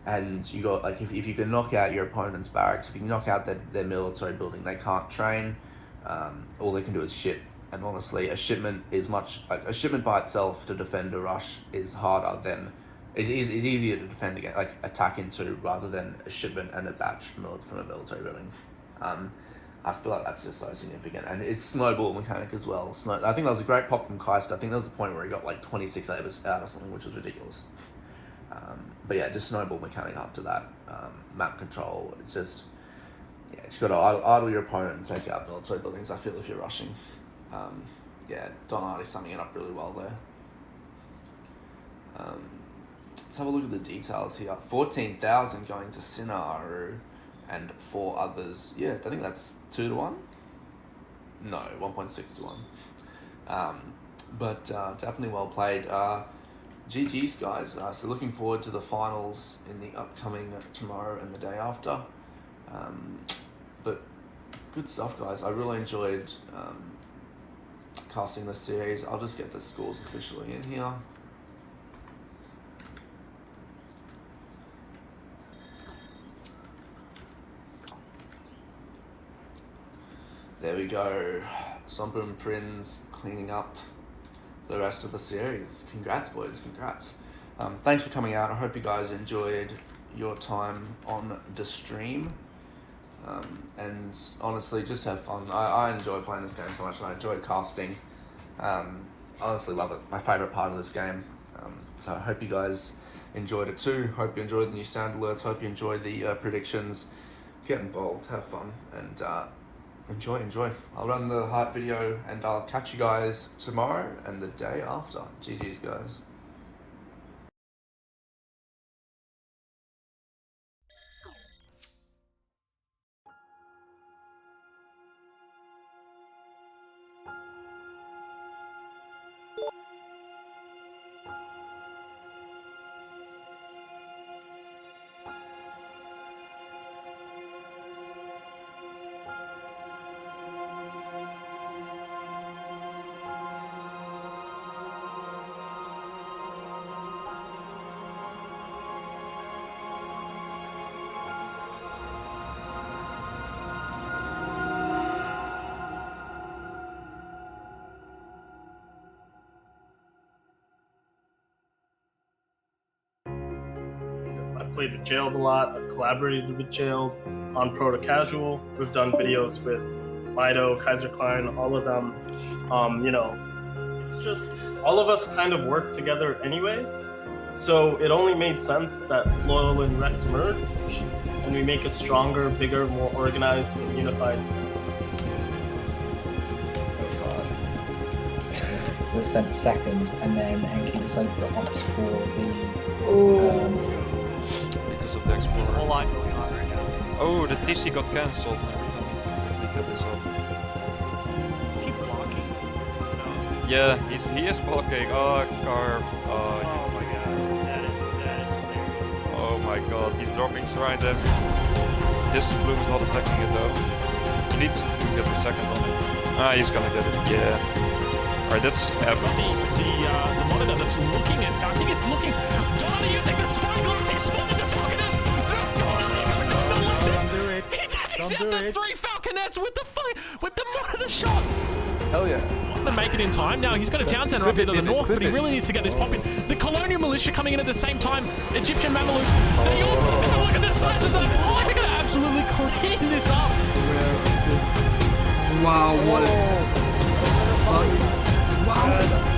And you got, like, if you can knock out your opponent's barracks, if you can knock out their military building, they can't train. All they can do is ship. And honestly, a shipment by itself to defend a rush is harder than is easier to defend against, like attack into, rather than a shipment and a batch from a military building. I feel like that's just so significant, and it's snowball mechanic as well. I think that was a great pop from Kaister. I think there was a point where he got like 26 overs out or something, which was ridiculous. But yeah, just snowball mechanic after that. Map control, it's just, yeah, you just got to idle your opponent and take out military buildings, I feel, if you're rushing. Yeah, DonArtie summing it up really well there. Let's have a look at the details here. 14,000 going to Sinaru and 4 others. Yeah, I think that's 2-1. No, 1.6 to 1. But definitely well played. GG's, guys. So looking forward to the finals in the upcoming tomorrow and the day after. But good stuff, guys. I really enjoyed casting this series. I'll just get the scores officially in here. There we go. Sampu and Prinz cleaning up the rest of the series. Congrats, boys. Congrats. Thanks for coming out. I hope you guys enjoyed your time on the stream. And honestly, just have fun. I enjoy playing this game so much, and I enjoyed casting. Honestly love it. My favourite part of this game. So I hope you guys enjoyed it too. Hope you enjoyed the new sound alerts. Hope you enjoyed the predictions. Get involved. Have fun. And enjoy. I'll run the hype video, and I'll catch you guys tomorrow and the day after. GG's, guys. Played with Jailed a lot. I've collaborated with Jailed on Pro to Casual. We've done videos with Lido, Kaiser Klein, all of them. You know, it's just all of us kind of work together anyway. So it only made sense that Loyal and Wrecked merge, and we make a stronger, bigger, more organized, and unified. It was hard. Was sent second, and then Enki decided to opt for the. Because of the Explorer. There's a whole lot going on right now. Oh, the TC got cancelled. Everyone needs to quickly get this up. Is he blocking? No. Yeah, he is blocking. Oh, Carp. Oh my god, that is hilarious. Oh my god, he's dropping shrines everywhere. This blue is not attacking it though. He needs to get the second on it. Ah, he's gonna get it. Yeah. Alright, that's everything. The monitor that's looking at, I think it's looking. Johnny, you think the spyglass exploded the falconets? He takes out the 3 falconets with the monitor shot. Hell yeah. To make it in time. Now he's got a town centre up here to the north, but he really needs to get this pop in. The Colonial Militia coming in at the same time. Egyptian Mamelukes. They all look at the size of them. It's like they're going to absolutely clean this up. Wow, what? Wow.